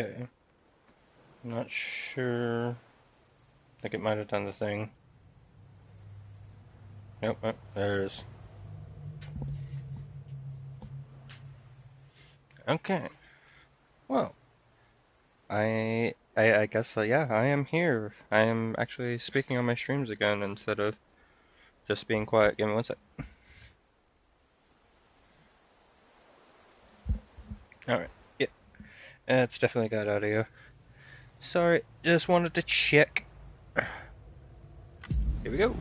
Okay. Not sure. I think it might have done the thing. Nope, oh, there it is. Okay. Well, I guess yeah, I am here. I am actually speaking on my streams again instead of just being quiet. Give me one sec. All right. Yeah, it's definitely got audio. Sorry, just wanted to check. Here we go.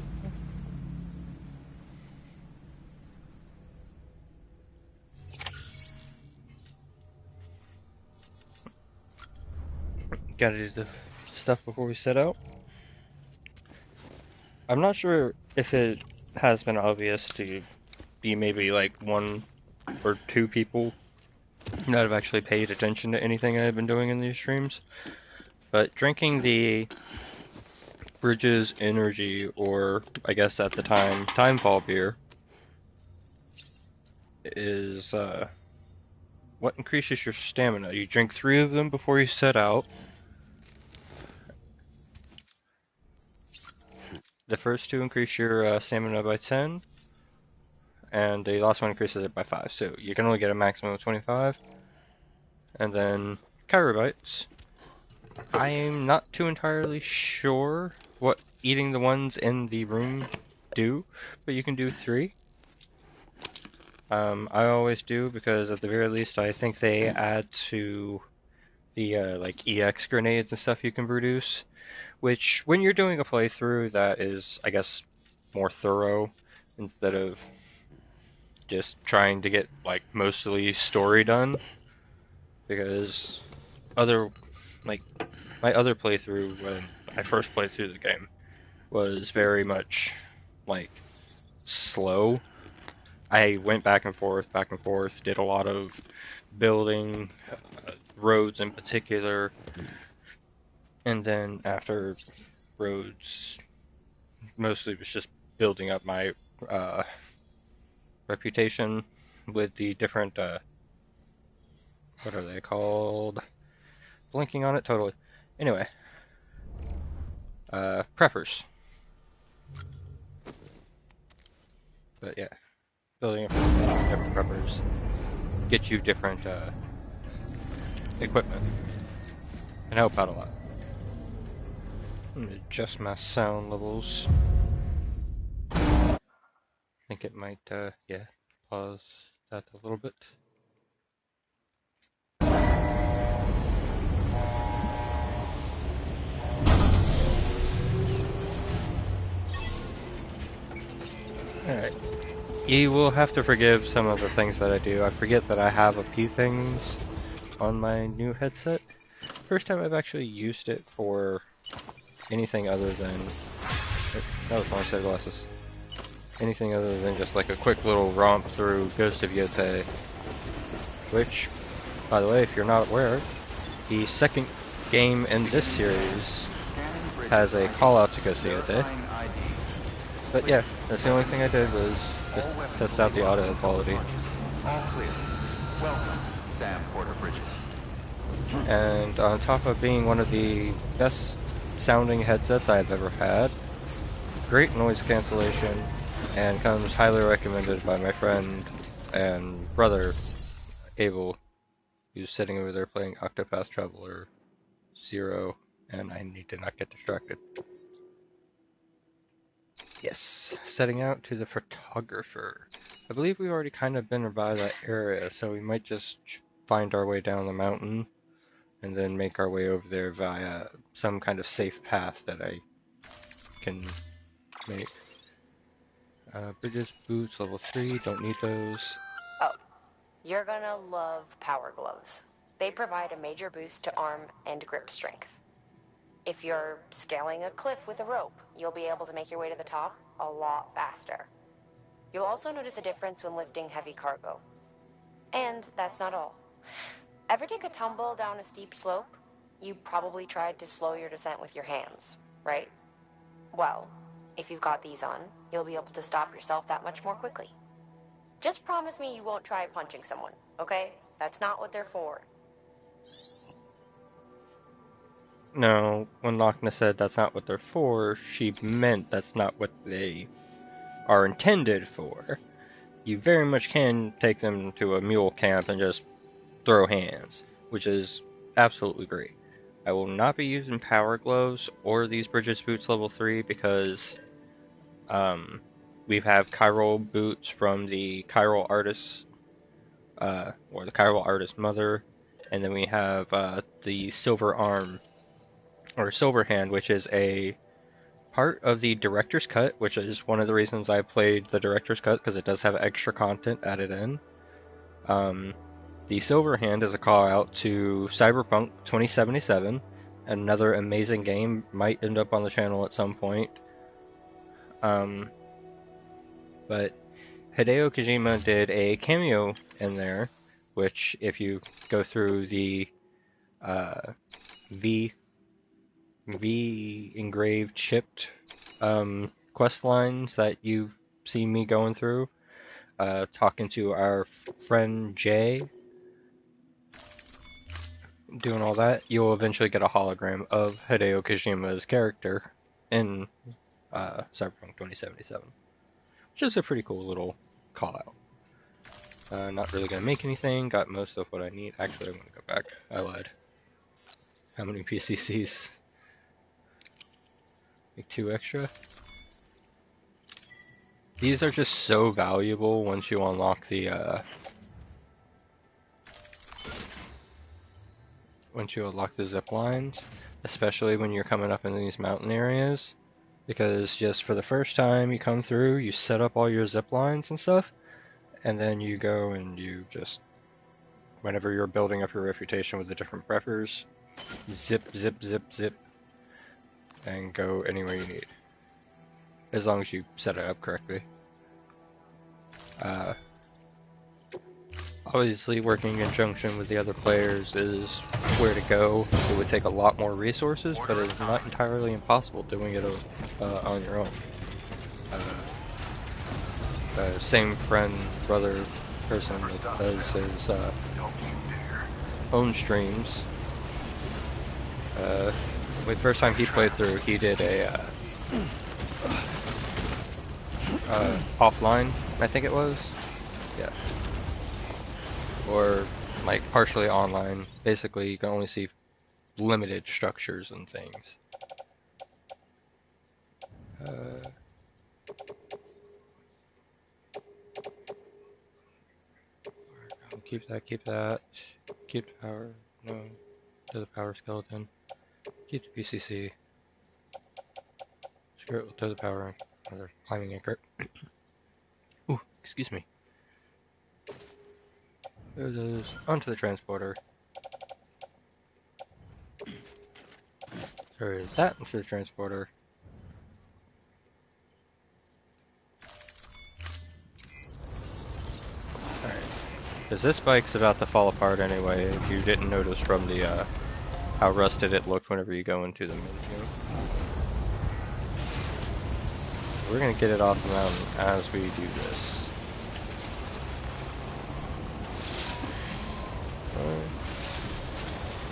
Gotta do the stuff before we set out. I'm not sure if it has been obvious to be maybe like one or two people that have actually paid attention to anything I've been doing in these streams, but drinking the Bridges Energy, or I guess at the time, Timefall beer, is what increases your stamina. You drink 3 of them before you set out. The first 2 increase your stamina by 10, and the last one increases it by 5. So you can only get a maximum of 25. And then Kyrobites. I'm not too entirely sure what eating the ones in the room do, but you can do 3. I always do because at the very least I think they add to the like EX grenades and stuff you can produce, which when you're doing a playthrough that is, I guess, more thorough instead of just trying to get like mostly story done, because other like my other playthrough when I first played through the game was very much like slow. I went back and forth, did a lot of building, roads in particular, and then after roads, mostly was just building up my uh, reputation with the different, what are they called? Blinking on it totally. Anyway, preppers. But yeah, building up different preppers get you different equipment and help out a lot. I'm gonna adjust my sound levels. I think it might, yeah, pause that a little bit. Alright. You will have to forgive some of the things that I do. I forget that I have a few things on my new headset. First time I've actually used it for anything other than... That was my set of glasses. Anything other than just like a quick little romp through Ghost of Yotei. Which, by the way, if you're not aware, the second game in this series has a call out to Ghost of Yotei. But yeah, that's the only thing I did was just test out the audio quality. All clear. Welcome, Sam Porter Bridges. And on top of being one of the best sounding headsets I've ever had, great noise cancellation, and comes highly recommended by my friend and brother, Abel, who's sitting over there playing Octopath Traveler 0, and I need to not get distracted. Yes, setting out to the photographer. I believe we've already kind of been by that area, so we might just find our way down the mountain and then make our way over there via some kind of safe path that I can make. Bridges, boots, level 3, don't need those. Oh, you're gonna love power gloves. They provide a major boost to arm and grip strength. If you're scaling a cliff with a rope, you'll be able to make your way to the top a lot faster. You'll also notice a difference when lifting heavy cargo. And that's not all. Ever take a tumble down a steep slope? You probably tried to slow your descent with your hands, right? Well, if you've got these on, you'll be able to stop yourself that much more quickly. Just promise me you won't try punching someone, okay? That's not what they're for. No, when Lochna said that's not what they're for, she meant that's not what they are intended for. You very much can take them to a mule camp and just throw hands, which is absolutely great. I will not be using power gloves or these Bridges boots level 3 because we have chiral boots from the chiral artist, or the chiral artist mother, and then we have the silver arm or silver hand, which is a part of the director's cut, which is one of the reasons I played the director's cut because it does have extra content added in. Um, the silver hand is a call out to Cyberpunk 2077, another amazing game, might end up on the channel at some point. Um, but Hideo Kojima did a cameo in there, which if you go through the uh, V engraved chipped quest lines that you've seen me going through, talking to our friend Jay, doing all that, you'll eventually get a hologram of Hideo Kojima's character in Cyberpunk 2077, which is a pretty cool little call out. Not really gonna make anything. Got most of what I need. Actually, I'm gonna go back. I lied. How many PCCs? Like 2 extra. These are just so valuable once you unlock the zip lines, especially when you're coming up in these mountain areas. Because just for the first time you come through, you set up all your zip lines and stuff, and then you go and you just, whenever you're building up your reputation with the different preppers, zip, zip, zip, zip, and go anywhere you need. As long as you set it up correctly. Uh, Obviously, working in conjunction with the other players is where to go. It would take a lot more resources, but it's not entirely impossible doing it on your own. Same friend, brother, person that does his own streams. The first time he played through, he did a offline, I think it was. Yeah. Or like partially online. Basically, you can only see limited structures and things. Keep that, keep that. Keep the power. No. To the power skeleton. Keep the PCC. Screw it, we'll throw the power. Another climbing anchor. Ooh, excuse me. There it is. Onto the transporter. There's that into the transporter. Alright. Because this bike's about to fall apart anyway, if you didn't notice from the, how rusted it looked whenever you go into the menu. We're gonna get it off the mountain as we do this.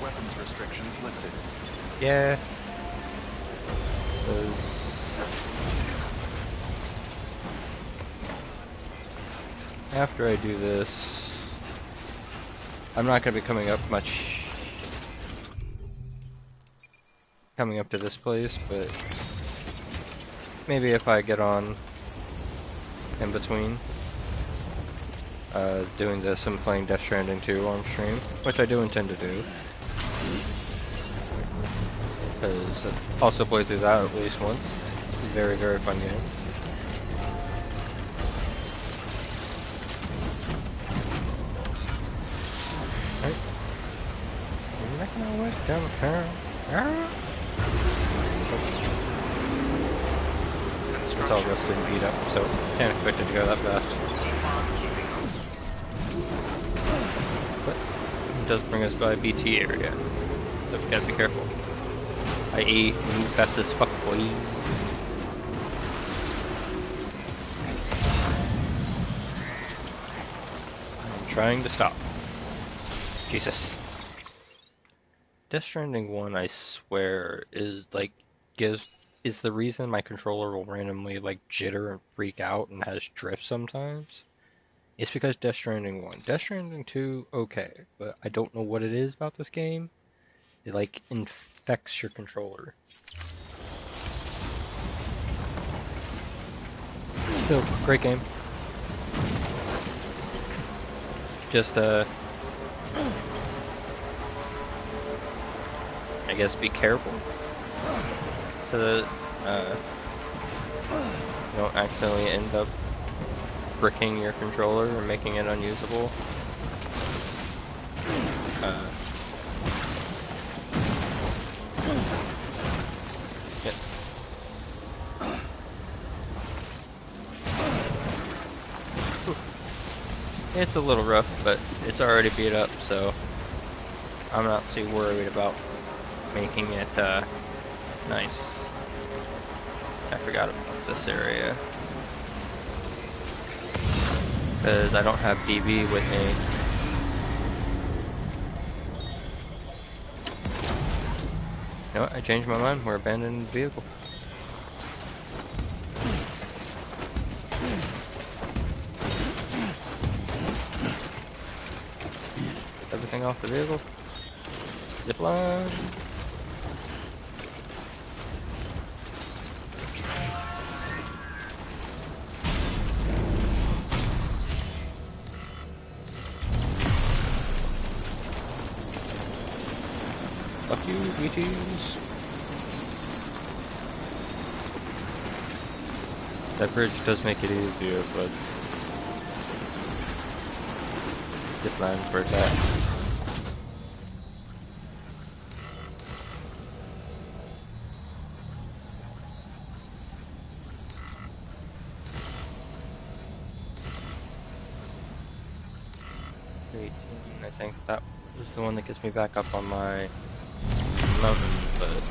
Weapons restrictions lifted. Yeah. After I do this, I'm not gonna be coming up to this place, but maybe if I get on in between doing this and playing Death Stranding 2 on stream, which I do intend to do. Because I also played through that at least once. Very, very fun game. Alright. We're making our way down the town. It's all rusted and beat up, so can't expect it to go that fast. But it does bring us by BT area, so we gotta be careful. I.e., move fast as fuck, boy. I'm trying to stop. Jesus. Death Stranding 1, I swear, is like gives is the reason my controller will randomly like jitter and freak out and has drift sometimes. It's because Death Stranding 1. Death Stranding 2, okay, but I don't know what it is about this game. It like infects your controller. Still, great game. Just I guess be careful so that you don't accidentally end up bricking your controller or making it unusable. Uh, yeah. It's a little rough, but it's already beat up, so I'm not too worried about making it nice. I forgot about this area because I don't have DB with me. You know what? I changed my mind. We're abandoning the vehicle. Everything off the vehicle. Zip line. Fuck you, BTs. That bridge does make it easier, but zip line's where it's at. I think that was the one that gets me back up on my mountain, but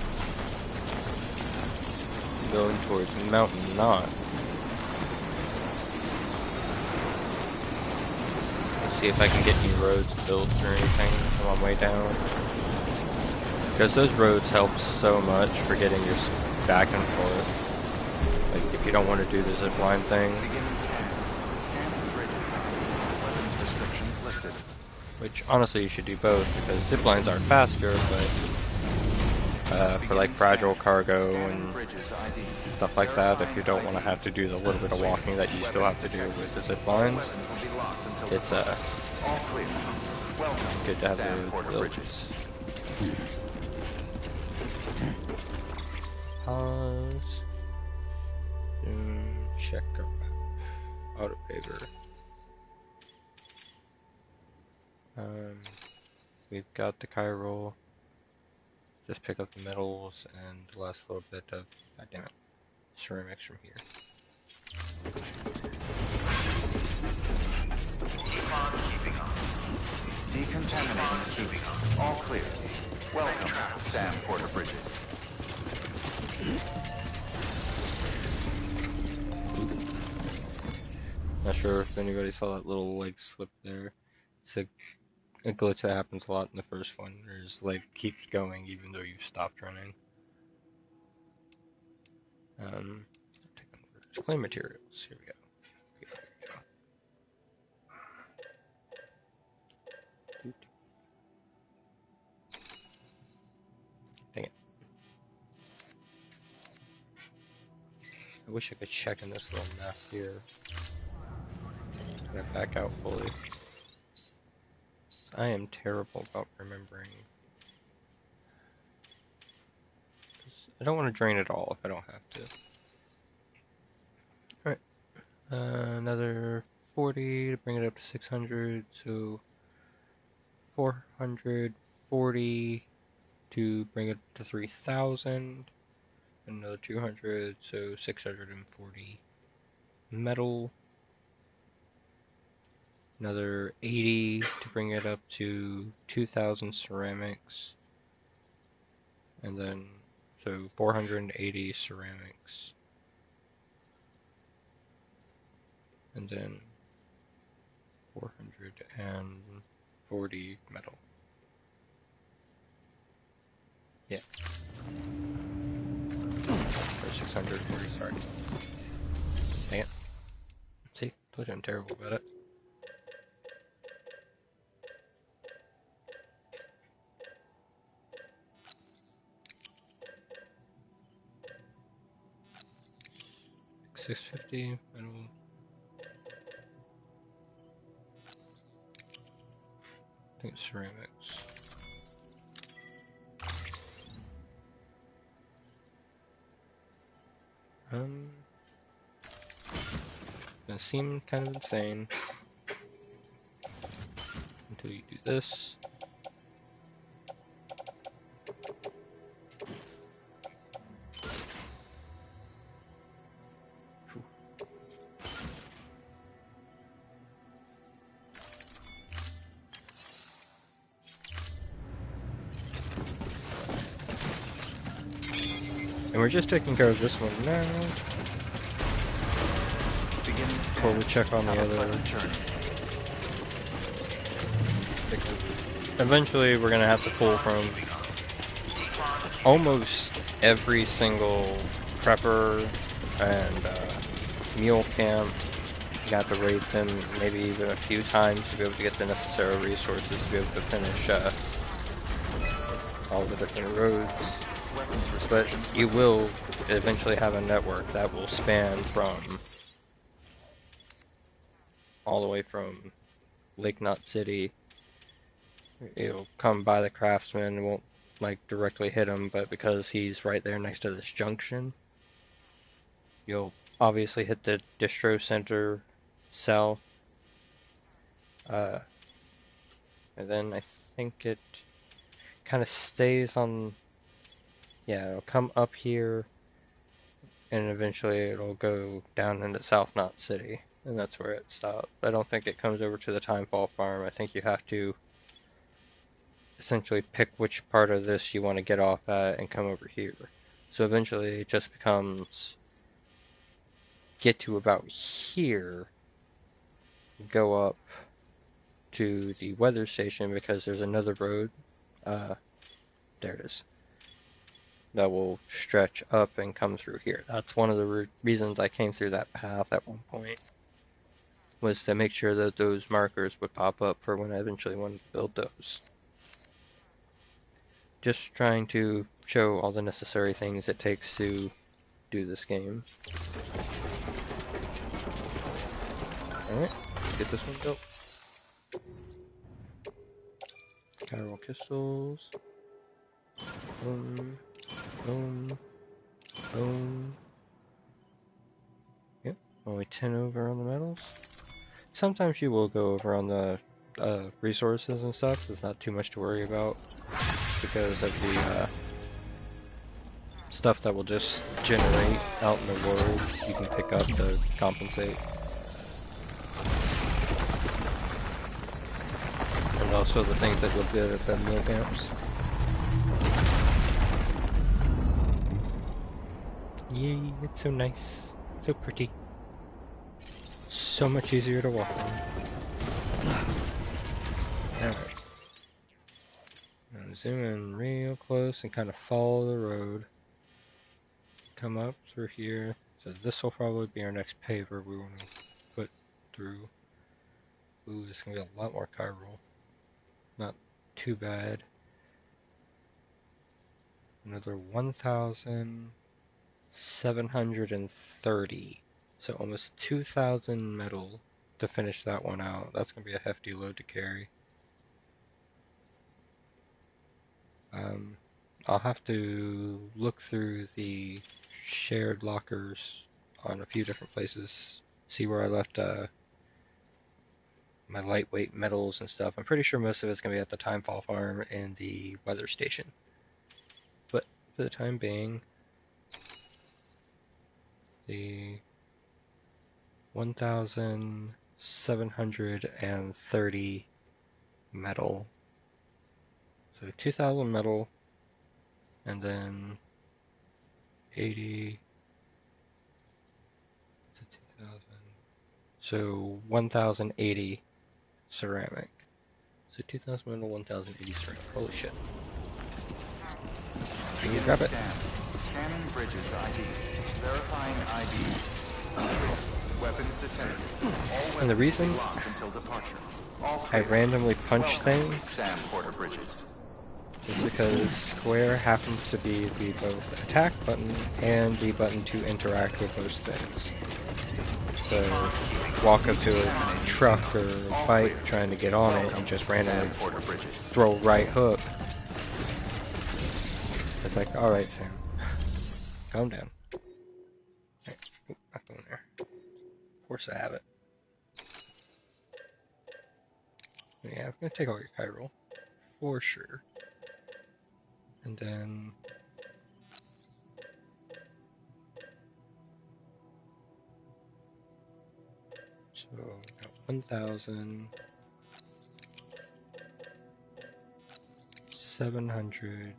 going towards mountain not. Let's see if I can get any roads built or anything on my way down. Because those roads help so much for getting your back and forth. Like if you don't want to do the zipline thing. Which honestly you should do both because ziplines are faster, but for like fragile cargo and stuff like that, if you don't want to have to do the little bit of walking that you still have to do with the ziplines, it's good to have the villages. Pause. Check our map. Auto paver. We've got the chiral. Just pick up the metals and the last little bit of, goddammit, ceramics from here. Keep on keeping on. Decontaminating keeping on. All clear. Welcome, Sam Porter Bridges. Not sure if anybody saw that little leg slip there. It's a glitch that happens a lot in the first one. His leg keeps going even though you've stopped running. Clay materials. Here we go. Dang it. I wish I could check in this little map here. Can I back out fully? I am terrible about remembering. I don't want to drain it all if I don't have to. Alright. Another 40 to bring it up to 600, so 440 to bring it to 3,000. Another 200, so 640 metal. Another 80 to bring it up to 2,000 ceramics. And then, so 480 ceramics. And then 440 metal. Yeah. Or 600, sorry. Dang it. See? Told you I'm terrible about it. $650 metal. I think it's ceramics. Gonna seem kind of insane until you do this. And we're just taking care of this one now. Before we check on the other. Eventually, we're gonna have to pull from almost every single prepper and mule camp. You got to raid them maybe even a few times to be able to get the necessary resources to be able to finish all the different roads. But you will eventually have a network that will span from all the way from Lake Knot City. It'll come by the craftsman, won't like directly hit him, but because he's right there next to this junction, you'll obviously hit the distro center cell. And then I think it kind of stays on. Yeah, it'll come up here, and eventually it'll go down into South Knot City, and that's where it stops. I don't think it comes over to the Timefall Farm. I think you have to essentially pick which part of this you want to get off at and come over here. So eventually it just becomes get to about here, go up to the weather station because there's another road. There it is. That will stretch up and come through here. That's one of the reasons I came through that path at one point, was to make sure that those markers would pop up for when I eventually wanted to build those. Just trying to show all the necessary things it takes to do this game. Alright, get this one built. Chiral crystals. Boom. Boom. Boom. Yep, only 10 over on the metals. Sometimes you will go over on the resources and stuff. There's not too much to worry about because of the stuff that will just generate out in the world. You can pick up to compensate. And also the things that you'll get at the mill camps. Yay, it's so nice. So pretty. So much easier to walk on. Alright. Now zoom in real close and kind of follow the road. Come up through here. So this will probably be our next paver we want to put through. Ooh, this is going to be a lot more chiral. Not too bad. Another 1,730. So almost 2,000 metal to finish that one out. That's going to be a hefty load to carry. I'll have to look through the shared lockers on a few different places, see where I left my lightweight metals and stuff. I'm pretty sure most of it's going to be at the Timefall Farm and the weather station. But for the time being, the 1,730 metal. So 2,000 metal, and then 80. So 1,080 ceramic. So 2,000 metal, 1,080 ceramic. Holy shit. Beginning grab it. scan. Scanning bridges ID. Verifying ID. Weapons detected. All weapons And the reason will be locked until departure. All I clear. randomly punch Welcome, things Sam Porter Bridges. is because square happens to be the both attack button and the button to interact with those things. So walk up to a truck or a bike trying to get on it and just randomly Sam Porter Bridges. throw right hook. It's like, alright Sam, calm down. Right. Oop, not going there. Of course I have it. Yeah, I'm gonna take all your chiral. For sure. And then so got 1,700.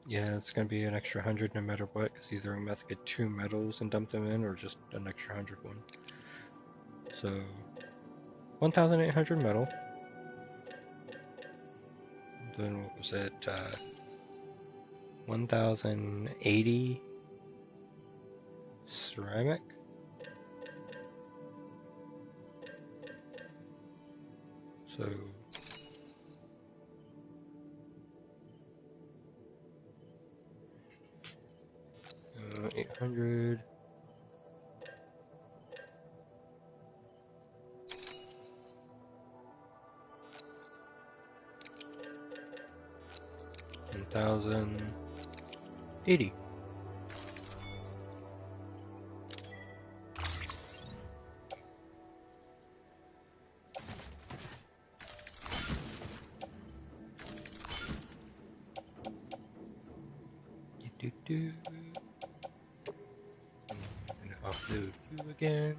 Yeah, it's gonna be an extra 100 no matter what, because either I'm gonna have to get 2 metals and dump them in, or just an extra 100 one. So 1,800 metal. Then what was it? 1,080 ceramic. So 800. 1,080. Do do. I'm gonna upload you again.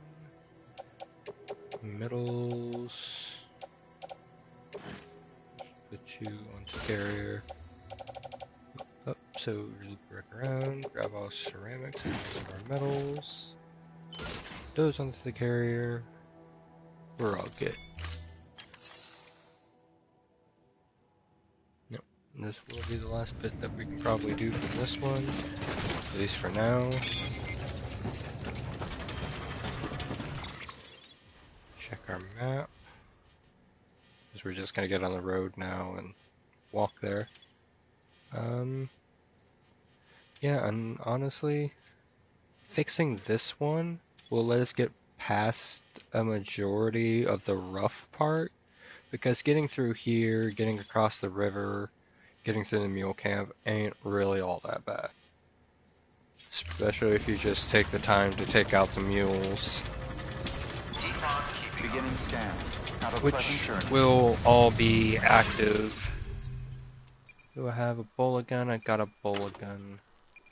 Metals. Put you onto carrier. Up, so loop back around, grab all ceramics and all of our metals. Those onto the carrier. We're all good. Yep, and this will be the last bit that we can probably do from this one, at least for now. Check our map, because we're just gonna get on the road now and walk there. Yeah, and honestly, fixing this one will let us get past a majority of the rough part, because getting through here, getting across the river, getting through the mule camp ain't really all that bad. Especially if you just take the time to take out the mules, Beginning scan. Have a pleasant which journey. will all be active. Do I have a bullet gun? I got a bullet gun.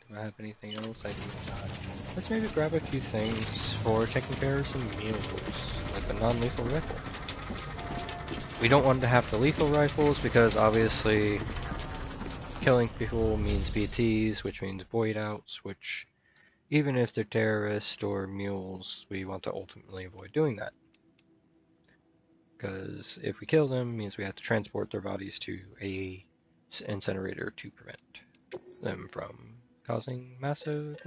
Do I have anything else? I do not. Let's maybe grab a few things for taking care of some mules, like a non-lethal rifle. We don't want to have the lethal rifles because obviously killing people means BTs, which means void outs, which even if they're terrorists or mules, we want to ultimately avoid doing that. Because if we kill them, it means we have to transport their bodies to a incinerator to prevent them from causing massive,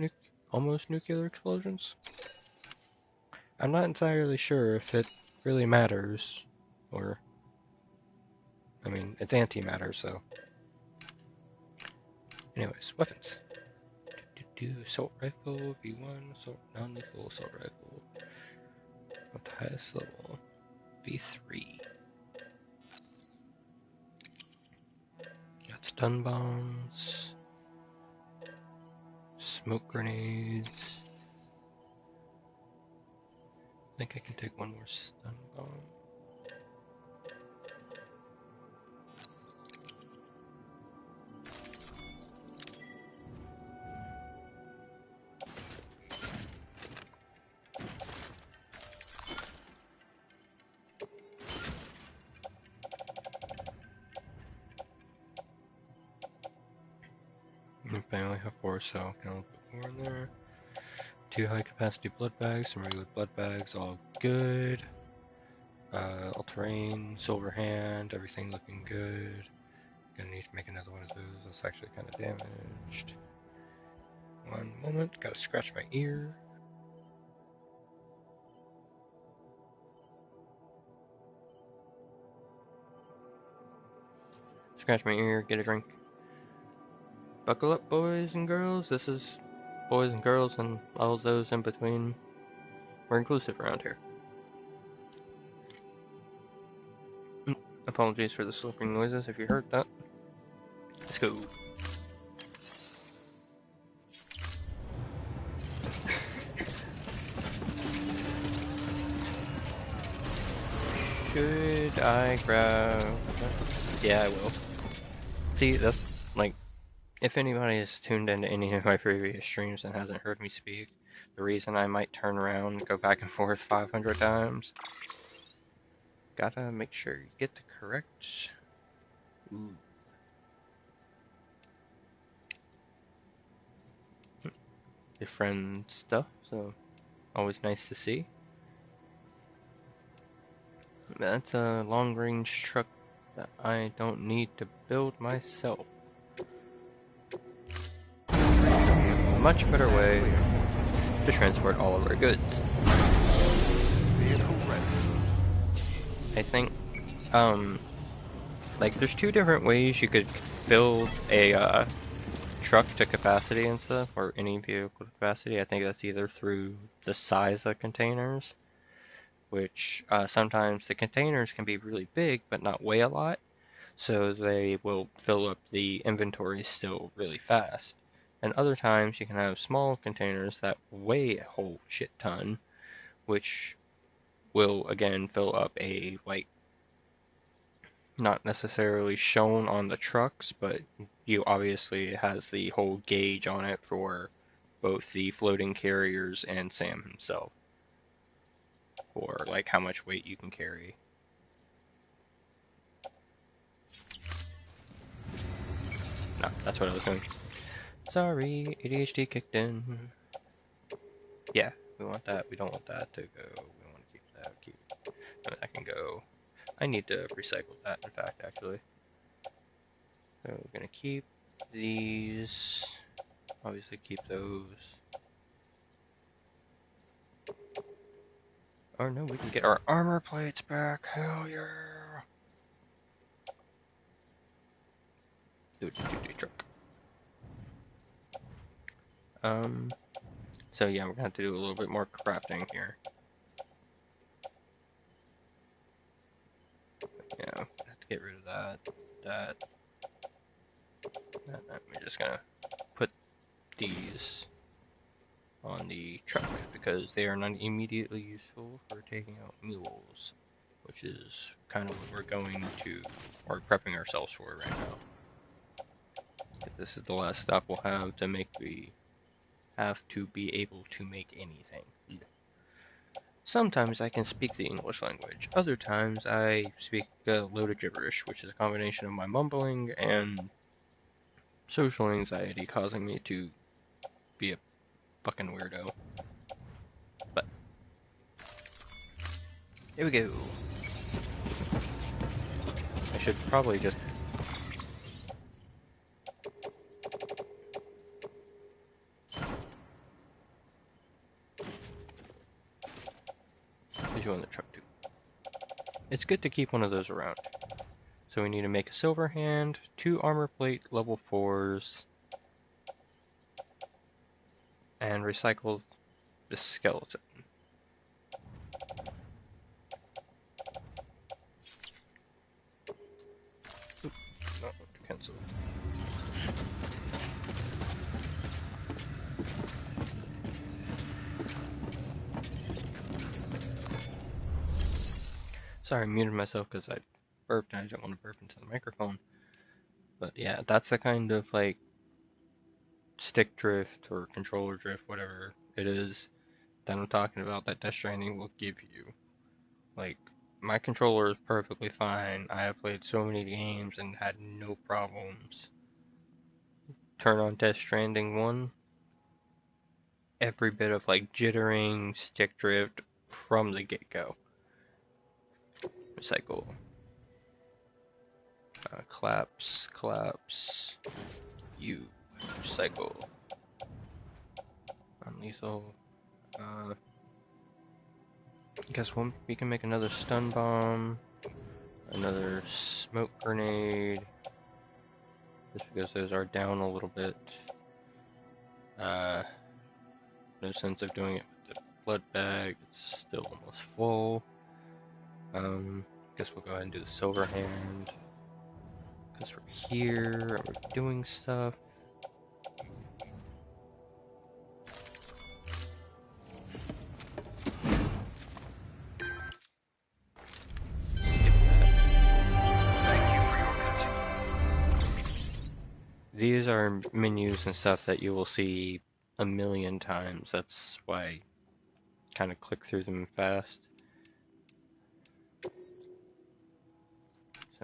almost nuclear explosions. I'm not entirely sure if it really matters, or, I mean, it's antimatter, so. Anyways, weapons. Assault rifle, V1, assault, non-lethal assault rifle. At the highest level, V3. Got stun bombs, smoke grenades. I think I can take one more stun bomb. If I only have 4, so I can only put 4 in there. 2 high capacity blood bags, some regular blood bags, all good. All terrain, silver hand, everything looking good. Gonna need to make another one of those. That's actually kind of damaged. One moment, gotta scratch my ear. Scratch my ear, get a drink. Buckle up, boys and girls. This is boys and girls and all those in between. We're inclusive around here. Apologies for the slurping noises if you heard that. Let's go. Should I grab... Yeah, I will. See, that's like, if anybody has tuned into any of my previous streams and hasn't heard me speak, the reason I might turn around and go back and forth 500 times, gotta make sure you get the correct... Ooh. Different stuff, so always nice to see. That's a long-range truck that I don't need to build myself. A much better way to transport all of our goods. Vehicle ready. I think, like there's two different ways you could build a truck to capacity and stuff, or any vehicle to capacity. I think that's either through the size of containers, which sometimes the containers can be really big but not weigh a lot, so they will fill up the inventory still really fast. And other times you can have small containers that weigh a whole shit ton, which will again fill up a, like, not necessarily shown on the trucks, but you obviously it has the whole gauge on it for both the floating carriers and Sam himself, for like how much weight you can carry. No, that's what I was doing. Sorry, ADHD kicked in. Yeah, we want that. We don't want that to go. We want to keep that. No, that can go. I need to recycle that, in fact, actually. So we're gonna keep these. Obviously, keep those. Oh no, we can get our armor plates back. Hell yeah! Do truck. So yeah, we're gonna have to do a little bit more crafting here. Yeah, have to get rid of that. We're just gonna put these on the truck because they are not immediately useful for taking out mules, which is kind of what we're going to, or prepping ourselves for right now. This is the last stop we'll have to make have to be able to make anything. Sometimes I can speak the English language, other times I speak a load of gibberish, which is a combination of my mumbling and social anxiety causing me to be a fucking weirdo. But here we go. I should probably just... Put you on the truck too. It's good to keep one of those around. So we need to make a silver hand, 2 armor plate level 4s, and recycle the skeleton. Oop, no, cancel. Sorry, I muted myself because I burped and I didn't want to burp into the microphone. But yeah, that's the kind of like stick drift or controller drift, whatever it is, that I'm talking about that Death Stranding will give you. Like, my controller is perfectly fine. I have played so many games and had no problems. Turn on Death Stranding 1, every bit of like jittering, stick drift from the get-go. Recycle. Collapse, collapse. You. Recycle. Non-lethal. Guess we can make another stun bomb. Another smoke grenade. Just because those are down a little bit. No sense of doing it with the blood bag. It's still almost full. Guess we'll go ahead and do the silver hand. Because we're here and we're doing stuff. Skip that. Thank you for your continued. These are menus and stuff that you will see a million times. That's why I kind of click through them fast.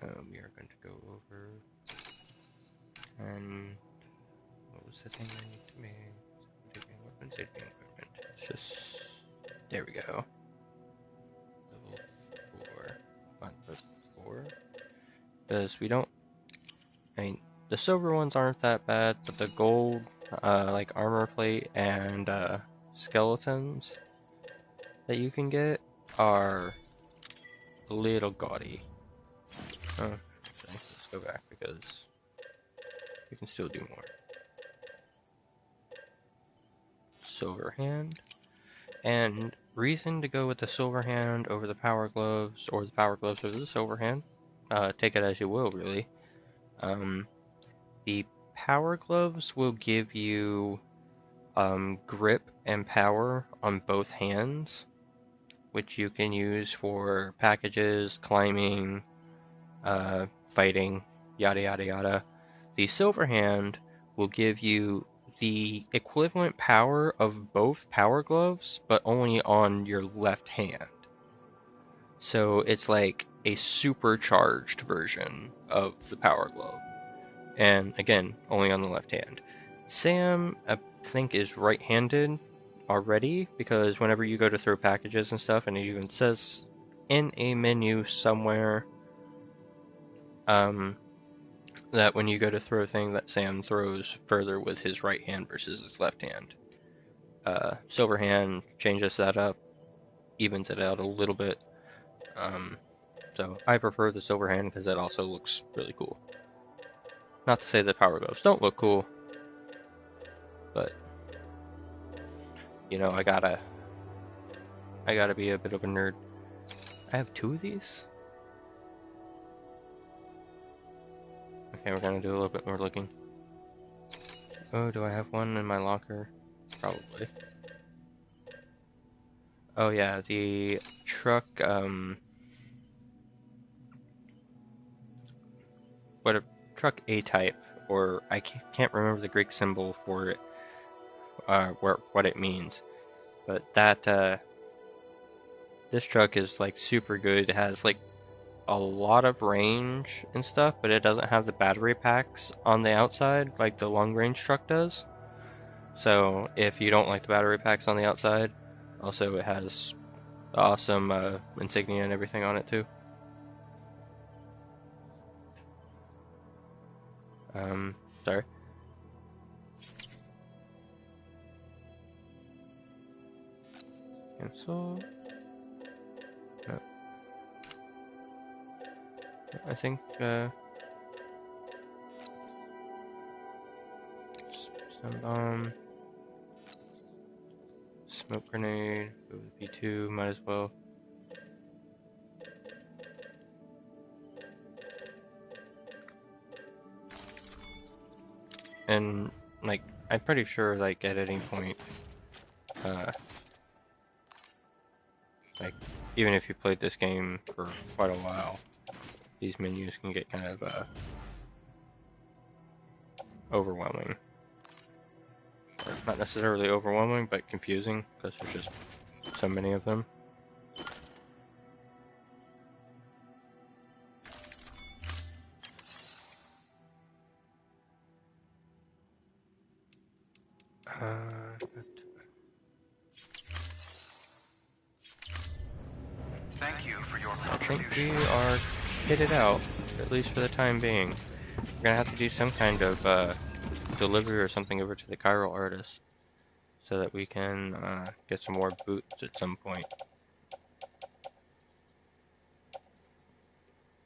So we are going to go over and what was the thing I need to make? Saving equipment. It's just there we go. Level 4. Not the 4. Because we don't. I mean, the silver ones aren't that bad, but the gold, like armor plate and skeletons that you can get are a little gaudy. Oh, actually, let's go back because we can still do more. Silver hand. And reason to go with the silver hand over the power gloves, or the power gloves over the silver hand. Take it as you will, really. The power gloves will give you grip and power on both hands, which you can use for packages, climbing, fighting, yada yada yada. The silver hand will give you the equivalent power of both power gloves, but only on your left hand. So it's like a supercharged version of the power glove. And again, only on the left hand. Sam, I think, is right-handed already, because whenever you go to throw packages and stuff, and it even says in a menu somewhere that when you go to throw thing that Sam throws further with his right hand versus his left hand. Silver hand changes that up, evens it out a little bit. So I prefer the silver hand because it also looks really cool. Not to say that power gloves don't look cool, but you know, I gotta be a bit of a nerd. I have 2 of these? Okay, we're gonna do a little bit more looking. Oh, do I have one in my locker? Probably. Oh yeah, the truck, what a truck A-type, or I can't remember the Greek symbol for it, what it means. But that, this truck is like super good. It has like a lot of range and stuff, but it doesn't have the battery packs on the outside like the long range truck does. So if you don't like the battery packs on the outside, also it has awesome insignia and everything on it too. Sorry. Cancel. No. I think stun bomb, smoke grenade, go with B2, might as well. And like I'm pretty sure like at any point, like even if you played this game for quite a while, these menus can get kind of overwhelming. Or not necessarily overwhelming, but confusing because there's just so many of them. I think we are kitted out, at least for the time being. We're gonna have to do some kind of delivery or something over to the chiral artist so that we can get some more boots at some point.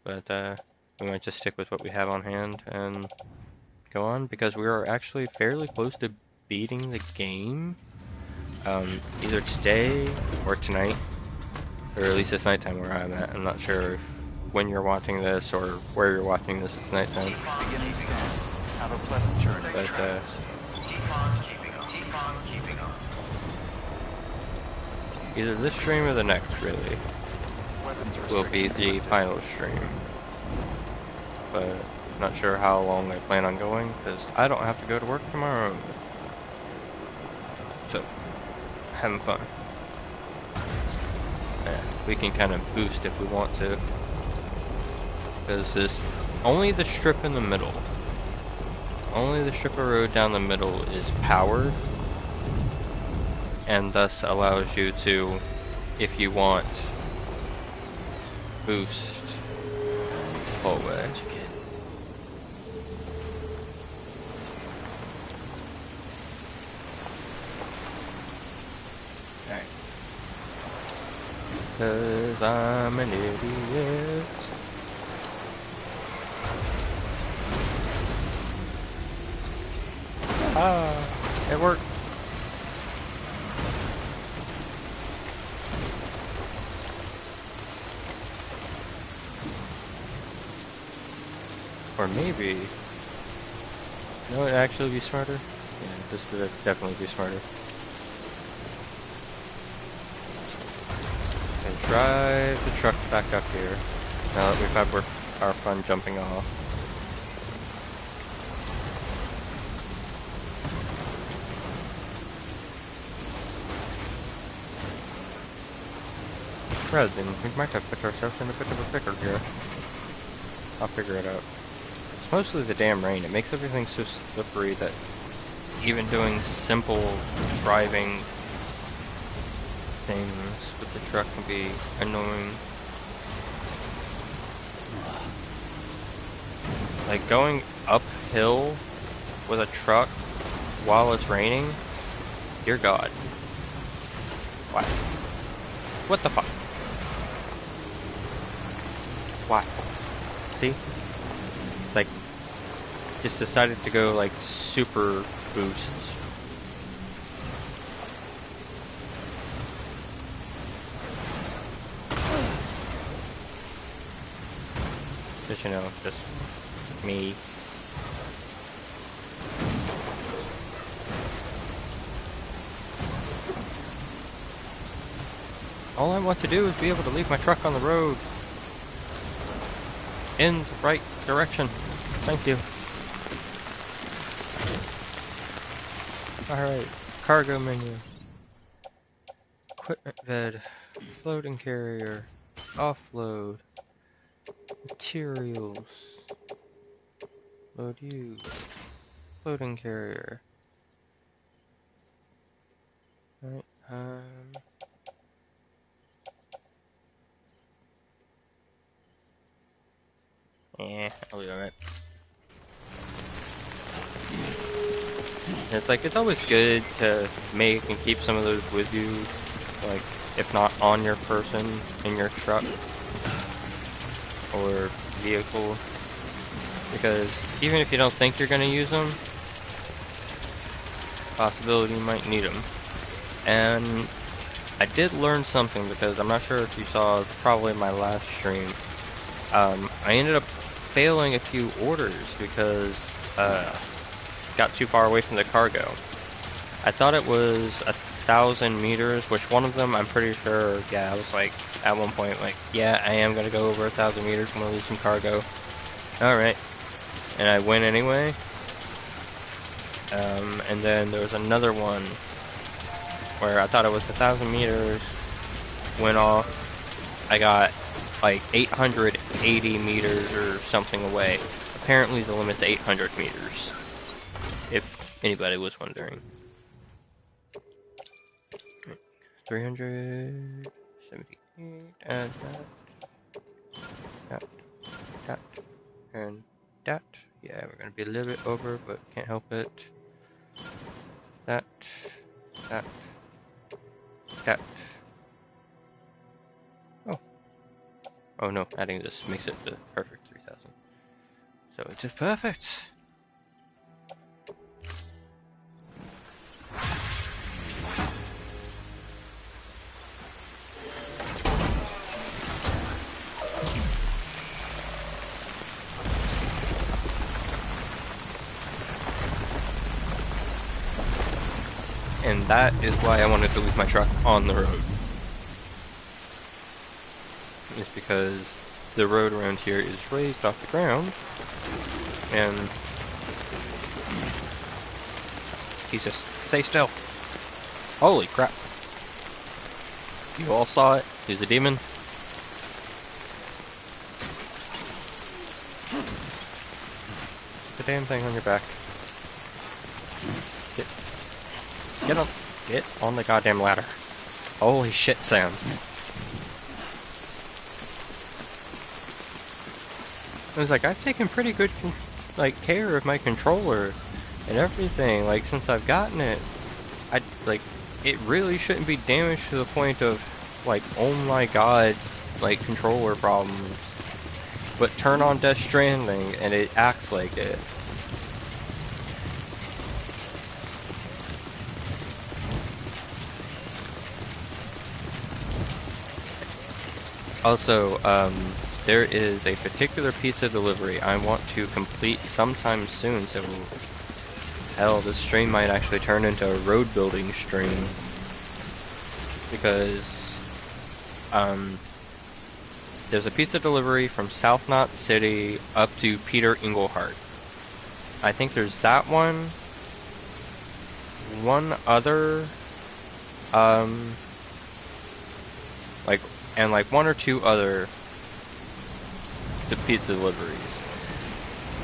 But we might just stick with what we have on hand and go on because we are actually fairly close to beating the game. Either today or tonight, or at least it's nighttime where I'm at. I'm not sure when you're watching this or where you're watching this. It's nighttime. Beginning scan. Have a pleasant journey. But either this stream or the next, really, will be the final stream. But not sure how long I plan on going because I don't have to go to work tomorrow. So, having fun. Yeah, we can kind of boost if we want to. Because this, only the strip in the middle, only the strip of road down the middle is powered. And thus allows you to, if you want, boost the whole way. Alright. 'Cause I'm an idiot. Ah, it worked. Or maybe, no, it'd actually be smarter. Yeah, this would definitely be smarter. And drive the truck back up here. Now that we've had our fun jumping off. Resin, we might have put ourselves in a bit of a pickle here. I'll figure it out. It's mostly the damn rain. It makes everything so slippery that even doing simple driving things with the truck can be annoying. Like going uphill with a truck while it's raining, dear God. Why? What the fuck? Why? See? Like, just decided to go like super boost. Just, you know, just me. All I want to do is be able to leave my truck on the road in the right direction. Thank you. Alright, cargo menu. Equipment bed. Floating carrier. Offload. Materials. Load you. Floating carrier. Alright, yeah, I'll be alright. It's like, it's always good to make and keep some of those with you, like, if not on your person, in your truck or vehicle, because even if you don't think you're going to use them, possibility you might need them. And I did learn something, because I'm not sure if you saw probably my last stream. I ended up failing a few orders because got too far away from the cargo. I thought it was 1,000 meters, which one of them I'm pretty sure, yeah, I was like, at one point, like, yeah, I am going to go over 1,000 meters, I'm going to lose some cargo. Alright. And I went anyway. And then there was another one where I thought it was 1,000 meters, went off, I got like 880 meters or something away. Apparently the limit's 800 meters, if anybody was wondering. 300, 78, and that, that, and that. Yeah, we're gonna be a little bit over, but can't help it. That, that, that. Oh. Oh no, adding this makes it the perfect 3000. So it's just perfect! And that is why I wanted to leave my truck on the road. It's because the road around here is raised off the ground, and Jesus, stay still. Holy crap. You all saw it. He's a demon. The damn thing on your back. Get on the goddamn ladder. Holy shit, Sam. I was like, I've taken pretty good, care of my controller and everything, since I've gotten it. It really shouldn't be damaged to the point of, oh my god, controller problems. But turn on Death Stranding, and it acts like it. Also, there is a particular pizza delivery I want to complete sometime soon, so hell, this stream might actually turn into a road building stream. Because, there's a pizza delivery from South Knot City up to Peter Englehart. I think there's that one. One other, and one or two other pizza deliveries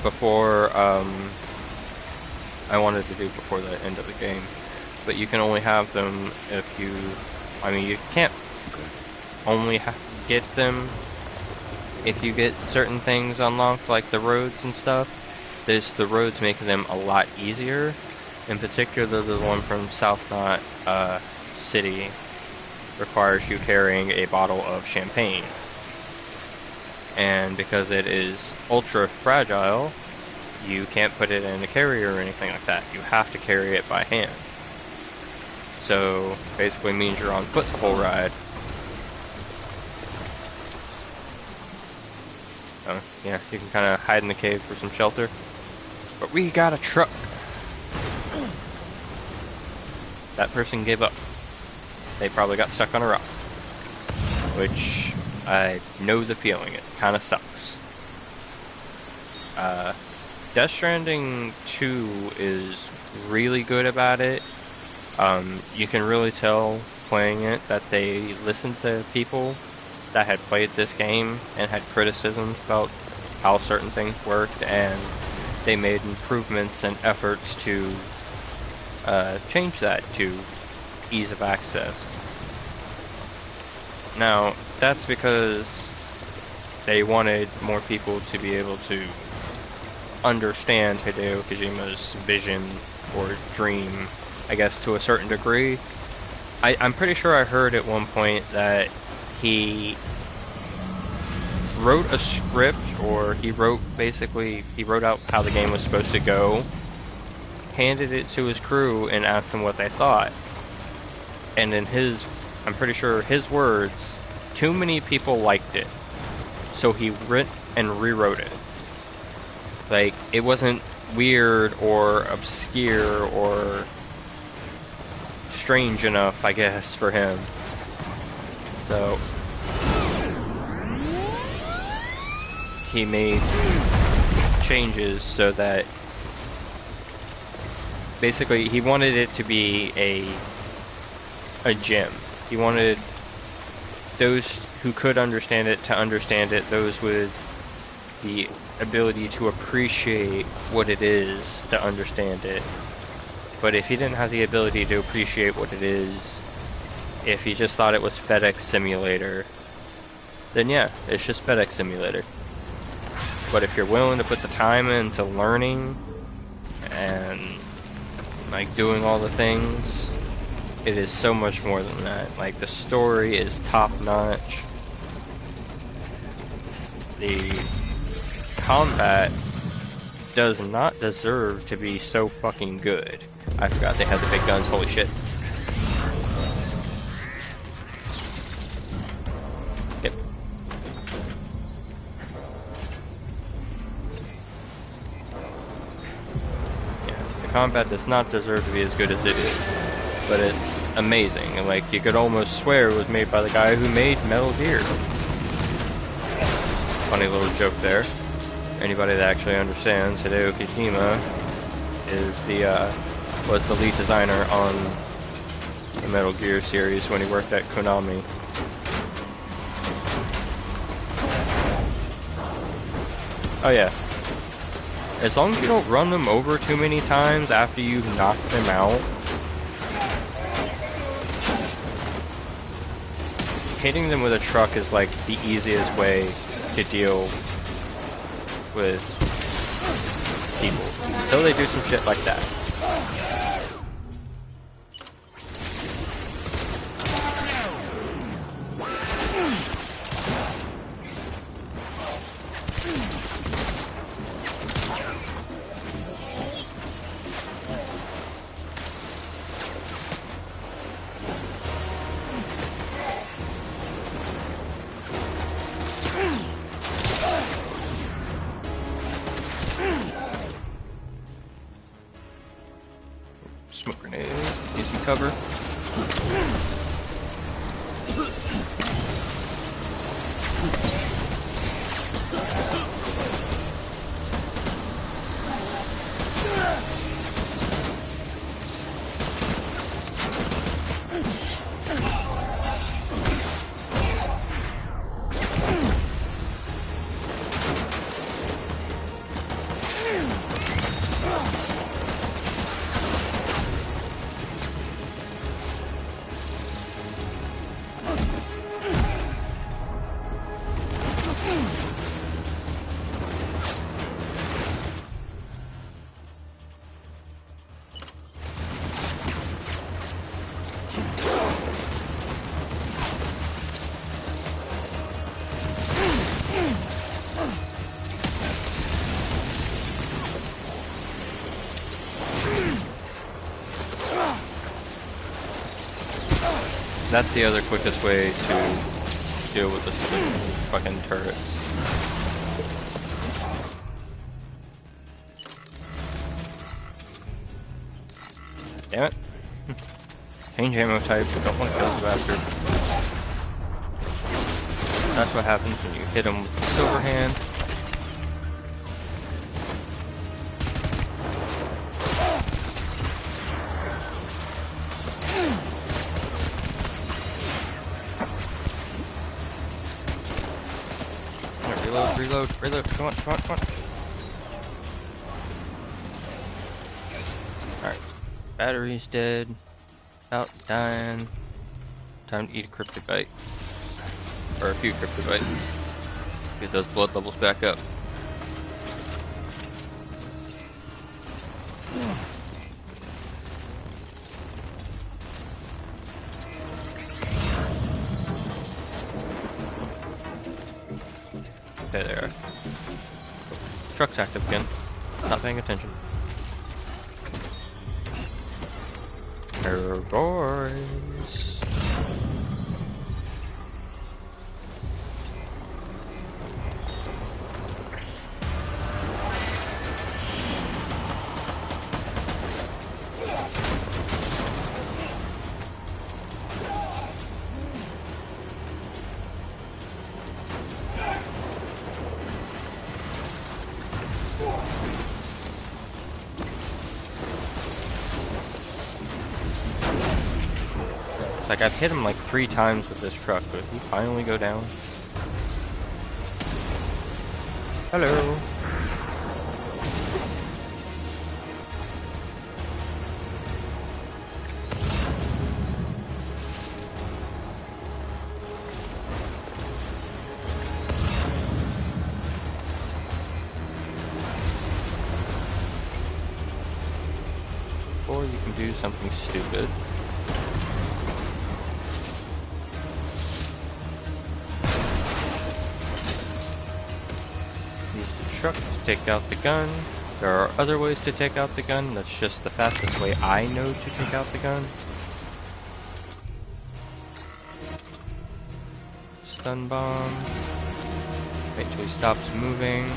before I wanted to do before the end of the game, but you can only have them if you you can't only get them if you get certain things unlocked, like the roads and stuff. The roads make them a lot easier, in particular the one from South Knot City requires you carrying a bottle of champagne. And because it is ultra fragile, you can't put it in a carrier or anything like that. You have to carry it by hand. So basically means you're on foot the whole ride. So yeah, you can kind of hide in the cave for some shelter. But we got a truck. That person gave up. They probably got stuck on a rock. Which, I know the feeling. It kind of sucks. Death Stranding 2 is really good about it. You can really tell playing it that they listened to people that had played this game and had criticisms about how certain things worked, and they made improvements and efforts to change that to ease of access. Now, that's because they wanted more people to be able to understand Hideo Kojima's vision or dream, I guess, to a certain degree. I'm pretty sure I heard at one point that he wrote a script, or he wrote out how the game was supposed to go, handed it to his crew, and asked them what they thought. And in I'm pretty sure his words, too many people liked it, so he wrote and rewrote it. It wasn't weird or obscure or strange enough, I guess, for him. So he made changes so that basically he wanted it to be a gem. He wanted those who could understand it to understand it, those with the ability to appreciate what it is to understand it. But if you didn't have the ability to appreciate what it is, If you just thought it was FedEx Simulator, then yeah, it's just FedEx Simulator. But if you're willing to put the time into learning and like doing all the things, it is so much more than that. Like the story is top notch. The combat does not deserve to be so fucking good. I forgot they had the big guns, holy shit. Yep. Yeah, the combat does not deserve to be as good as it is. But it's amazing, and like you could almost swear it was made by the guy who made Metal Gear. Funny little joke there. Anybody that actually understands, Hideo Kojima was the lead designer on the Metal Gear series when he worked at Konami. Oh yeah. As long as you don't run them over too many times after you've knocked them out, hitting them with a truck is like the easiest way to deal with people until they do some shit like that. Smoke grenade, need some cover. That's the other quickest way to deal with this fucking turret. Damn it. Change ammo type, you don't want to kill the bastard. That's what happens when you hit him with the silver hand. Reload, come on. Alright, battery's dead, out, dying, time to eat a cryptobite, or a few cryptobites, get those blood levels back up. Okay, there. Truck's active again. Not paying attention. Hey, boys. Like, I've hit him like 3 times with this truck, but he finally go down. Hello. do something stupid. Use the truck to take out the gun. There are other ways to take out the gun. That's just the fastest way I know to take out the gun. Stun bomb. Wait till he stops moving.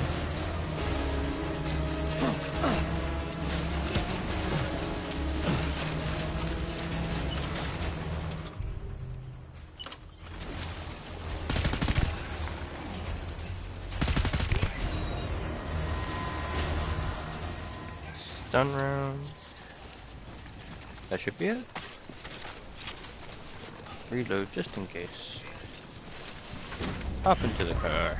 Stun round. That should be it. Reload just in case. Hop into the car.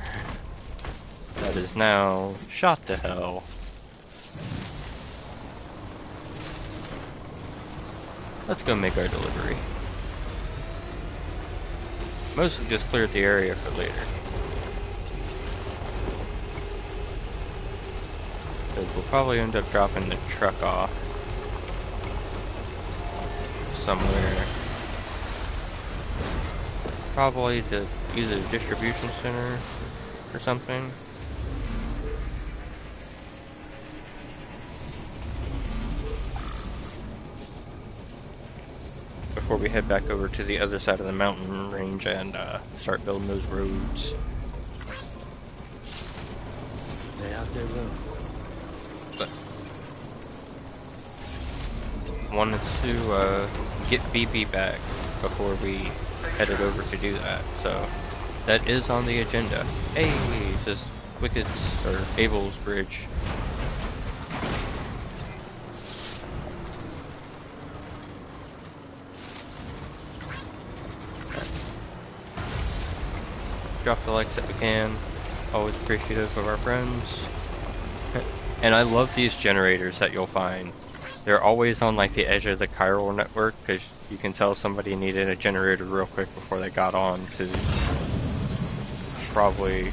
That is now shot to hell. Let's go make our delivery. Mostly just cleared the area for later. Because we'll probably end up dropping the truck off somewhere. Probably to either the distribution center or something. Before we head back over to the other side of the mountain range and start building those roads. They out there though. But wanted to get BB back before we headed over to do that, so that is on the agenda. Hey, this Wicked's or Abel's bridge. Drop the likes that we can. Always appreciative of our friends. And I love these generators that you'll find. They're always on like the edge of the chiral network because you can tell somebody needed a generator real quick before they got on to probably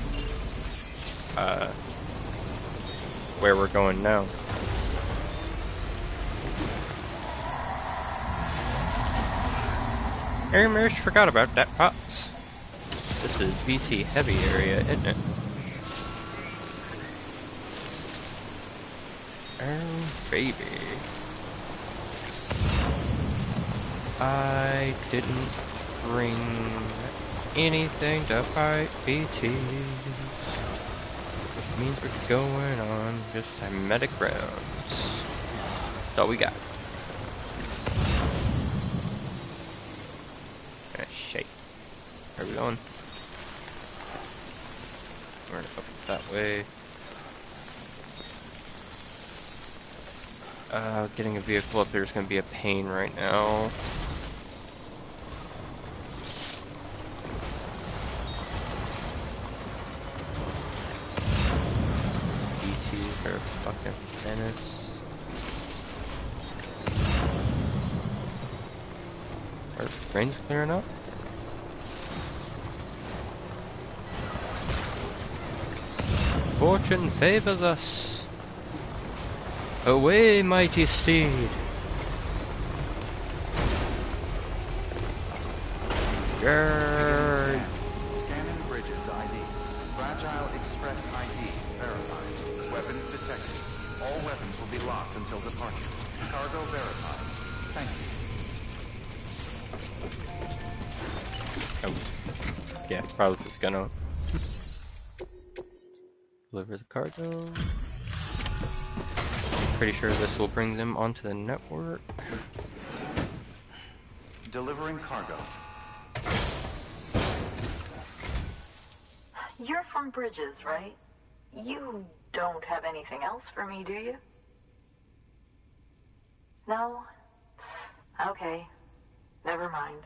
where we're going now. I almost forgot about that pots. This is BT heavy area, isn't it? Oh, baby. I didn't bring anything to fight BTs. Which means we're going on just medic rounds. That's all we got. Shit. Where are we going? We're gonna go that way. Getting a vehicle up there is going to be a pain right now. DCs are a fucking menace. Our range clearing up? Fortune favors us. Away, mighty steed! Grrr. Scanning bridges ID. Fragile Express ID verified. Weapons detected. All weapons will be locked until departure. Cargo verified. Thank you. Oh. Yeah, probably just gonna deliver the cargo. Pretty sure this will bring them onto the network. Delivering cargo. You're from Bridges, right? You don't have anything else for me, do you? No? Okay. Never mind.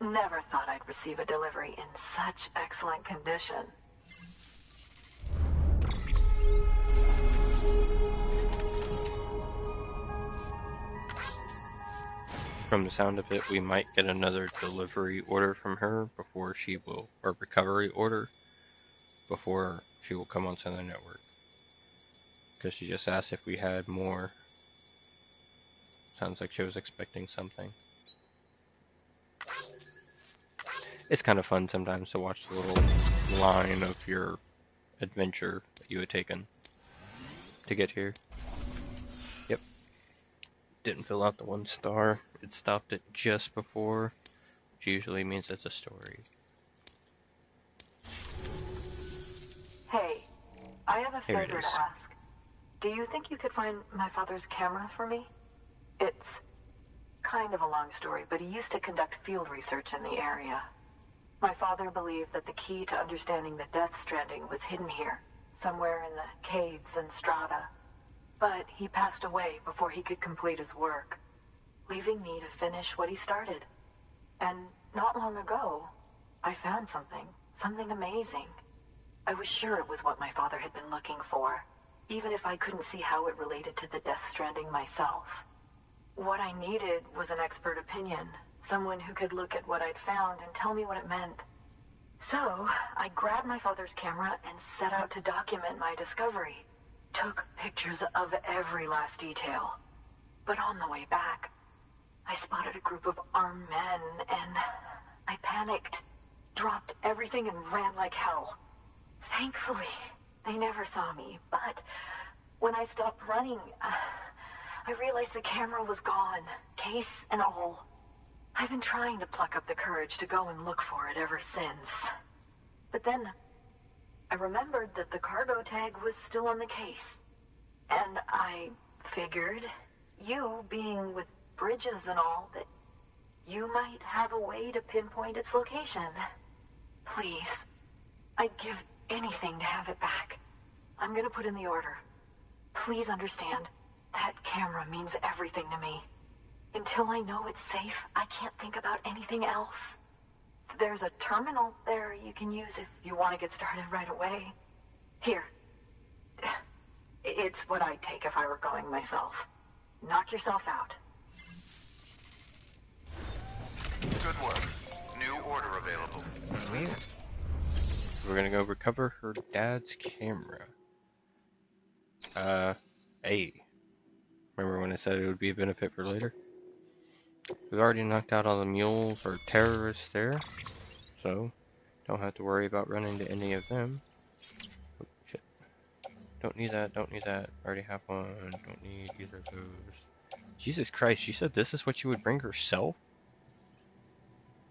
Never thought I'd receive a delivery in such excellent condition. From the sound of it, we might get another delivery order from her before she will, or recovery order, before she will come onto the network. because she just asked if we had more. Sounds like she was expecting something. It's kind of fun sometimes to watch the little line of your adventure that you had taken to get here. Yep. Didn't fill out the 1 star. It stopped it just before, which usually means it's a story. Hey, I have a Here it favor is. to ask. Do you think you could find my father's camera for me? It's kind of a long story, but he used to conduct field research in the area. My father believed that the key to understanding the Death Stranding was hidden here, somewhere in the caves and strata. But he passed away before he could complete his work, leaving me to finish what he started. And not long ago, I found something amazing. I was sure it was what my father had been looking for, even if I couldn't see how it related to the Death Stranding myself. What I needed was an expert opinion, someone who could look at what I'd found and tell me what it meant. So, I grabbed my father's camera and set out to document my discovery. Took pictures of every last detail. But on the way back, I spotted a group of armed men and I panicked, dropped everything and ran like hell. Thankfully, they never saw me, but when I stopped running, I realized the camera was gone, case and all. I've been trying to pluck up the courage to go and look for it ever since. But then, I remembered that the cargo tag was still on the case. And I figured, you being with bridges and all, that you might have a way to pinpoint its location. Please, I'd give anything to have it back. I'm gonna put in the order. Please understand, that camera means everything to me. Until I know it's safe, I can't think about anything else. There's a terminal there you can use if you want to get started right away. Here. It's what I'd take if I were going myself. Knock yourself out. Good work. New order available. We're gonna go recover her dad's camera. Hey. Remember when I said it would be a benefit for later? We've already knocked out all the mules or terrorists there, so don't have to worry about running to any of them. Oh, shit. Don't need that, don't need that. Already have one. Don't need either of those. Jesus Christ, she said this is what she would bring herself?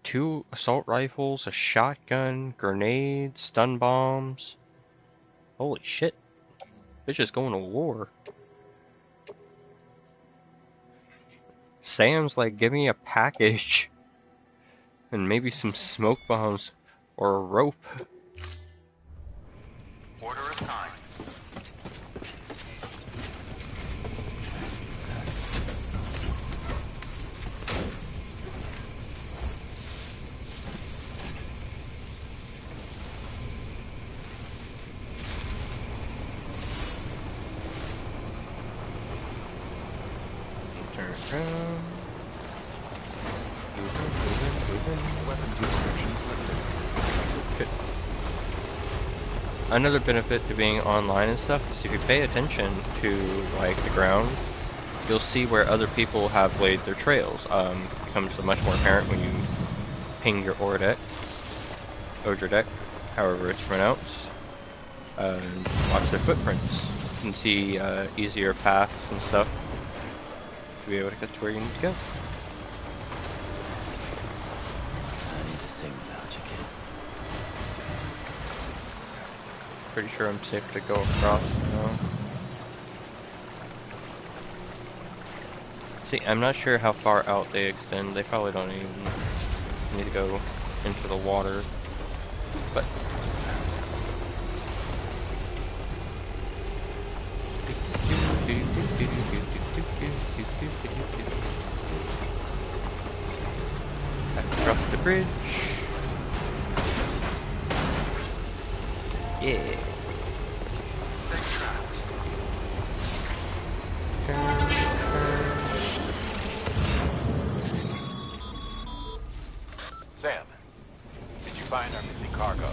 2 assault rifles, a shotgun, grenades, stun bombs. Holy shit. Bitch is going to war. Sam's like, give me a package. And maybe some smoke bombs. Or a rope. Order assigned. Turn around. Weapons restrictions lifted. Good. Another benefit to being online and stuff is if you pay attention to like the ground, you'll see where other people have laid their trails. It becomes much more apparent when you ping your Odra however it's pronounced, and watch their footprints. You can see easier paths and stuff to be able to get to where you need to go. I need to sing without you, kid. Pretty sure I'm safe to go across now. See, I'm not sure how far out they extend. They probably don't even need to go into the water. But across the bridge. Yeah. Safe travels. Sam, did you find our missing cargo?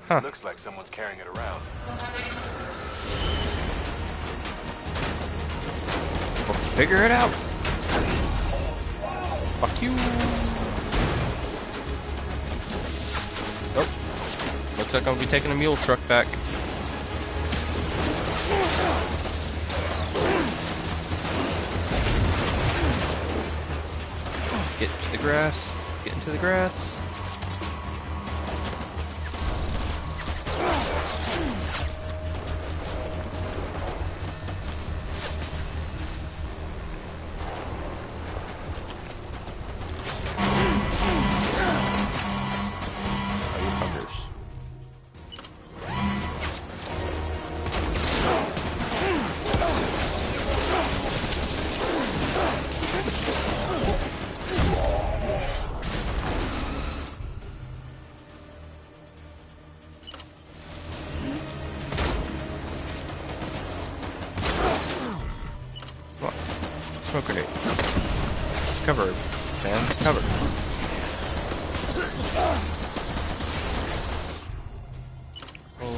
Huh. Looks like someone's carrying it around. Figure it out! Fuck you! Oh. Looks like I'll be taking a mule truck back. Get to the grass. Get into the grass. Oh, you fuckers. What? Smoke grenade. Cover, man. Cover. We'll,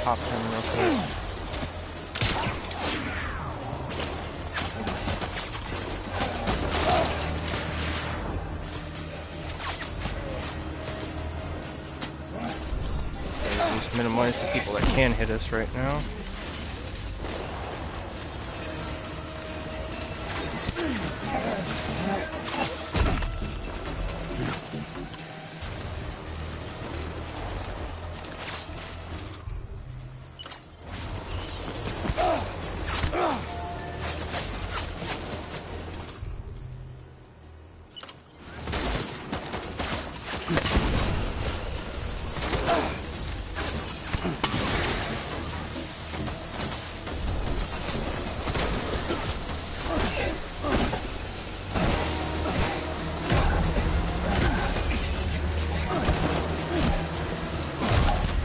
pop him real quick. Okay, just minimize the people that can hit us right now.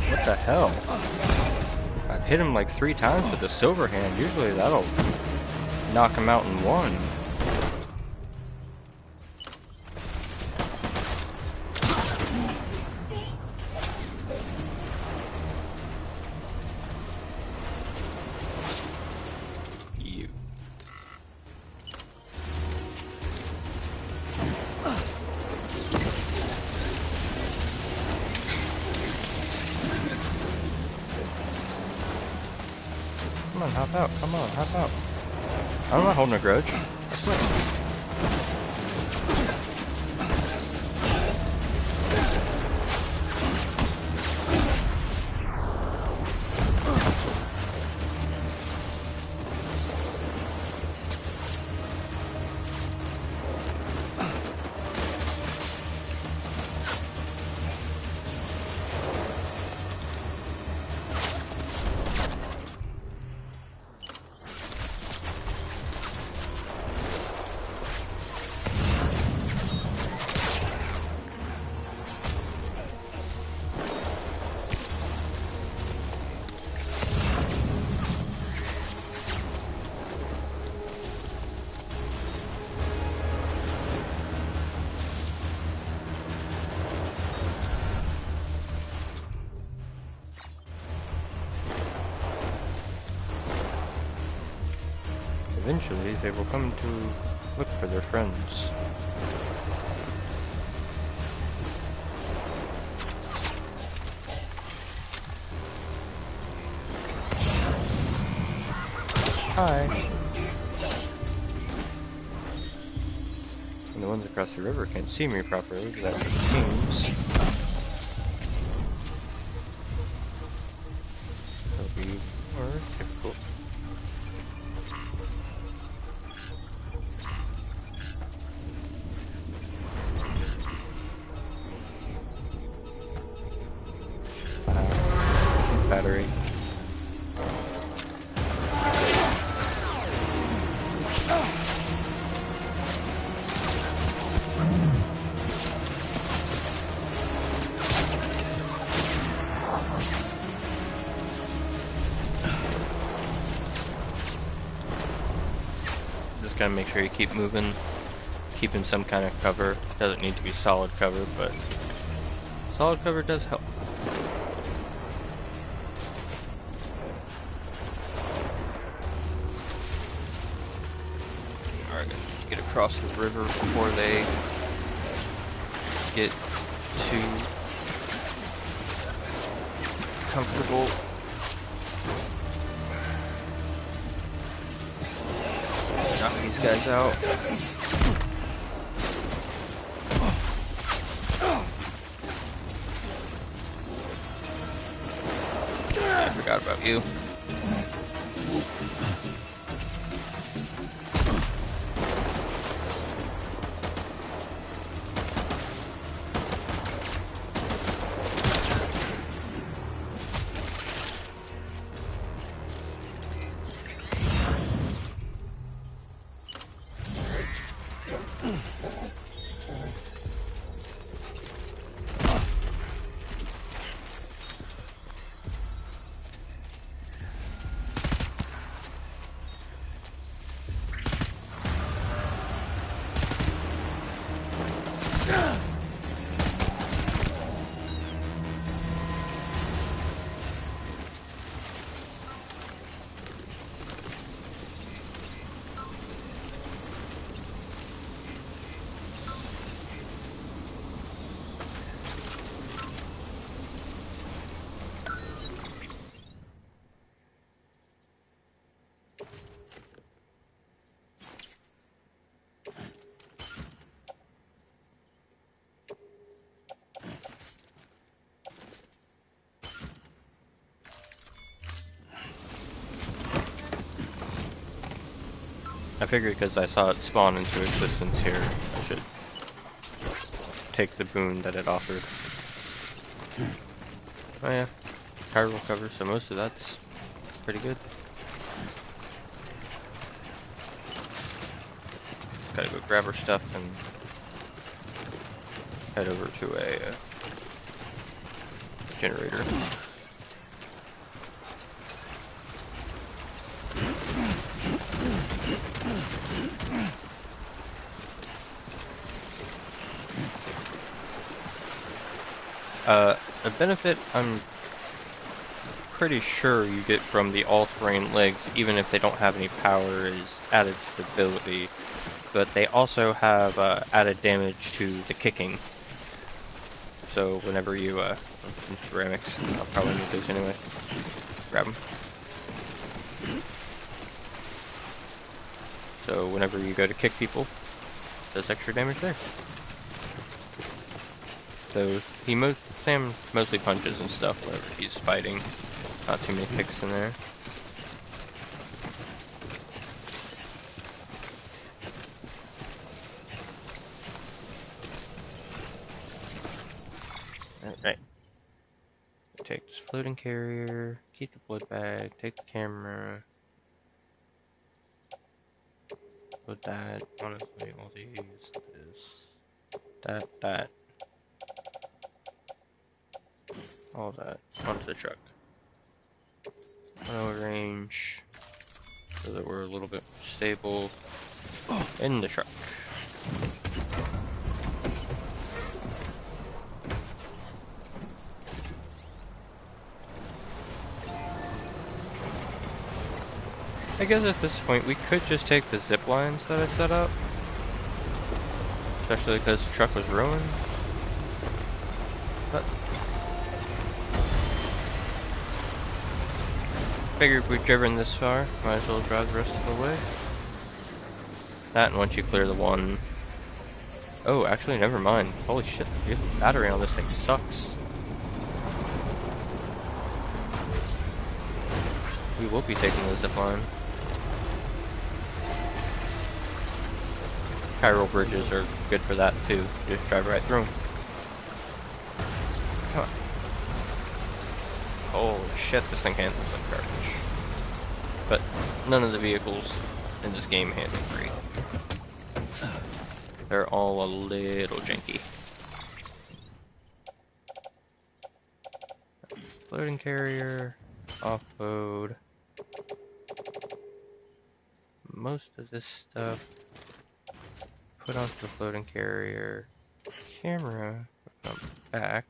What the hell? I've hit him like 3 times with the silver hand. Usually that'll knock him out in one. You. Come on, hop out. Come on, hop out. I'm not holding a grudge. I swear. Eventually, they will come to look for their friends. Hi. And the ones across the river can't see me properly, but that's what it means. It'll be more difficult. Battery. Just gotta make sure you keep moving, keeping some kind of cover. Doesn't need to be solid cover, but solid cover does help. Alright, get across the river before they get too comfortable. Knock these guys out. I forgot about you. I figured because I saw it spawn into existence here, I should take the boon that it offered. Oh yeah, cargo cover, so most of that's pretty good. Gotta go grab our stuff and head over to a generator. A benefit I'm pretty sure you get from the all-terrain legs, even if they don't have any power, is added stability, but they also have added damage to the kicking. So whenever you, some ceramics, I'll probably need those anyway. Grab them. So whenever you go to kick people, does extra damage there. So Sam mostly punches and stuff whenever he's fighting. Not too many kicks in there. Alright. Take this floating carrier, keep the blood bag, take the camera. Put that, honestly, all these, that. All that onto the truck. Auto range, so that we're a little bit more stable in the truck. I guess at this point we could just take the zip lines that I set up, especially because the truck was ruined. But figured we've driven this far, might as well drive the rest of the way. That, and once you clear the one... Oh, actually, never mind. Holy shit, the battery on this thing sucks. We will be taking the zipline. Chiral bridges are good for that too. Just drive right through them. Come on. Holy shit, this thing handles like garbage. But none of the vehicles in this game handle great. They're all a little janky. Floating carrier, off-road. Most of this stuff put onto the floating carrier. Camera put on back,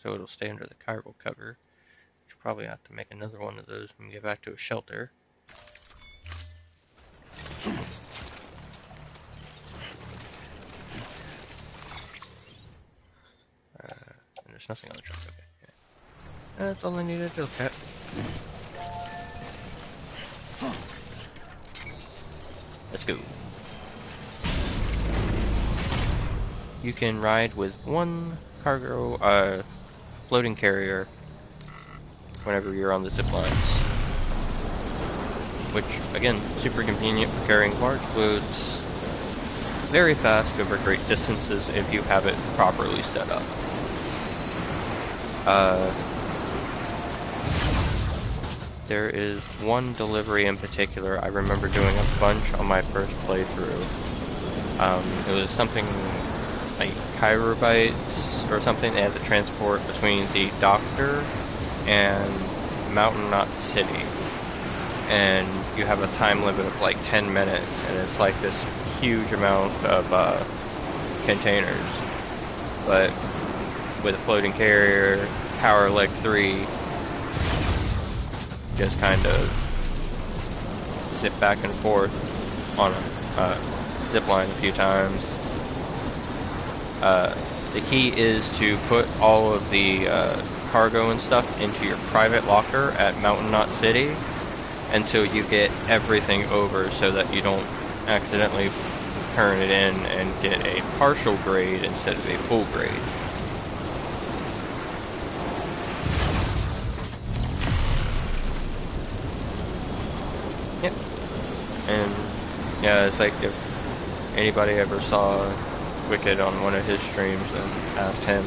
so it'll stay under the cargo cover. Which probably have to make another one of those when we get back to a shelter. there's nothing on the truck. Okay. Yeah. That's all I needed to look at. Let's go. You can ride with one cargo, floating carrier whenever you're on the zip lines. Which, again, super convenient for carrying large loads very fast over great distances if you have it properly set up. There is one delivery in particular I remember doing a bunch on my first playthrough. It was something like Kyrobites or something. They had to transport between the doctor and Mountain Knot City. And you have a time limit of like 10 minutes, and it's like this huge amount of containers. But with a floating carrier, Power Leg 3, just kind of zip back and forth on a zip line a few times. The key is to put all of the cargo and stuff into your private locker at Mountain Knot City until you get everything over, so that you don't accidentally turn it in and get a partial grade instead of a full grade. Yep. And yeah, it's like if anybody ever saw Wicked on one of his streams and asked him,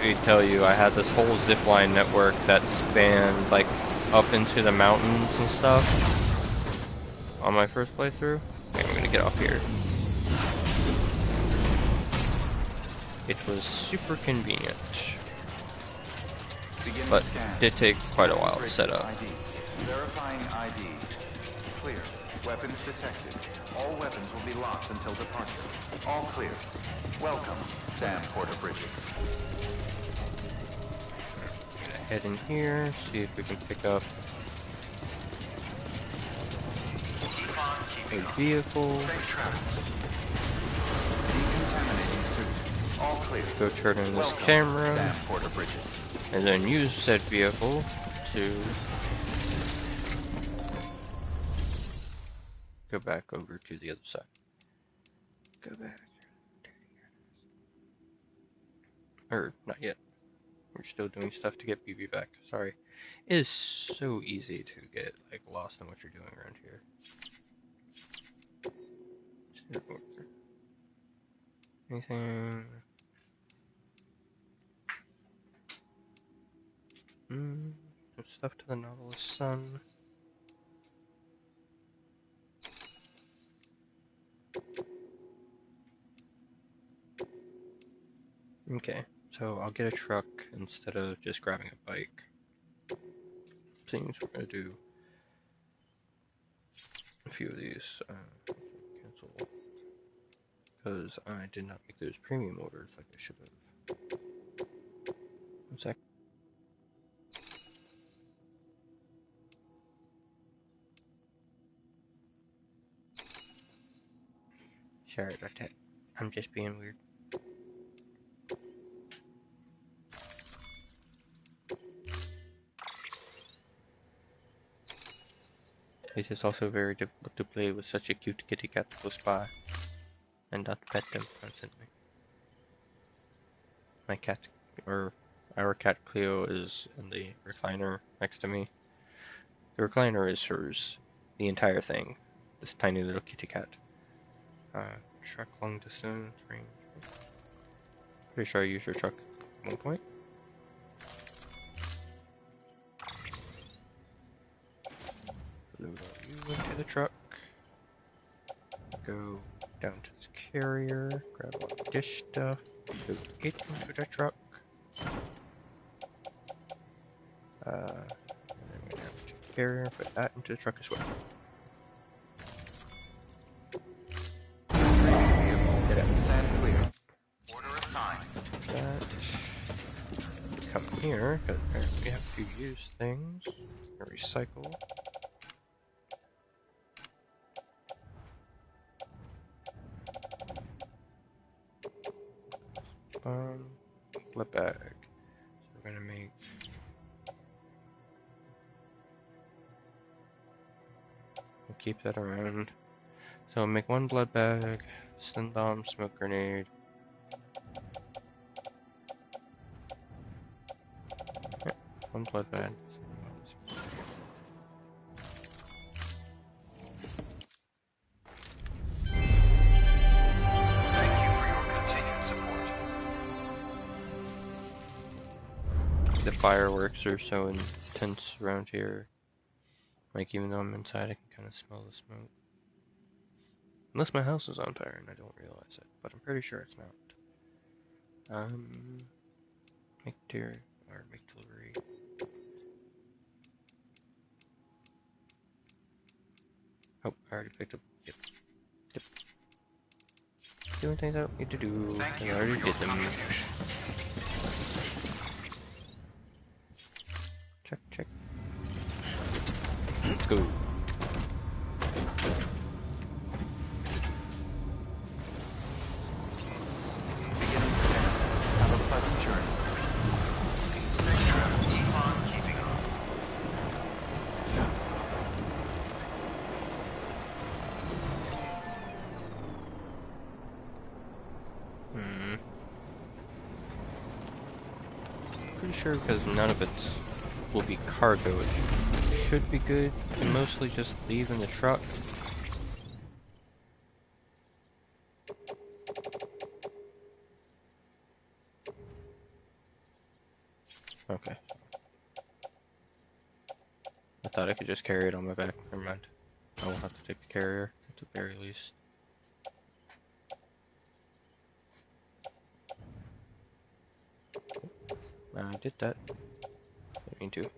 he'd tell you I had this whole zipline network that spanned like up into the mountains and stuff on my first playthrough. Okay, I'm gonna get off here. It was super convenient, but did take quite a while to set up. Verifying ID. Clear. Weapons detected. All weapons will be locked until departure. All clear. Welcome, Sam Porter Bridges. Head in here, see if we can pick up a vehicle. Decontaminating suit. All clear. Go turn in this Welcome, camera, Sam Porter Bridges. and then use said vehicle to go back over to the other side. Go back. Or, not yet. We're still doing stuff to get BB back. Sorry. It is so easy to get, like, lost in what you're doing around here. Anything? Some stuff to the Nautilus Sun. Okay, so I'll get a truck instead of just grabbing a bike. Seems we're gonna do a few of these. Cancel. Because I did not make those premium orders like I should have. 1 sec. Sorry about that. I'm just being weird. It is also very difficult to play with such a cute kitty cat close by and not pet them constantly. My cat, or our cat Cleo, is in the recliner next to me. The recliner is hers, the entire thing. This tiny little kitty cat. Truck long distance range. Pretty sure I used your truck at one point. Load all you into the truck. Go down to this carrier, grab all the dish stuff, load it into the truck. And then we're gonna have to carrier, put that into the truck as well. Get out. Stand clear. Order assigned. That. Come here, because apparently we have to use things. Recycle. blood bag. So we're gonna make. We'll keep that around. So make one blood bag, stun bomb, smoke grenade. Yep, one blood bag. Thank you for your continued support. The fireworks are so intense around here. Like, even though I'm inside, I can kind of smell the smoke. Unless my house is on fire and I don't realize it, but I'm pretty sure it's not. Make deer, or make delivery. Oh, I already picked up. Yep. Yep. Doing things I don't need to do. Thank I you already for your did them. contribution. Check, check. Let's go. Beginning scan. Have a pleasant journey. Signature, keep on keeping on. Pretty sure because none of it will be cargo. It should be good to mostly just leave in the truck. Okay. I thought I could just carry it on my back. Never mind. I will have to take the carrier at the very least. I did that. Didn't mean to.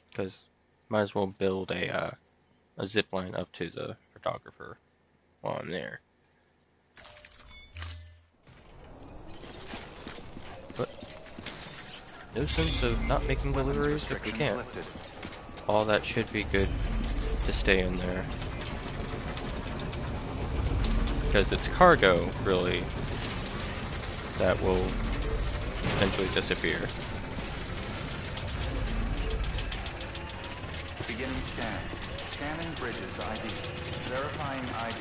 Because might as well build a zip line up to the photographer while I'm there. But no sense of not making deliveries if we can't. Lifted. All that should be good to stay in there. Because it's cargo, really, that will potentially disappear. Beginning scan. Scanning bridges ID. Verifying ID.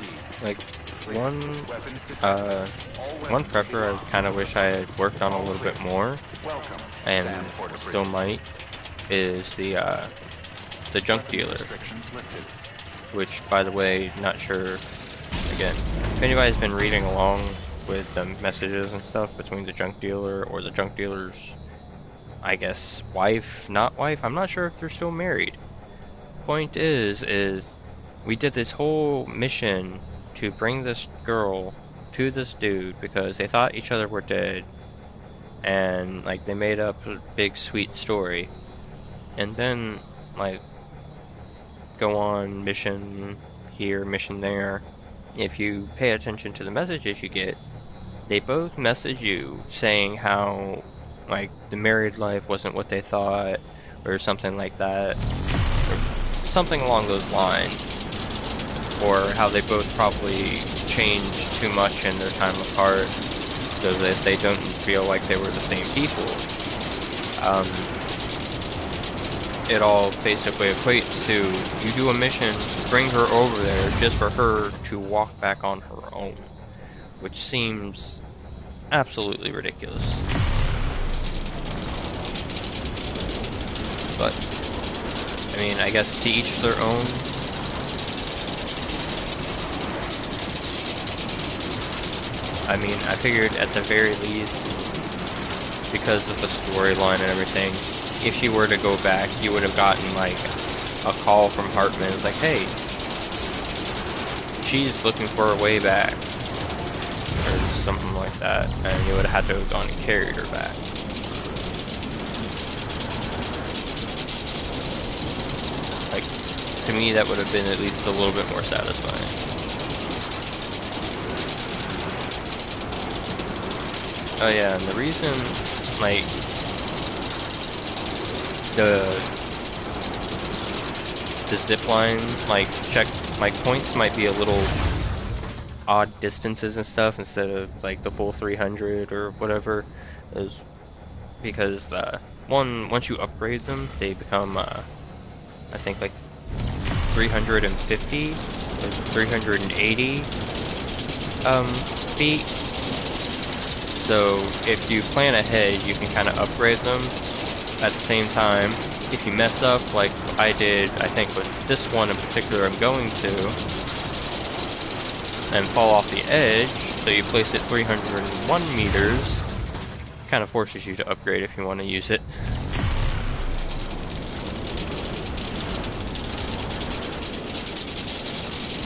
Like, Weapons detected. one prepper I kind of wish I had worked on a little bit more, Welcome. and Stand for the still bridges. might, is the junk dealer. Restrictions lifted. Which, by the way, not sure, again, if anybody's been reading along with the messages and stuff between the junk dealer or the junk dealer's, I guess, wife, not wife, I'm not sure if they're still married. Point is we did this whole mission to bring this girl to this dude because they thought each other were dead, and, like, they made up a big sweet story, and then, like, go on mission here, mission there. If you pay attention to the messages you get, they both message you saying how, like, the married life wasn't what they thought, or something like that, or something along those lines, or how they both probably changed too much in their time apart, so that they don't feel like they were the same people. It all basically equates to you do a mission, bring her over there just for her to walk back on her own, which seems absolutely ridiculous. But, I mean, I guess to each their own. I mean, I figured at the very least, because of the storyline and everything, if she were to go back, you would have gotten, like, a call from Hartman. It's like, hey, she's looking for her way back, or something like that, and you would have had to have gone and carried her back. Like, to me, that would have been at least a little bit more satisfying. Oh yeah, and the reason, like, the zip line, like points might be a little odd distances and stuff instead of like the full 300 or whatever, is because once you upgrade them, they become I think like 350 or 380 feet. So if you plan ahead, you can kind of upgrade them at the same time. If you mess up, like I did, I think with this one in particular I'm going to, and fall off the edge, so you place it 301 meters, kind of forces you to upgrade if you want to use it.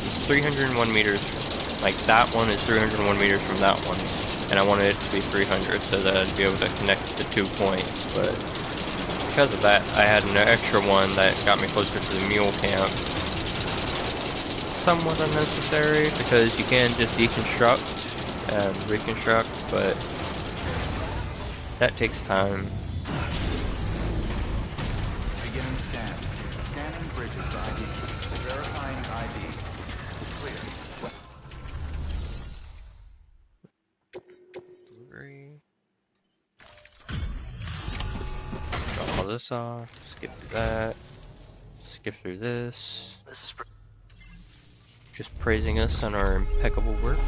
It's 301 meters, like that one is 301 meters from that one, and I wanted it to be 300 so that I'd be able to connect the 2 points, but because of that, I had an extra one that got me closer to the mule camp. Somewhat unnecessary, because you can just deconstruct and reconstruct, but that takes time. Beginning scan. Scanning bridges ID. Verifying ID. Delivery. Drop all this off, skip through that, skip through this. This is Just praising us on our impeccable work.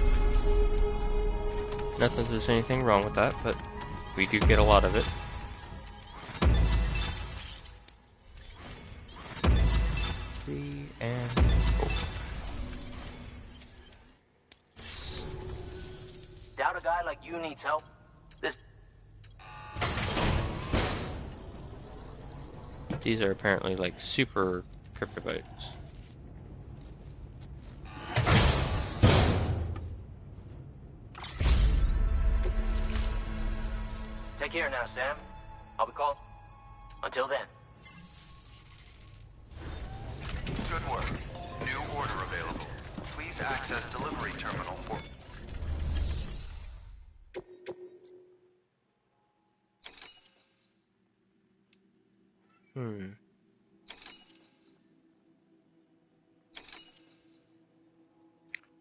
Not that there's anything wrong with that, but we do get a lot of it. Three and four. doubt a guy like you needs help. This These are apparently like super cryptobytes. Take care now, Sam. I'll be calling. Until then. Good work. New order available. Please access delivery terminal for...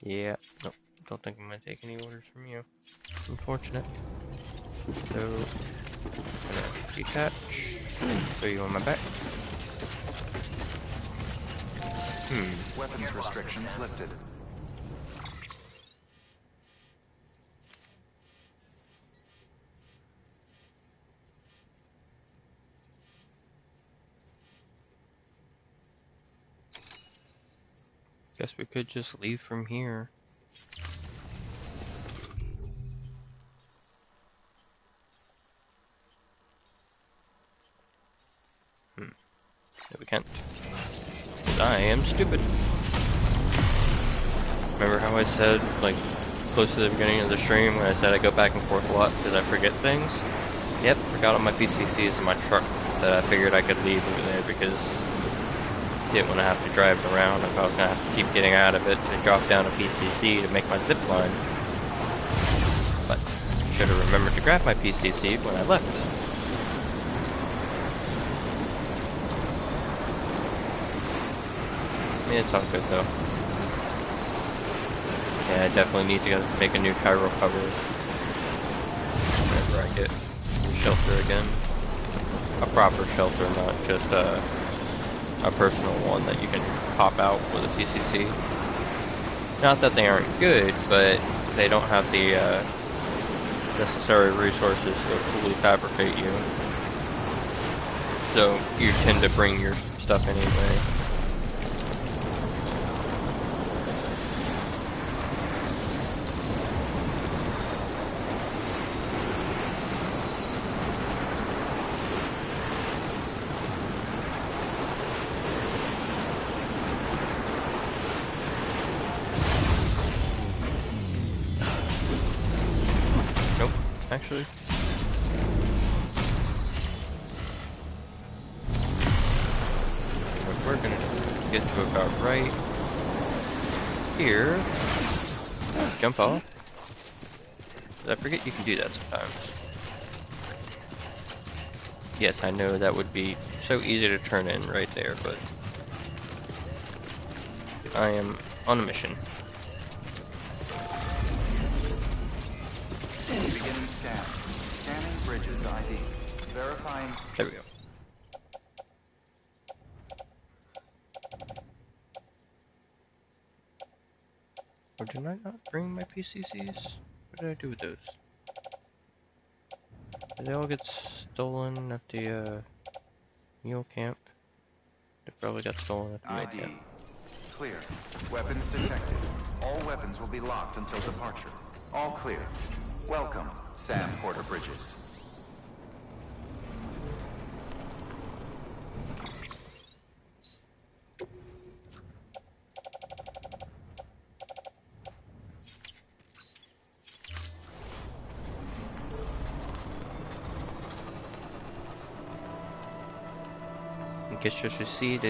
Yeah, nope. Don't think I'm gonna take any orders from you. Unfortunate. So, I'm gonna detach. Throw you on my back. Weapons restrictions lifted. Guess we could just leave from here. No, we can't. 'Cause I am stupid. Remember how I said, like, close to the beginning of the stream when I said I go back and forth a lot because I forget things? Yep, forgot all my PCCs in my truck that I figured I could leave over there because I didn't want to have to drive it around if I was going to have to keep getting out of it to drop down a PCC to make my zip line. But I should have remembered to grab my PCC when I left. Yeah, it's all good though. Yeah, I definitely need to make a new Cairo cover whenever I get a shelter again. A proper shelter, not just a personal one that you can pop out with a PCC. Not that they aren't good, but they don't have the necessary resources to fully fabricate you. So you tend to bring your stuff anyway. Actually. What we're gonna get to about right here. Jump off. I forget you can do that sometimes. Yes, I know that would be so easy to turn in right there, but I am on a mission. Beginning scan. Scanning bridges ID. Verifying. There we go. Or did I not bring my PCCs? What did I do with those? Did they all get stolen at the mule camp? They probably got stolen at the mule ID. camp. Clear. Weapons detected. All weapons will be locked until departure. All clear. Welcome, Sam Porter Bridges. I guess you should see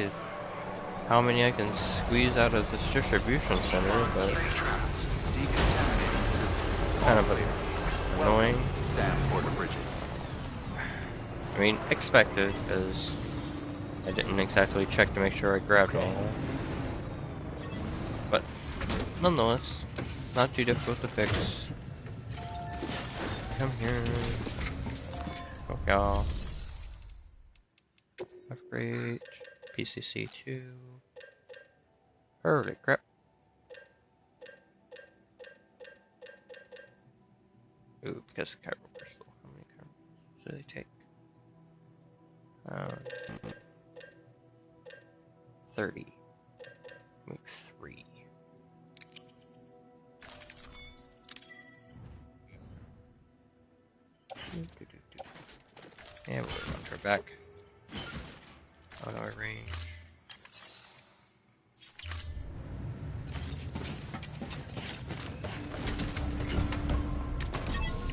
how many I can squeeze out of this distribution center, but Decontaminating suit. kind of annoying. Sam Porter Bridges. I mean, expected, because I didn't exactly check to make sure I grabbed all of them. But nonetheless, not too difficult to fix. Come here. Oh, y'all. Upgrade. PCC 2. Perfect, crap. Ooh, because the chiral crystal. How many chirals do they take? 30. Make 3. And we'll launch her back. Out our range.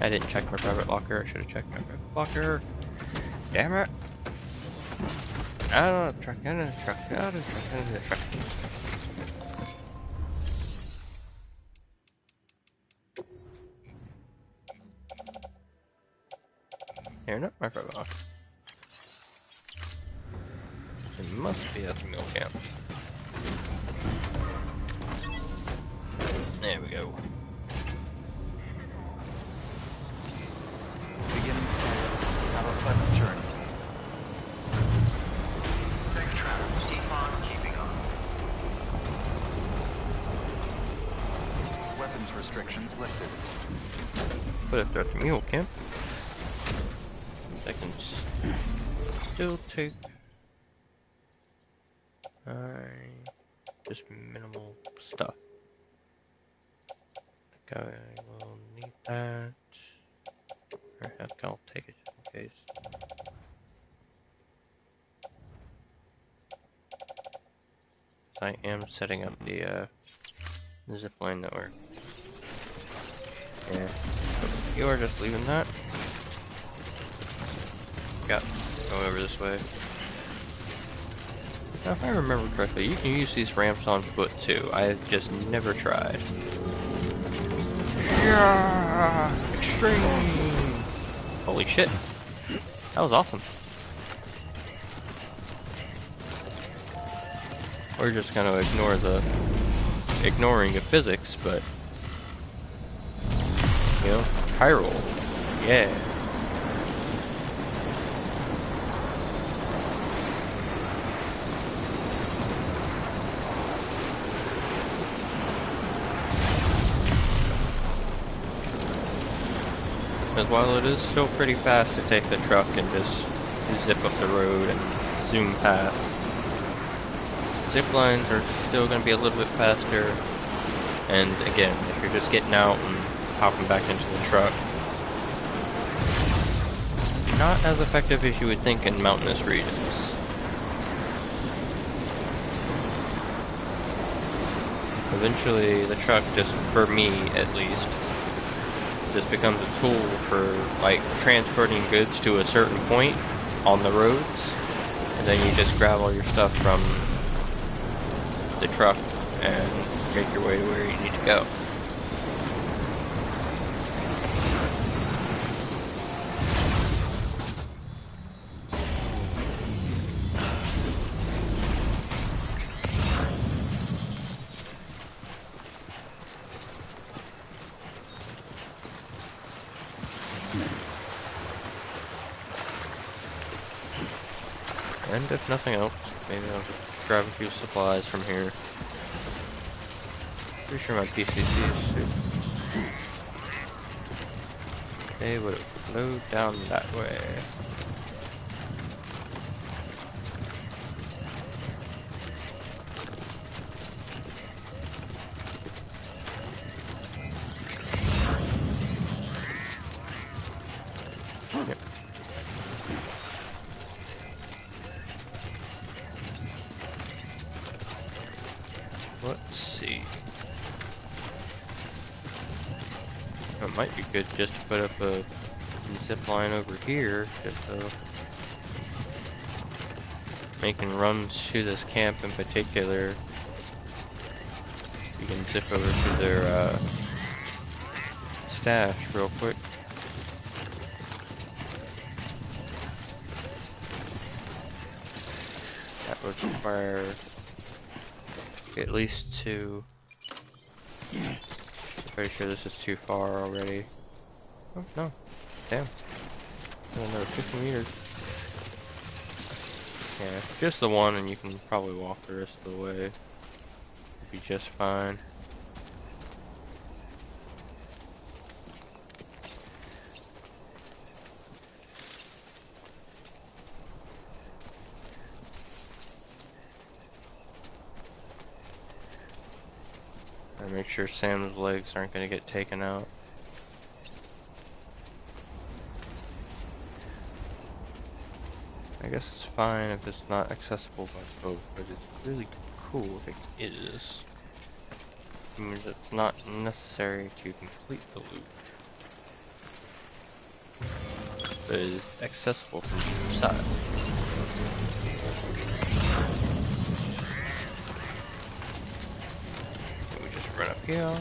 I didn't check my private locker. I should have checked my private locker. Damn it! Out of the truck, out of the truck, out of the truck, out of the truck. Here, not my private locker. It must be at the mill camp. There we go. Beginning scan. Have a pleasant journey. Safe travels. Keep on keeping on. Weapons restrictions lifted. But if they're at the mule camp, I can still take just minimal stuff. I think I will need that. Or heck, I'll take it just in case. I am setting up the zipline network. Yeah. So you are just leaving that. Got going over this way. Now, if I remember correctly, you can use these ramps on foot too. I've just never tried. Yeah, extreme! Holy shit. That was awesome. We're just gonna ignoring the physics, but you know, chiral. Yeah. Because while it is still pretty fast to take the truck and just zip up the road and zoom past, zip lines are still going to be a little bit faster. And again, if you're just getting out and hopping back into the truck, not as effective as you would think in mountainous regions. Eventually, the truck, just for me at least, just becomes a tool for like transporting goods to a certain point on the roads, and then you just grab all your stuff from the truck and make your way to where you need to go. And if nothing else, maybe I'll just grab a few supplies from here. Pretty sure my PCC is super. They would have flowed down that way. Yep. Let's see. It might be good just to put up a zip line over here, just so making runs to this camp in particular. You can zip over to their stash real quick. That would require at least two. I'm pretty sure this is too far already. Oh, no. Damn. Another 50 meters. Yeah, just the one, and you can probably walk the rest of the way. Be just fine. And make sure Sam's legs aren't going to get taken out. I guess it's fine if it's not accessible by boat, but it's really cool if it is. It means it's not necessary to complete the loop, but it is accessible from either side. We just run up here.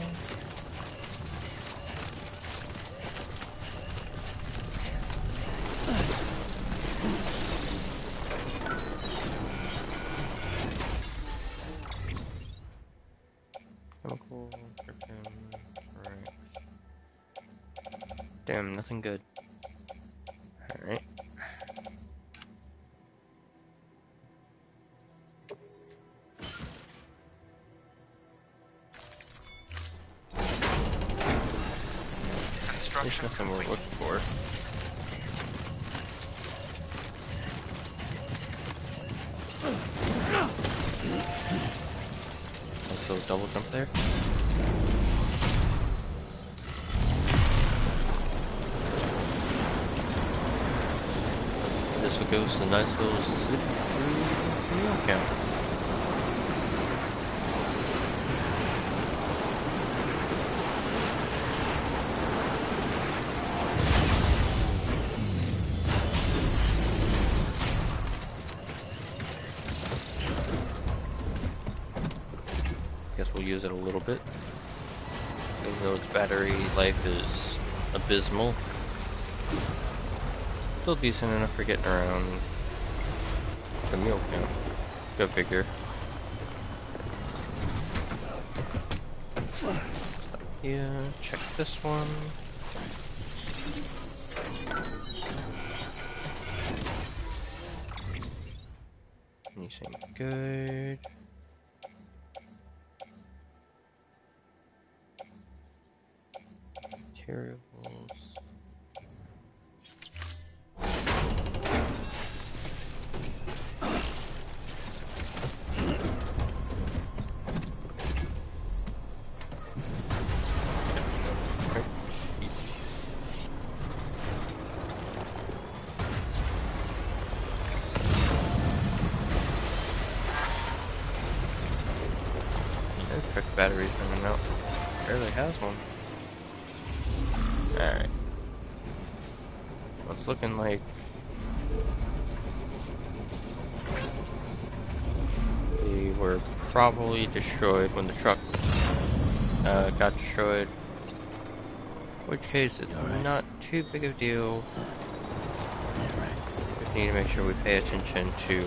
Chemical, right. Damn, nothing good. Alright. There's nothing we're looking for. Also, double jump there. This will give us a nice little zip through the meal count. Guess we'll use it a little bit. Even though its battery life is abysmal. Still decent enough for getting around the meal count. Go figure. Yeah, check this one. Anything good? Materials. Quick batteries running out. Barely has one. Alright. Well, it's looking like they were probably destroyed when the truck got destroyed. In which case, it's not too big of a deal. We just need to make sure we pay attention to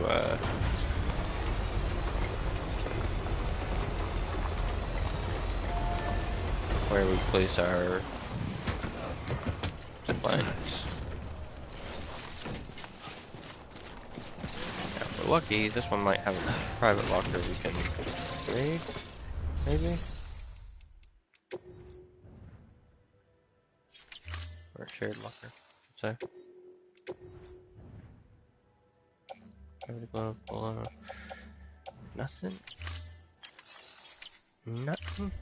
where we place our zip lines. Yeah, we're lucky, this one might have a private locker we can raid, maybe? Or a shared locker, should say. Nothing? Nothing?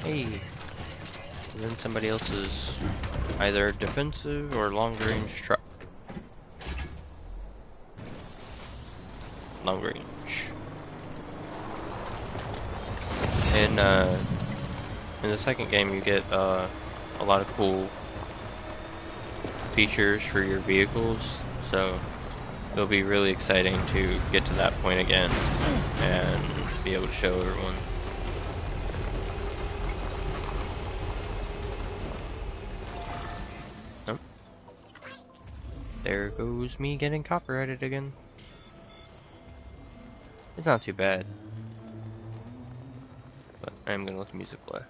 Hey! And then somebody else's either defensive or long-range truck. Long range. In the second game you get a lot of cool features for your vehicles, so it'll be really exciting to get to that point again and be able to show everyone. Nope. There goes me getting copyrighted again. It's not too bad, but I am gonna let the music play.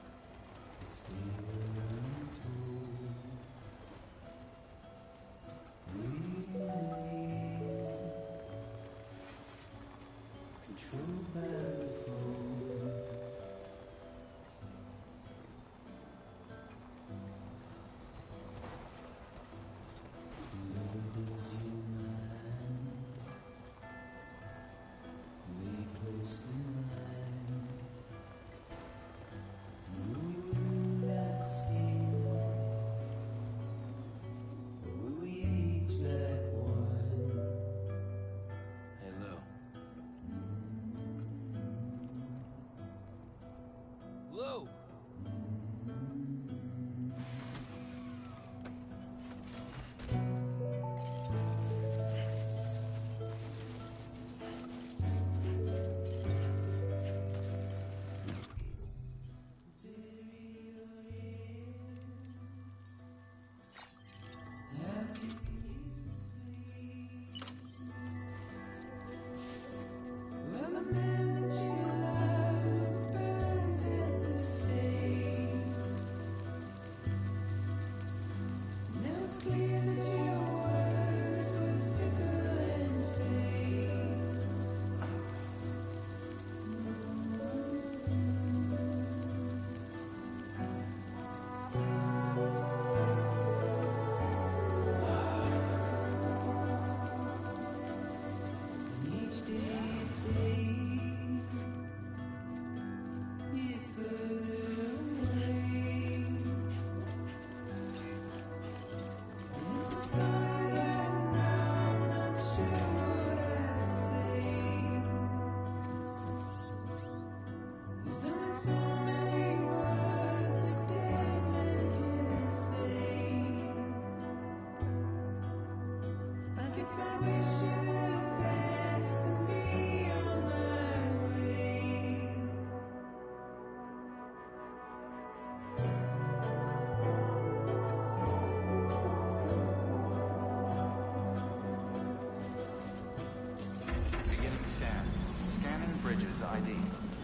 ID.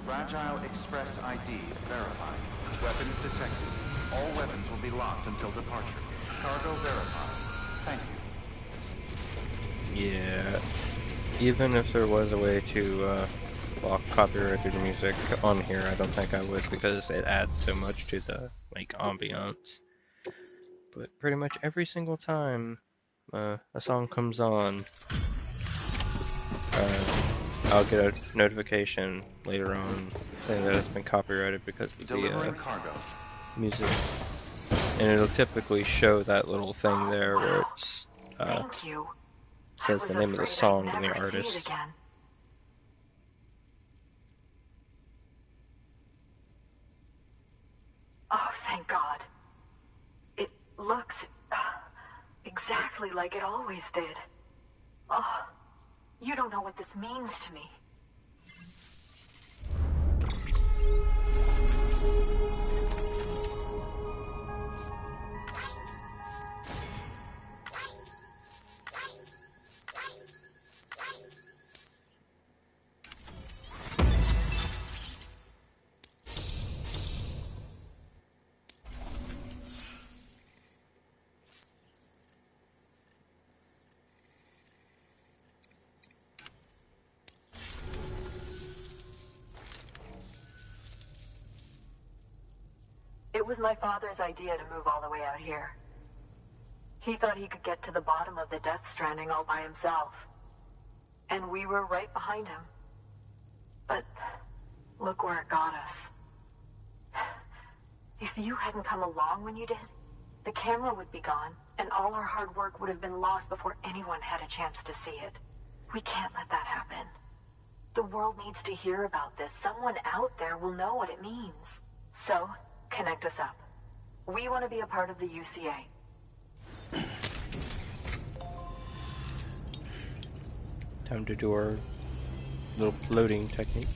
Fragile Express ID verified. Weapons detected. All weapons will be locked until departure. Cargo verified. Thank you. Yeah. Even if there was a way to block copyrighted music on here, I don't think I would, because it adds so much to the ambiance. But pretty much every single time a song comes on, I'll get a notification later on saying that it's been copyrighted because of Delivering cargo. Music. And it'll typically show that little thing there where it's Thank you. says the name of the song and the artist. Oh, thank God. It looks exactly like it always did. Oh, you don't know what this means to me. It was my father's idea to move all the way out here. He thought he could get to the bottom of the Death Stranding all by himself. And we were right behind him. But look where it got us. If you hadn't come along when you did, the camera would be gone, and all our hard work would have been lost before anyone had a chance to see it. We can't let that happen. The world needs to hear about this. Someone out there will know what it means. So, connect us up. We want to be a part of the UCA. Time to do our little loading technique.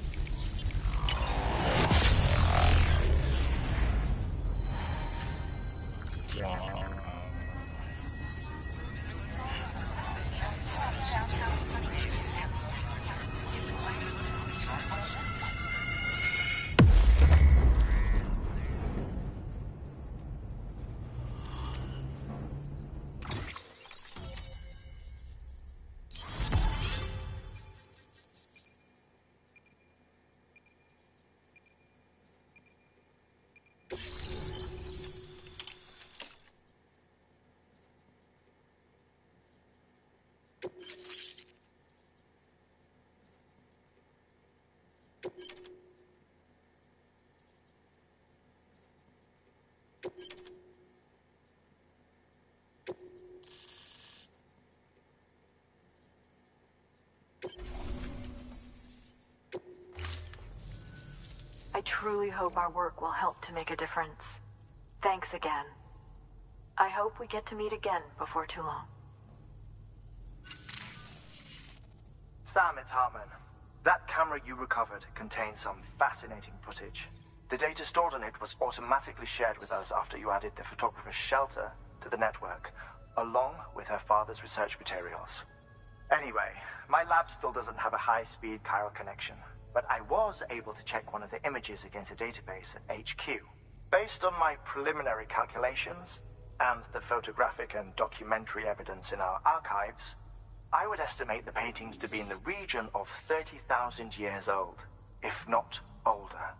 I truly hope our work will help to make a difference. Thanks again. I hope we get to meet again before too long. Sam, it's Hartman. That camera you recovered contains some fascinating footage. The data stored on it was automatically shared with us after you added the photographer's shelter to the network, along with her father's research materials. Anyway, my lab still doesn't have a high-speed chiral connection, but I was able to check one of the images against a database at HQ. Based on my preliminary calculations, and the photographic and documentary evidence in our archives, I would estimate the paintings to be in the region of 30,000 years old, if not older.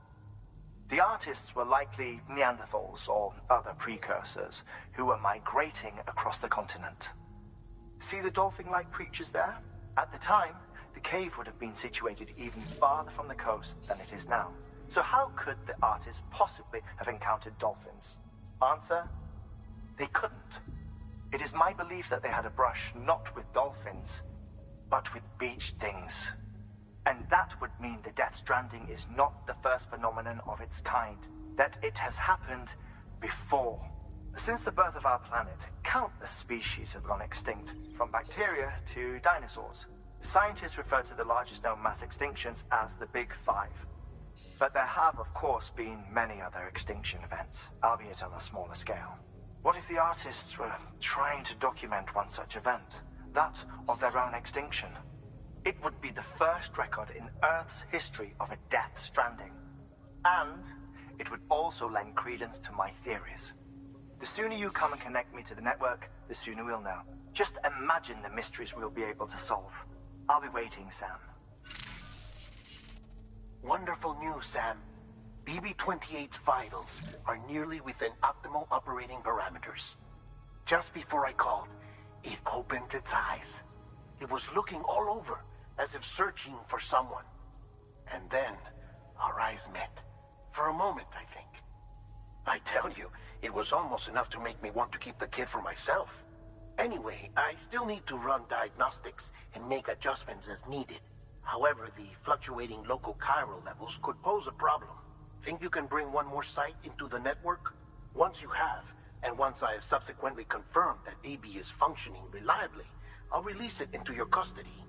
The artists were likely Neanderthals or other precursors who were migrating across the continent. See the dolphin-like creatures there? At the time, the cave would have been situated even farther from the coast than it is now. So how could the artists possibly have encountered dolphins? Answer: they couldn't. It is my belief that they had a brush not with dolphins, but with beach things. And that would mean the Death Stranding is not the first phenomenon of its kind, that it has happened before. Since the birth of our planet, countless species have gone extinct, from bacteria to dinosaurs. Scientists refer to the largest known mass extinctions as the Big Five. But there have, of course, been many other extinction events, albeit on a smaller scale. What if the artists were trying to document one such event, that of their own extinction? It would be the first record in Earth's history of a Death Stranding. And it would also lend credence to my theories. The sooner you come and connect me to the network, the sooner we'll know. Just imagine the mysteries we'll be able to solve. I'll be waiting, Sam. Wonderful news, Sam. BB-28's vitals are nearly within optimal operating parameters. Just before I called, it opened its eyes. It was looking all over, as if searching for someone. And then, our eyes met. For a moment, I think. I tell you, it was almost enough to make me want to keep the kid for myself. Anyway, I still need to run diagnostics and make adjustments as needed. However, the fluctuating local chiral levels could pose a problem. Think you can bring one more site into the network? Once you have, and once I have subsequently confirmed that BB is functioning reliably, I'll release it into your custody.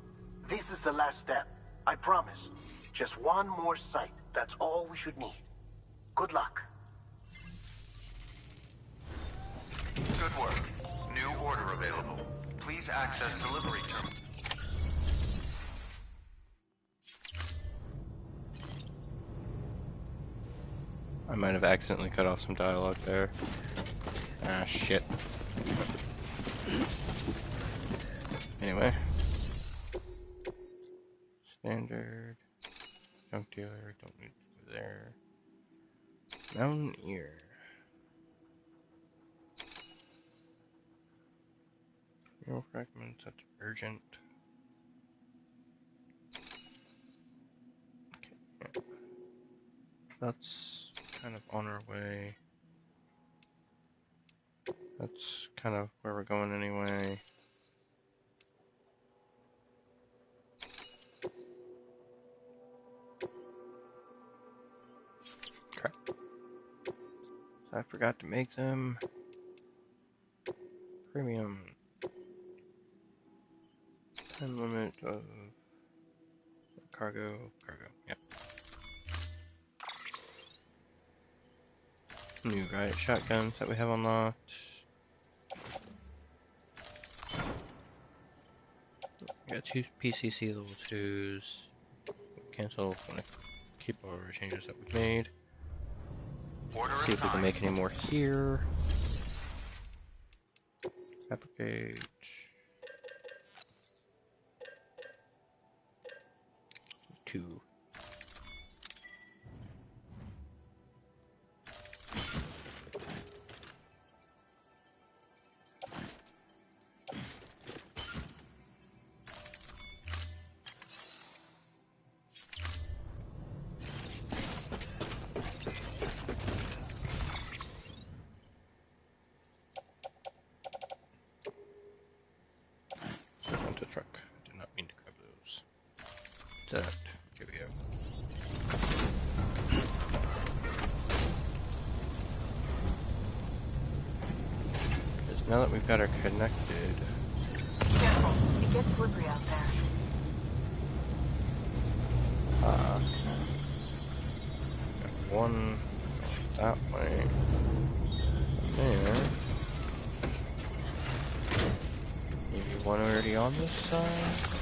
This is the last step, I promise. Just one more site, that's all we should need. Good luck. Good work. New order available. Please access delivery terminal. I might have accidentally cut off some dialogue there. Ah, shit. Anyway. Standard. Junk dealer, don't need to go there. Mountaineer. No fragments, that's urgent. Okay, yeah. That's kind of on our way. That's kind of where we're going anyway. Crap. I forgot to make them premium. Time limit of cargo, yep. New riot shotguns that we have unlocked. We got 2 PCC level 2s. Cancel, want to keep all our changes that we've made. See if we can make any more here. Replicate. 2. Onto the truck. I did not mean to grab those. That. Here we go. Because now that we've got her connected. Careful, it gets slippery out there. Got one that way. There. Maybe one already on this side.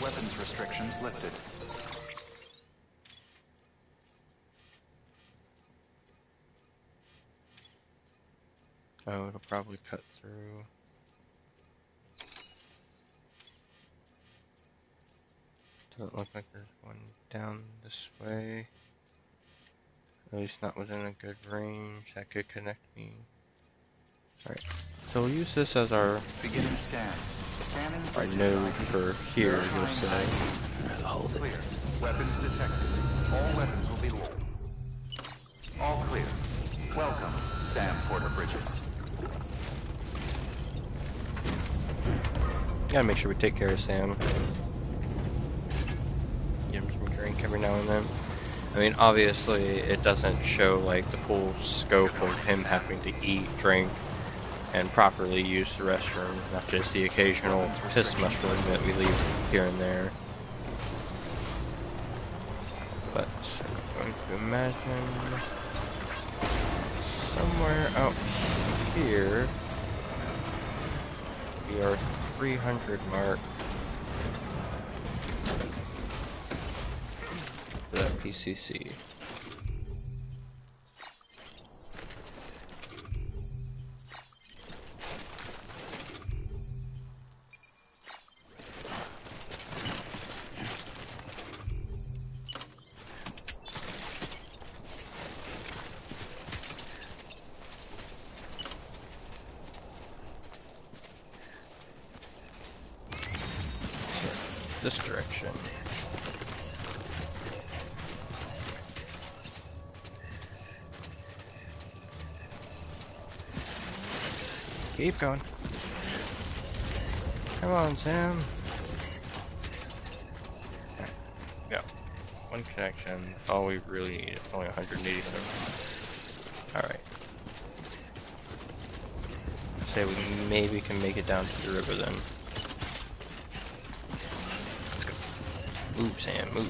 Weapons restrictions lifted. Oh, it'll probably cut through. Doesn't look like there's one down this way. At least not within a good range that could connect me. Alright, so we'll use this as our Beginning scan. Scanning our bridges node ID. for here, you'll Verifying say. ID. All clear. Weapons detected. All weapons will be low. All clear. Welcome, Sam Porter Bridges. Gotta make sure we take care of Sam. Give him some drink every now and then. I mean, obviously, it doesn't show like the full scope of him having to eat, drink, and properly use the restroom, not just the occasional piss mushroom that we leave here and there. But I'm going to imagine somewhere out here we are 300 mark for that PCC. This direction. Keep going. Come on, Sam. Okay. Go. One connection. That's all we really need. It's only 187. Alright. Say we maybe can make it down to the river then. Move, Sam, move.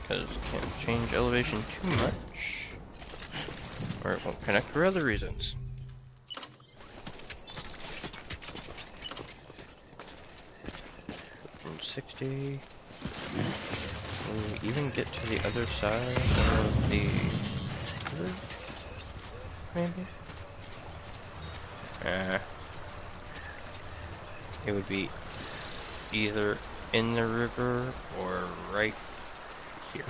Because can't change elevation too much, or it won't connect for other reasons. 160. Can we even get to the other side of the river? Maybe? It would be either in the river or right here.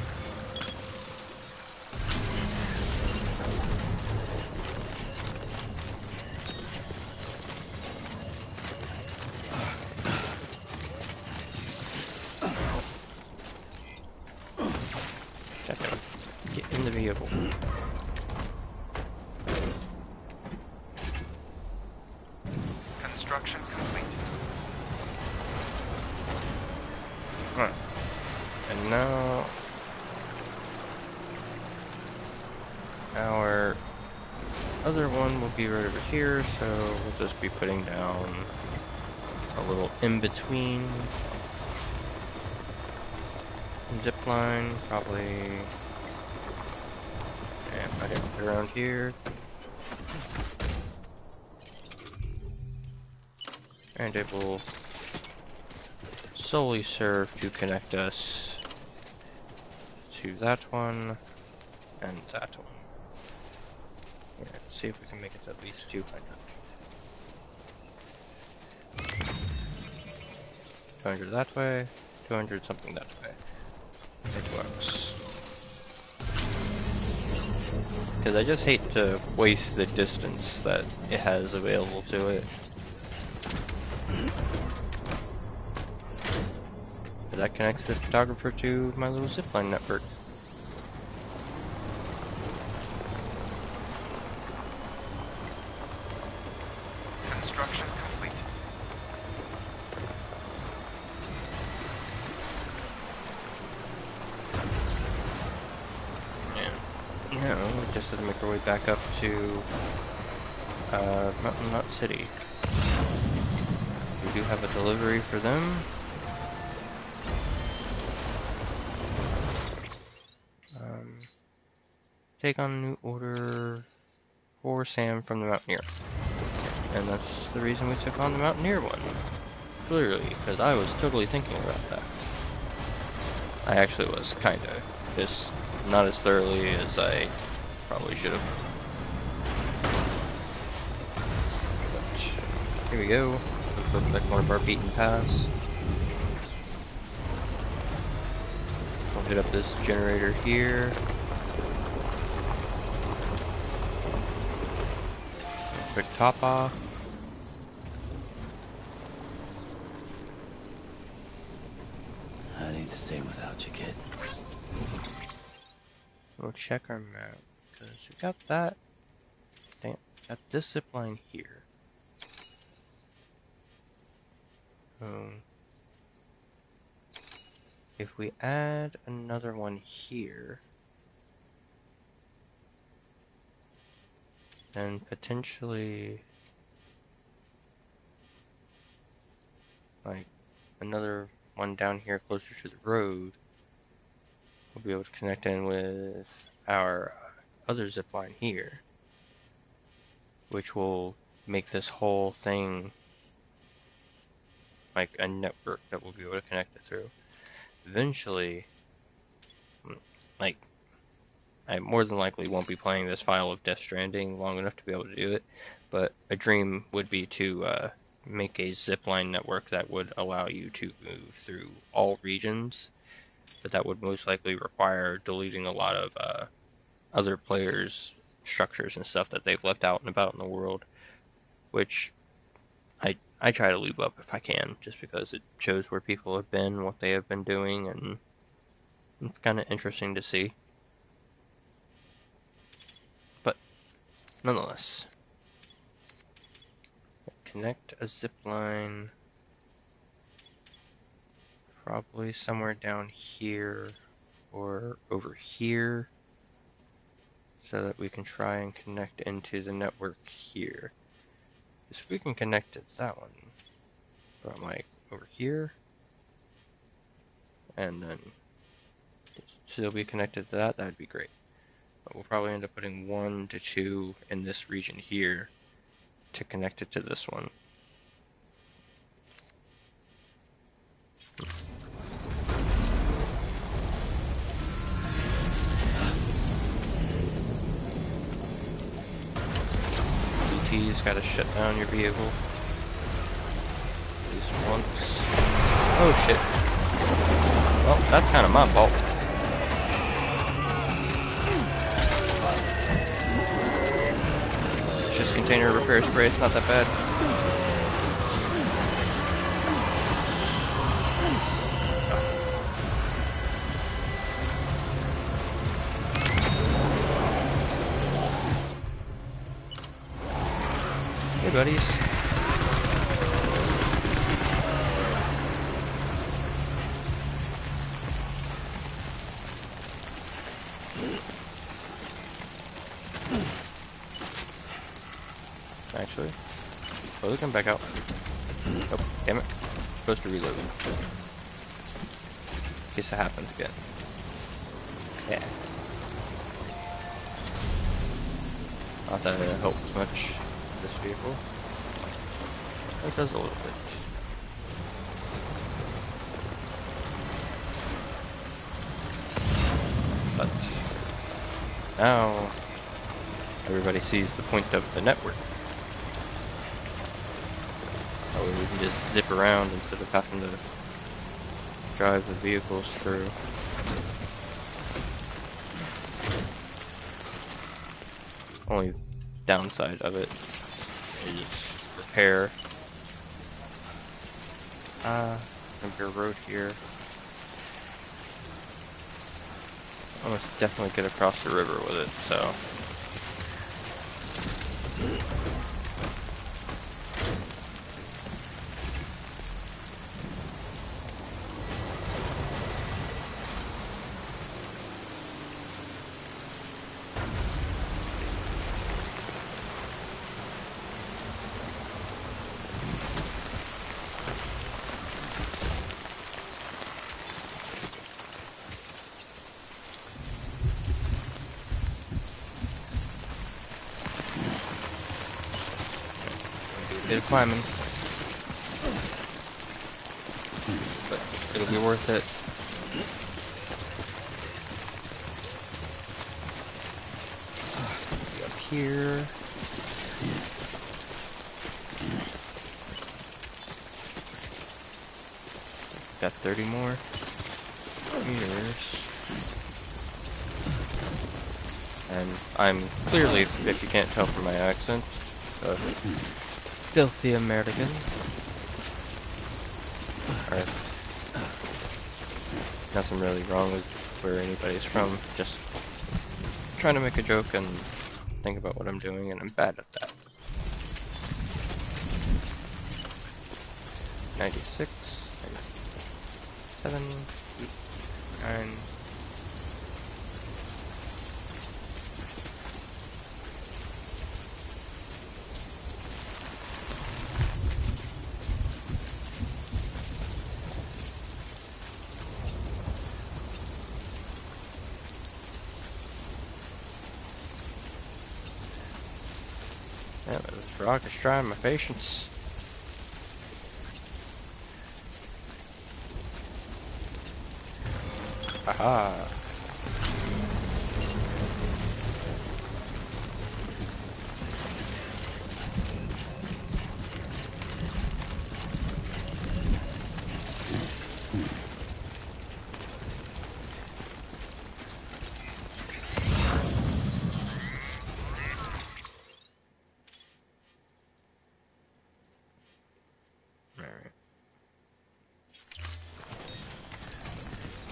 Get in the vehicle. Construction complete. Alright. And now our other one will be right over here, so we'll just be putting down a little in-between zip line, probably, and I can put it around here. And it will solely serve to connect us to that one and that one. Yeah, let's see if we can make it to at least 200. 200 that way, 200 something that way. It works. Because I just hate to waste the distance that it has available to it. But that connects the photographer to my little zipline network. Construction complete. And now we just have to make our way back up to Mountain Nut City. We do have a delivery for them. Take on a new order for Sam from the Mountaineer. And that's the reason we took on the Mountaineer one. Clearly, because I was totally thinking about that. I actually was kinda, just not as thoroughly as I probably should have. But here we go. Let's go back one of our beaten paths. We'll hit up this generator here. Quick top off. I need to stay without you, kid. We'll check our map, because we got that. Damn, got this zip line here. If we add another one here, then potentially, like, another one down here closer to the road, we'll be able to connect in with our other zip line here, which will make this whole thing like a network that we'll be able to connect it through. Eventually, like, I more than likely won't be playing this file of Death Stranding long enough to be able to do it, but a dream would be to make a zipline network that would allow you to move through all regions, but that would most likely require deleting a lot of other players' structures and stuff that they've left out and about in the world, which I try to leave up if I can, just because it shows where people have been, what they have been doing, and it's kind of interesting to see. But nonetheless, connect a zip line probably somewhere down here or over here, so that we can try and connect into the network here. If we can connect to that one from like over here, and then still be connected to that, that'd be great. But we'll probably end up putting 1 to 2 in this region here to connect it to this one. just gotta shut down your vehicle. At least once. Oh shit. Well, that's kind of my fault. It's just container repair spray, it's not that bad. Hey buddies. Actually, oh, they come back out. Oh, damn it. I'm supposed to reload. In case it happens again. Yeah. Not that it helps much, this vehicle. It does a little bit. But now everybody sees the point of the network. That way we can just zip around instead of having to drive the vehicles through. Only downside of it is repair. There's a road here. Almost definitely get across the river with it, so. Bit of climbing, but it'll be worth it. Be up here. Got 30 more meters. And I'm clearly, if you can't tell from my accent, filthy American. Or nothing really wrong with where anybody's from. Just trying to make a joke and think about what I'm doing, and I'm bad at that. 96, 97, 9. Yeah, this rock is trying my patience. Aha!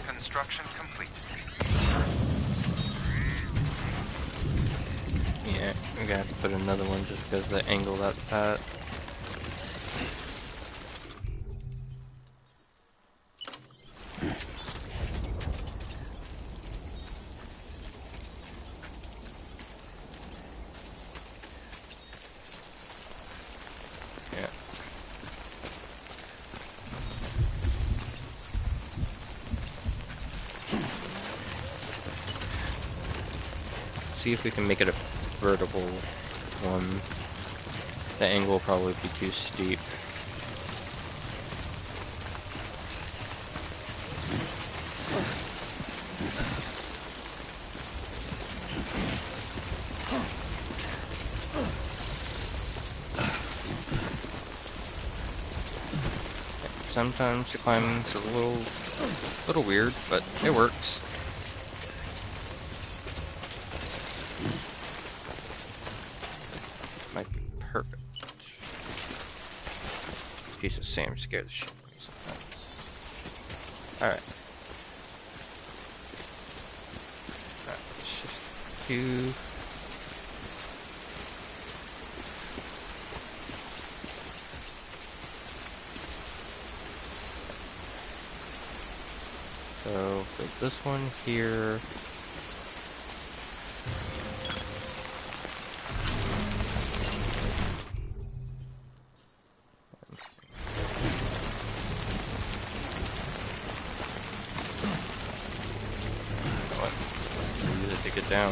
Construction complete. Yeah, we're gonna have to put another one just because the angle that's at. Yeah. See if we can make it a vertical one. The angle will probably be too steep. sometimes the climbing's a little weird, but it works. Might be perfect. Piece of Sam scared the shit out of me sometimes. Alright. Let's just do. So, with this one here. Use it to get down.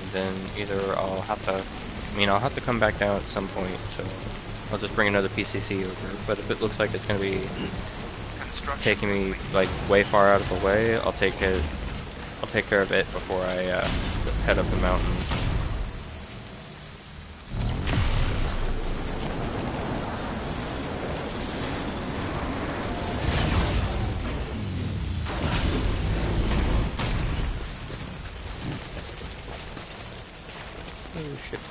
And then either I'll have to come back down at some point, so I'll just bring another PCC over. But if it looks like it's going to be taking me like way far out of the way, I'll take care of it before I head up the mountain. Oh shit.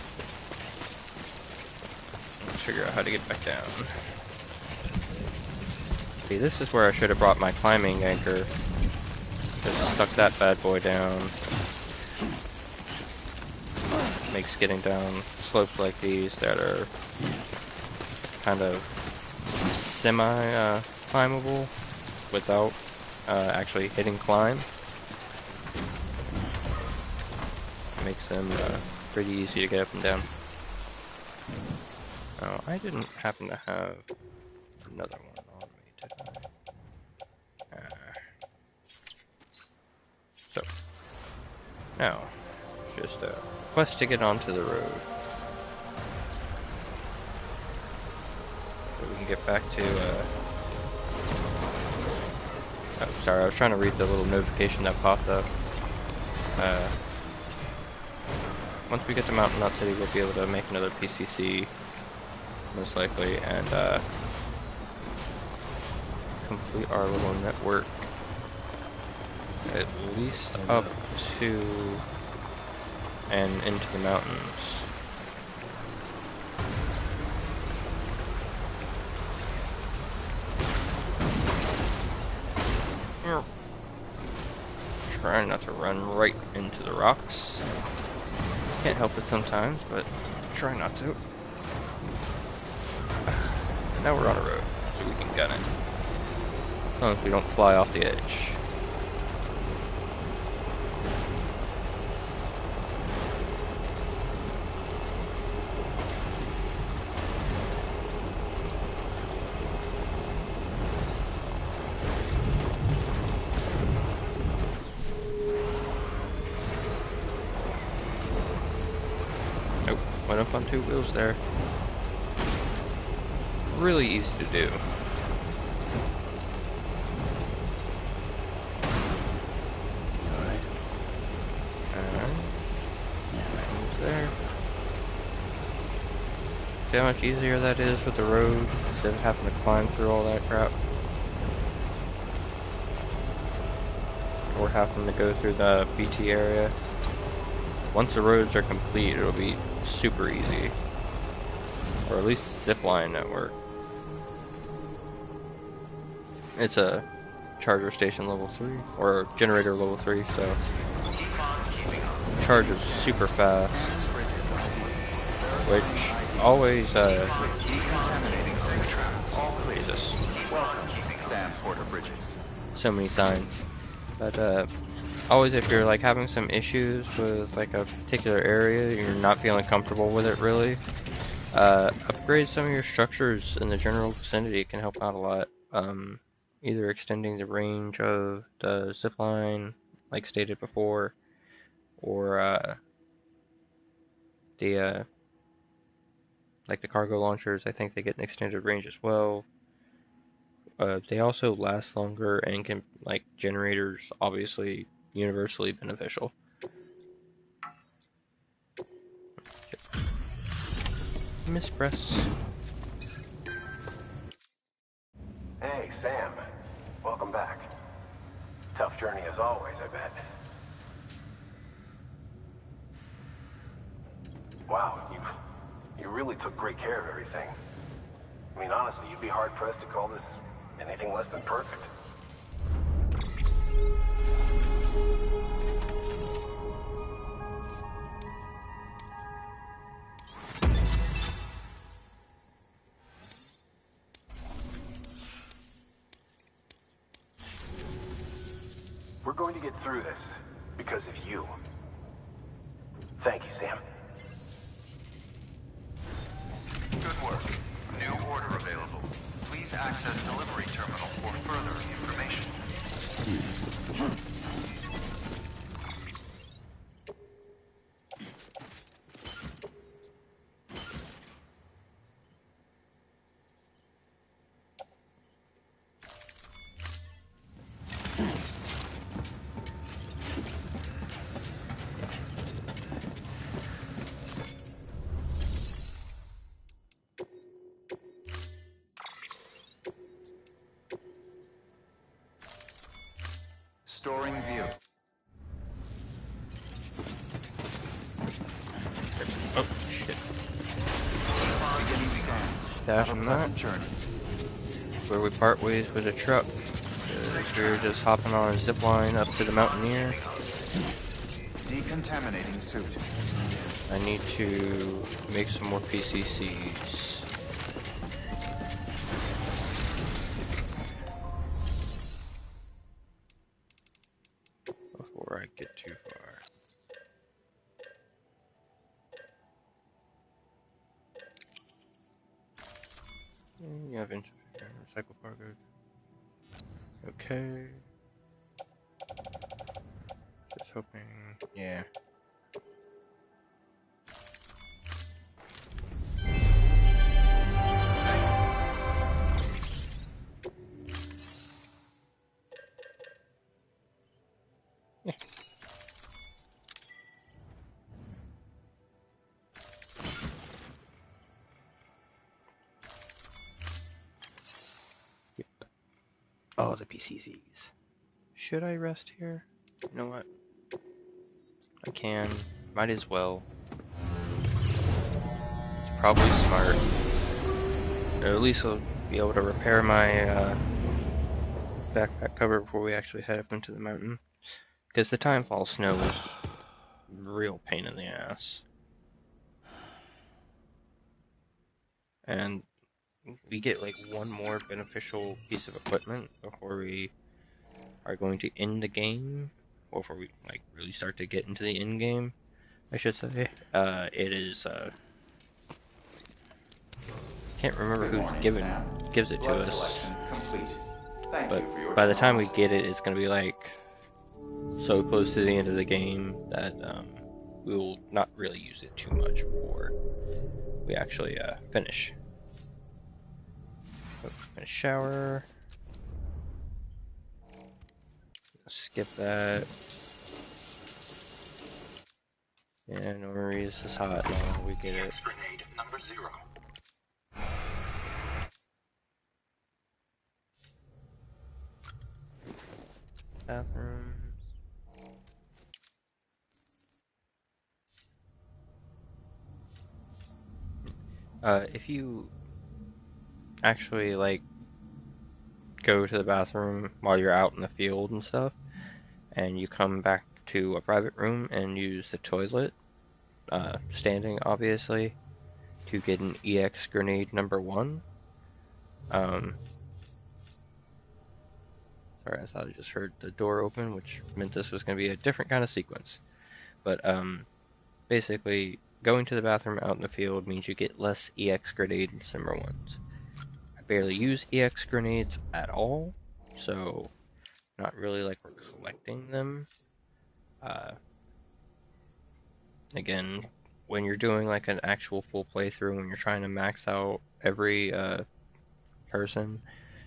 Let's figure out how to get back down. See, this is where I should have brought my climbing anchor. Just stuck that bad boy down. Makes getting down slopes like these that are kind of semi-climbable without actually hitting climb. Makes them pretty easy to get up and down. Oh, I didn't happen to have another one on me, did I? So, now, just a quest to get onto the road. So we can get back to, oh, sorry, I was trying to read the little notification that popped up. Once we get to Mountain Knot City, we'll be able to make another PCC, most likely, and complete our little network, at least up to and into the mountains. Trying not to run right into the rocks. Can't help it sometimes, but try not to. Now we're on a road, so we can gun it. As long as we don't fly off the edge. Nope, went up on two wheels there. Really easy to do. Alright. There. See how much easier that is with the road instead of having to climb through all that crap? Or having to go through the BT area. Once the roads are complete, it'll be super easy. Or at least zipline network. It's a charger station level 3, or generator level 3, so charge is super fast, which always, Jesus, so many signs, but always if you're like having some issues with like a particular area, you're not feeling comfortable with it really, upgrade some of your structures in the general vicinity. It can help out a lot. Either extending the range of the zipline, like stated before, or like the cargo launchers. I think they get an extended range as well. They also last longer and can, like generators, obviously universally beneficial. Mispress. Hey, Sam. Welcome back. Tough journey as always, I bet. Wow, you really took great care of everything. I mean, honestly, you'd be hard-pressed to call this anything less than perfect. We're going to get through this because of you. Thank you, Sam. Good work. New order available. Please access delivery terminal for further information. Storing view. Oh, shit. Beginning scan. Dash Have a him pleasant that. journey. Where we part ways with a truck. 'Cause we were just hopping on a zip line up to the Mountaineer. Decontaminating suit. I need to make some more PCCs. Before I get too far. You have recycle cargo. Okay. Just hoping, yeah. Yeah. Yep. Oh, the PCCs. Should I rest here? You know what? I can. Might as well. It's probably smart. Or at least I'll be able to repair my backpack cover before we actually head up into the mountain. Because the timefall snow is a real pain in the ass. And we get like one more beneficial piece of equipment before we are going to end the game, or before we like really start to get into the end game, I should say. It is can't remember who gives it to us, but by the time we get it, it's gonna be like so close to the end of the game that we will not really use it too much before we actually finish. So, gonna shower. Skip that. Yeah, no worries. It's hot now. We get it. Grenade number 0. Bathrooms. If you actually like go to the bathroom while you're out in the field and stuff, and you come back to a private room and use the toilet, standing obviously, to get an EX grenade number 1. Sorry, I thought I just heard the door open, which meant this was going to be a different kind of sequence. But basically, going to the bathroom out in the field means you get less EX grenades number 1s. I barely use EX grenades at all, so not really like we're collecting them. Again, when you're doing like an actual full playthrough, when you're trying to max out every person,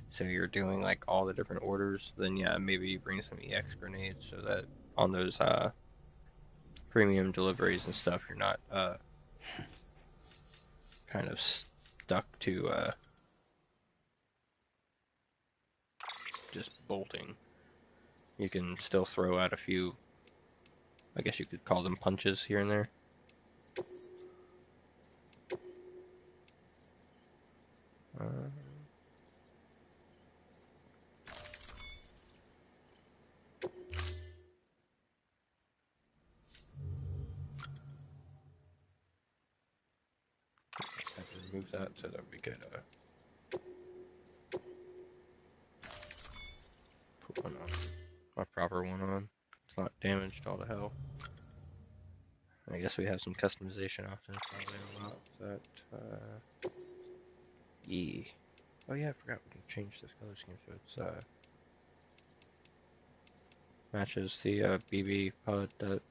so you're doing like all the different orders, then yeah, maybe you bring some EX grenades so that on those premium deliveries and stuff, you're not kind of stuck to just bolting. You can still throw out a few, I guess you could call them punches here and there. Let's have to remove that so that we could put one on, a proper one on. It's not damaged all to hell. I guess we have some customization options. Probably a lot. That E. Oh yeah, I forgot we can change this color scheme so it's matches the BB pod that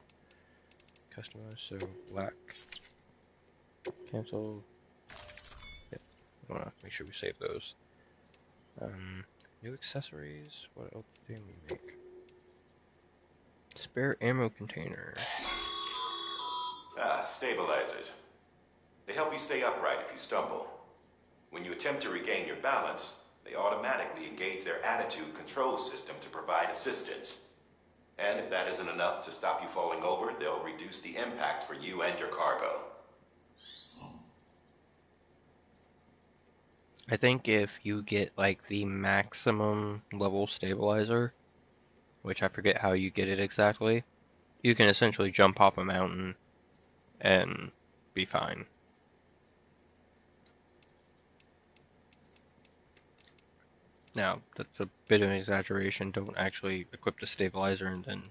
customized. So black. Cancel. Yep. I wanna make sure we save those. New accessories. What else did we make? Spare ammo container. Ah, stabilizers. They help you stay upright if you stumble. When you attempt to regain your balance, they automatically engage their attitude control system to provide assistance. And if that isn't enough to stop you falling over, they'll reduce the impact for you and your cargo. I think if you get like the maximum level stabilizer, which I forget how you get it exactly, you can essentially jump off a mountain and be fine. Now, that's a bit of an exaggeration. Don't actually equip the stabilizer and then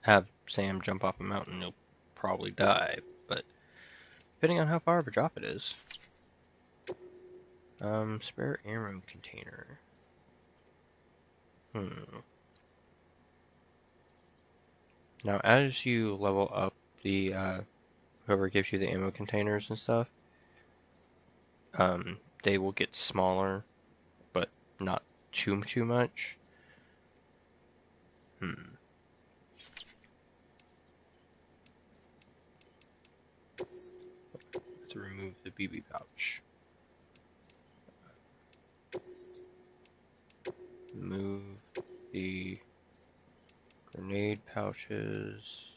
have Sam jump off a mountain. You'll probably die, but depending on how far of a drop it is. Spare ammo container. Now, as you level up the, whoever gives you the ammo containers and stuff, they will get smaller, but not too much. To remove the BB pouch. Move the grenade pouches.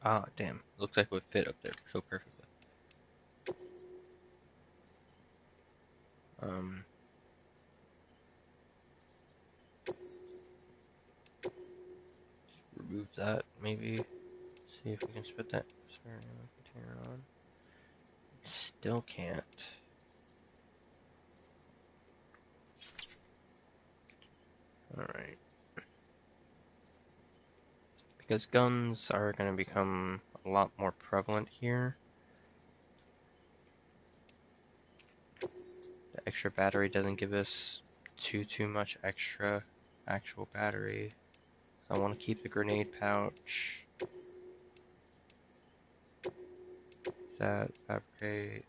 Ah, damn. Looks like it would fit up there so perfectly. Remove that, maybe. See if we can spit that spare ammo container on. Still can't. Alright. Because guns are going to become a lot more prevalent here. The extra battery doesn't give us too much extra actual battery. I want to keep the grenade pouch. That, fabricate.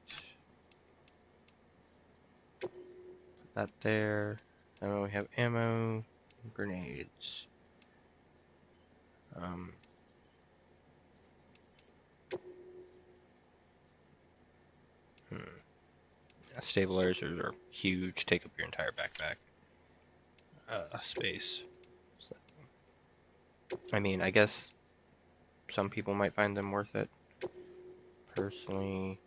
Put that there. And we have ammo, grenades. Stabilizers are huge, take up your entire backpack space. So, I mean, I guess some people might find them worth it. Personally,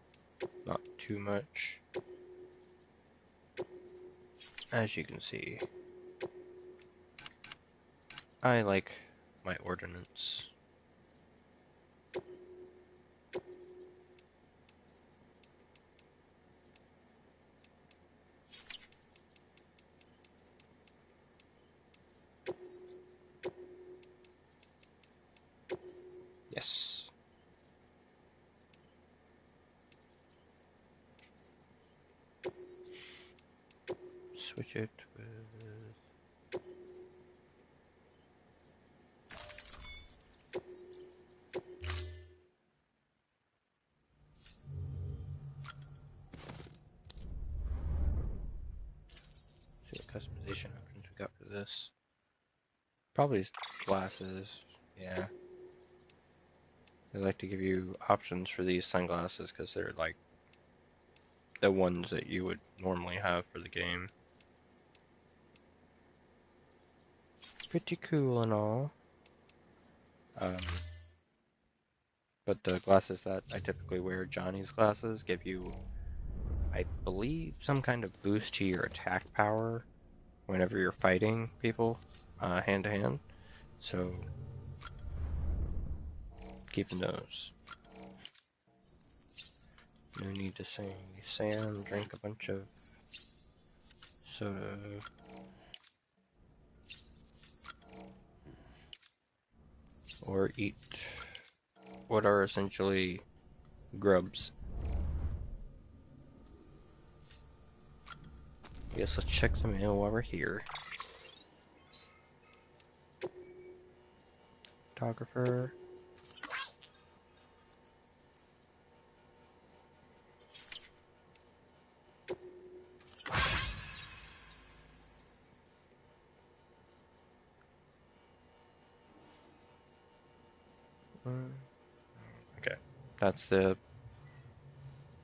not too much. As you can see, I like my ordnance. Yes. Switch it with... See what customization options we got for this. Probably glasses. Yeah. They like to give you options for these sunglasses because they're like the ones that you would normally have for the game. Pretty cool and all. But the glasses that I typically wear, Johnny's glasses, give you, I believe, some kind of boost to your attack power whenever you're fighting people hand to hand. So, keeping those. No need to say, Sam, drink a bunch of soda. Or eat what are essentially grubs. I guess let's check the mail while we're here. Photographer. Okay, that's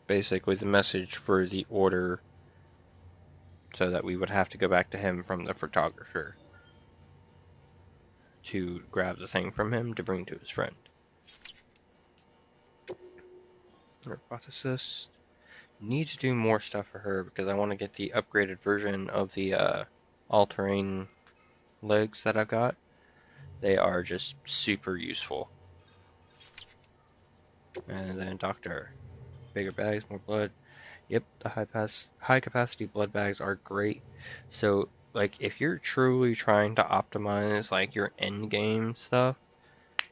basically the message for the order, so that we would have to go back to him from the photographer to grab the thing from him to bring to his friend. Hypothesis. Need to do more stuff for her because I want to get the upgraded version of the all-terrain legs that I've got. They are just super useful. And then Doctor. Bigger bags, more blood. Yep, the high capacity blood bags are great. So, like, if you're truly trying to optimize, like, your end game stuff,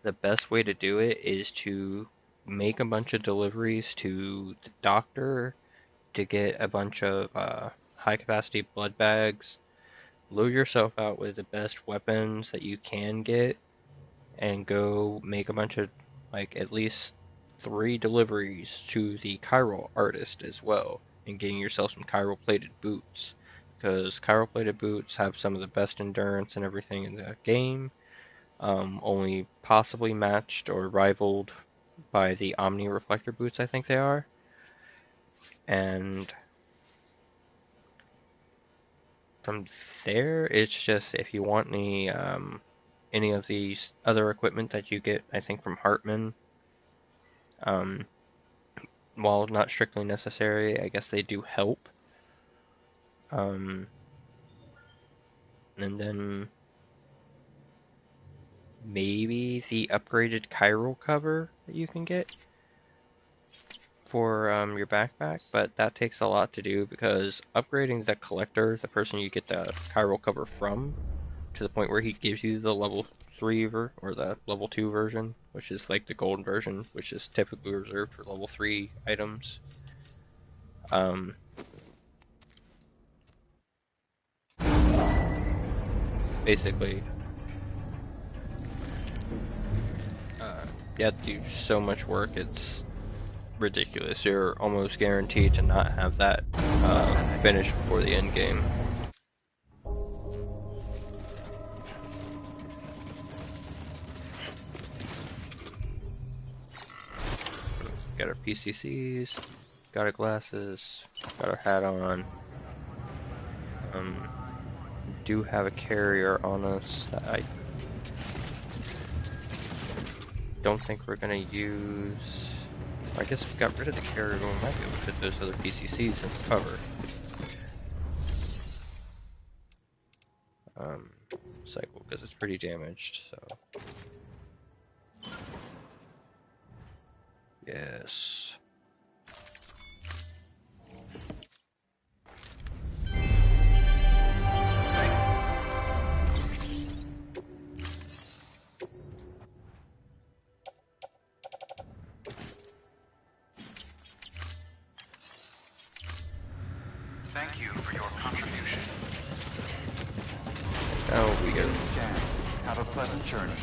the best way to do it is to make a bunch of deliveries to the doctor to get a bunch of high capacity blood bags. Load yourself out with the best weapons that you can get, and go make a bunch of, like, at least 3 deliveries to the chiral artist as well, and getting yourself some chiral plated boots, because chiral plated boots have some of the best endurance and everything in the game, only possibly matched or rivaled by the Omni reflector boots, I think they are. And from there, it's just if you want any of these other equipment that you get, I think from Hartman, Um, while not strictly necessary, I guess they do help. And then maybe the upgraded chiral cover that you can get for your backpack, but that takes a lot to do because upgrading the collector, the person you get the chiral cover from, to the point where he gives you the level 3 or the level 2 version, which is like the gold version, which is typically reserved for level 3 items. Basically, you have to do so much work, it's ridiculous. You're almost guaranteed to not have that finished before the end game. Got our PCCs, got our glasses, got our hat on. Do have a carrier on us that I don't think we're gonna use. I guess we got rid of the carrier, but we might be able to fit those other PCCs in the cover. Cycle, because it's pretty damaged, so. Yes. Thank you for your contribution. Now we go. Scan. Have a pleasant journey.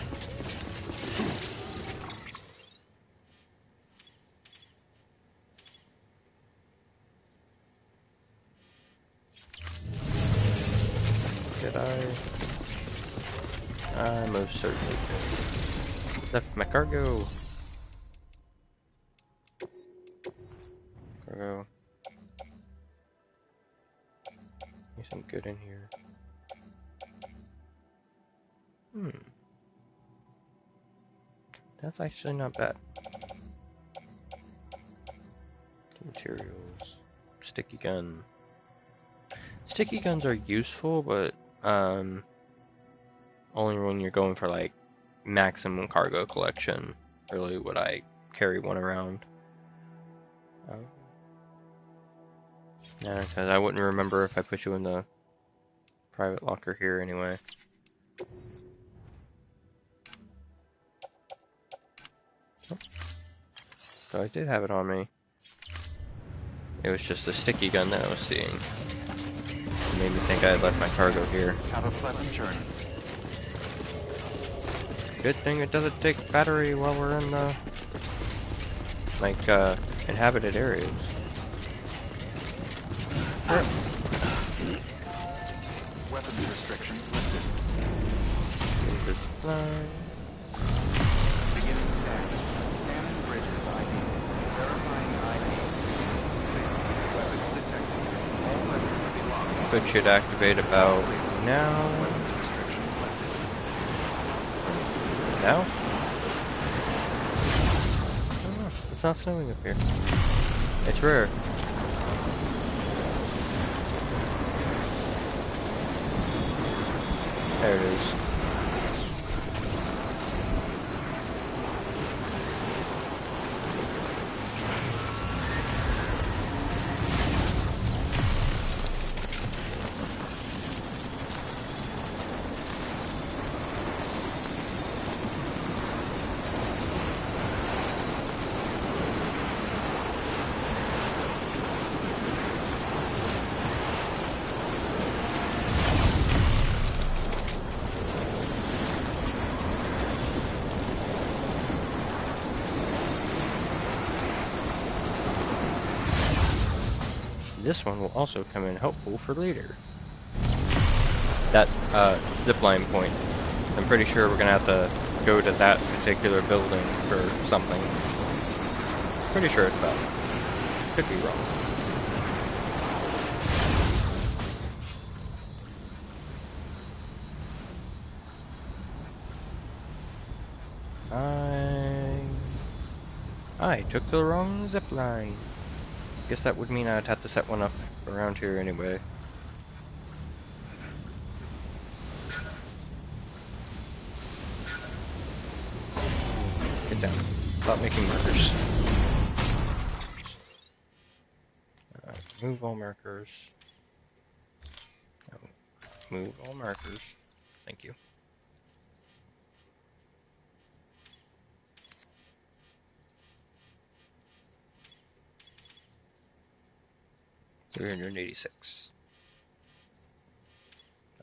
Did I? I most certainly do. Left my cargo. Cargo. Anything good in here? That's actually not bad. Materials. Sticky gun. Sticky guns are useful, but only when you're going for like maximum cargo collection. Really, would I carry one around? Yeah, because I wouldn't remember if I put you in the private locker here anyway. Oh. So I did have it on me. It was just a sticky gun that I was seeing. It made me think I had left my cargo here. Have a pleasant journey. Good thing it doesn't take battery while we're in the inhabited areas. Weapons restrictions lifted. Beginning scanning. Scanning bridges ID. Verifying ID. Weapons detected. All weapons will be locked. Which should activate about now. Weapons restrictions lifted. Now? Oh, it's not snowing up here. It's rare. There it is. This one will also come in helpful for later. That zipline point. I'm pretty sure we're gonna have to go to that particular building for something. Pretty sure it's that. Could be wrong. I took the wrong zipline. Guess that would mean I'd have to set one up around here anyway. Get down. Stop making markers. Move all markers. Oh, move all markers. Thank you. $386.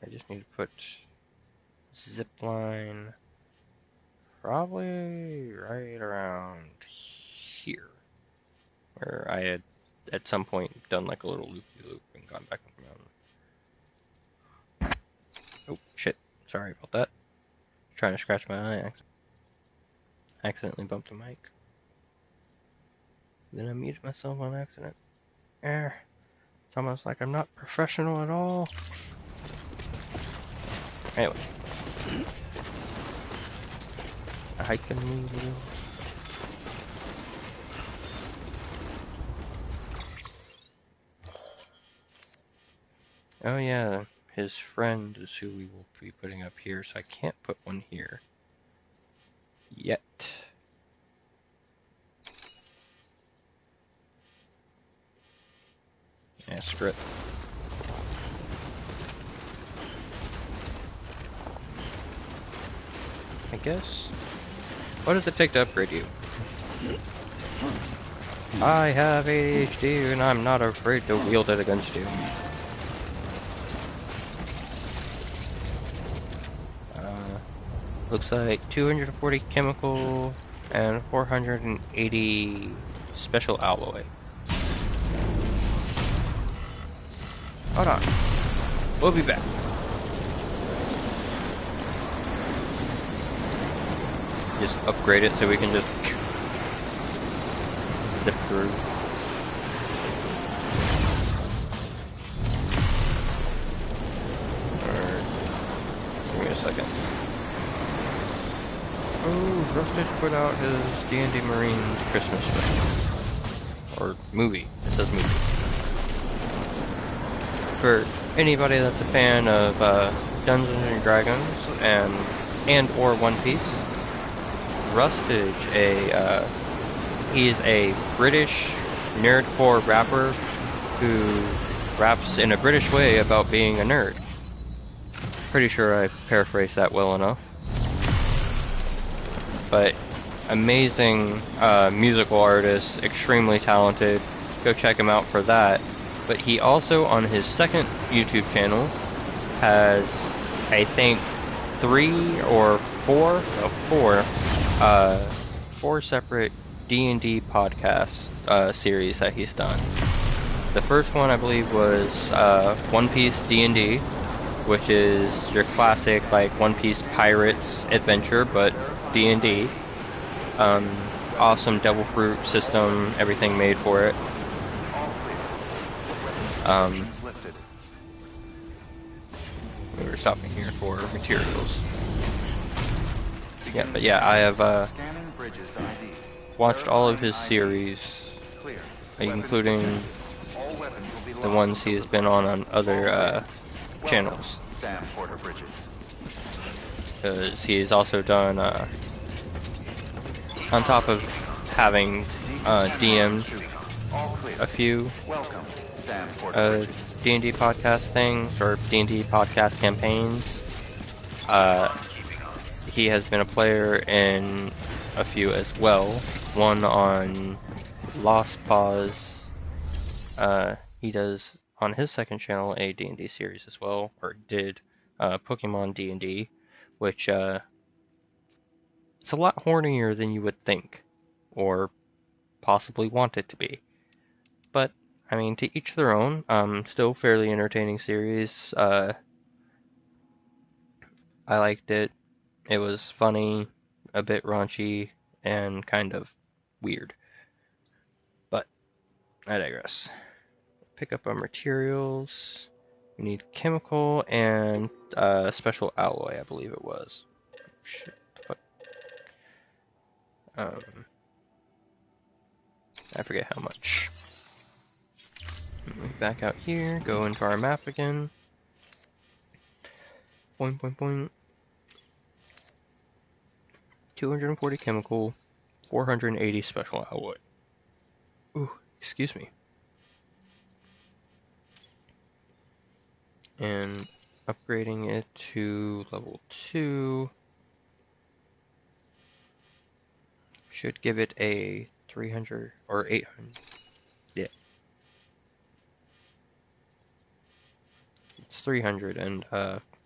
I just need to put zipline probably right around here, where I had at some point done like a little loop-de-loop and gone back up the mountain. Oh shit! Sorry about that. Trying to scratch my eye, accidentally bumped the mic. Then I muted myself on accident. It's almost like I'm not professional at all. Anyway. I can move. Oh yeah, his friend is who we will be putting up here, so I can't put one here. Yet. Yeah, screw it. I guess. What does it take to upgrade you? I have ADHD and I'm not afraid to wield it against you. Looks like 240 chemical and 480 special alloy. Hold on. We'll be back. just upgrade it so we can just zip through. Alright. Give me a second. Oh, Rustage put out his D&D Marines Christmas special. Or movie. It says movie. For anybody that's a fan of Dungeons and Dragons and or One Piece, Rustage, he's a British nerdcore rapper who raps in a British way about being a nerd. Pretty sure I paraphrased that well enough. But amazing musical artist, extremely talented. Go check him out for that. But he also, on his second YouTube channel, has, I think, four separate D&D podcast series that he's done. The first one, I believe, was One Piece D&D, which is your classic, like, One Piece Pirates adventure, but D&D. Awesome Devil Fruit system, everything made for it. We were stopping here for materials. Yeah, but yeah, I have watched all of his series, including the ones he has been on other channels. Because he has also done, on top of having DM'd a few D&D podcast things, or D&D podcast campaigns, he has been a player in a few as well. One on Lost Pause. He does, on his second channel, a D&D series as well, or did, Pokemon D&D, which, it's a lot hornier than you would think, or possibly want it to be. But, I mean, to each their own. Still fairly entertaining series. I liked it. It was funny, a bit raunchy, and kind of weird. But, I digress. Pick up our materials. We need chemical and special alloy, I believe it was. Shit, what? I forget how much. Back out here, go into our map again. Point, point, point. 240 chemical, 480 special alloy. Ooh, excuse me. And upgrading it to level 2 should give it a 300 or 800. Yeah. It's 300 and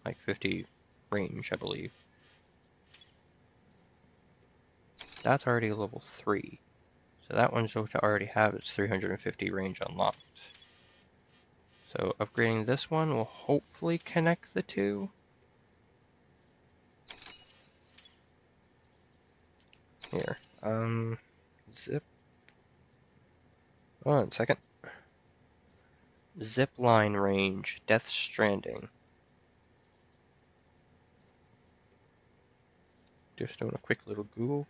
like 50 range, I believe. That's already level 3. So that one's going to already have its 350 range unlocked. So upgrading this one will hopefully connect the two. Here, zip. 1 second. Zip line range, Death Stranding. Just doing a quick little Google.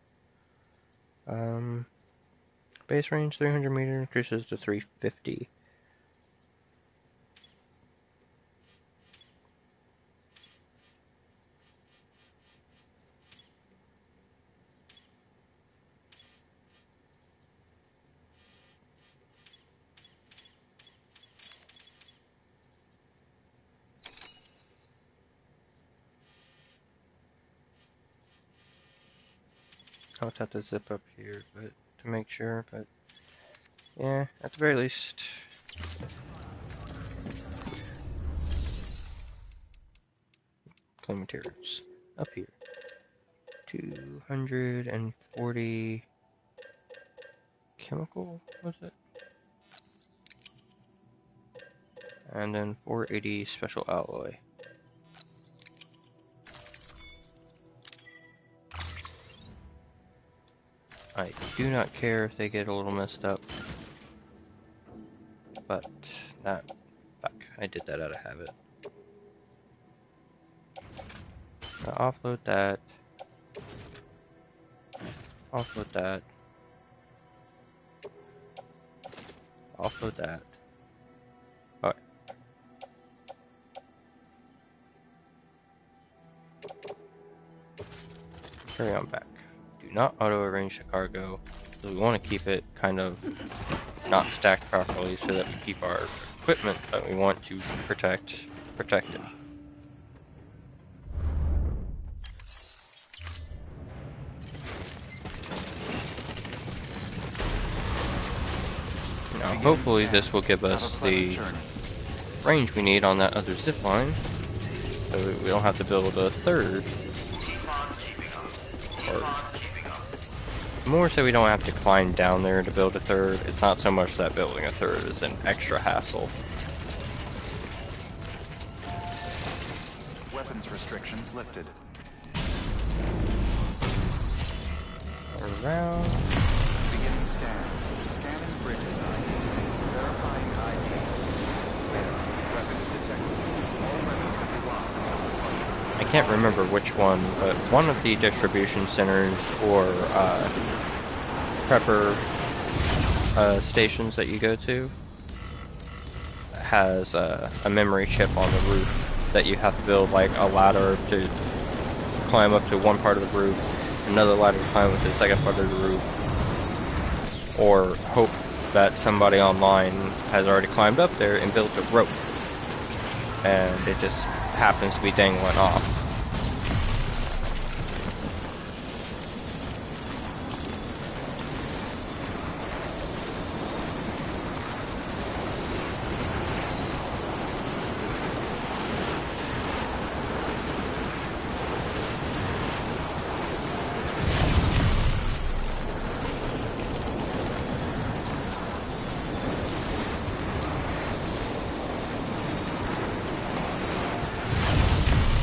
Base range 300 meter increases to 350. I'll just have to zip up here, but to make sure, but yeah, at the very least. Clean materials. Up here. 240 chemical, was it? And then 480 special alloy. I do not care if they get a little messed up. But, not... Fuck, I did that out of habit. I'll offload that. Offload that. Offload that. Alright. Carry on back. Do not auto-arrange the cargo. So we want to keep it kind of not stacked properly so that we keep our equipment that we want to protected. Now hopefully this will give us the range we need on that other zip line, so we don't have to build a third. Or more so we don't have to climb down there to build a third. It's not so much that building a third is an extra hassle. Weapons restrictions lifted. Around. Beginning scan. Scanning bridges ID. Verifying ID. Weapons detected. All weapons will be locked until departure. I can't remember which one, but one of the distribution centers or prepper stations that you go to has a memory chip on the roof that you have to build like a ladder to climb up to one part of the roof, another ladder to climb up to the second part of the roof, or hope that somebody online has already climbed up there and built a rope and it just happens to be dangling off.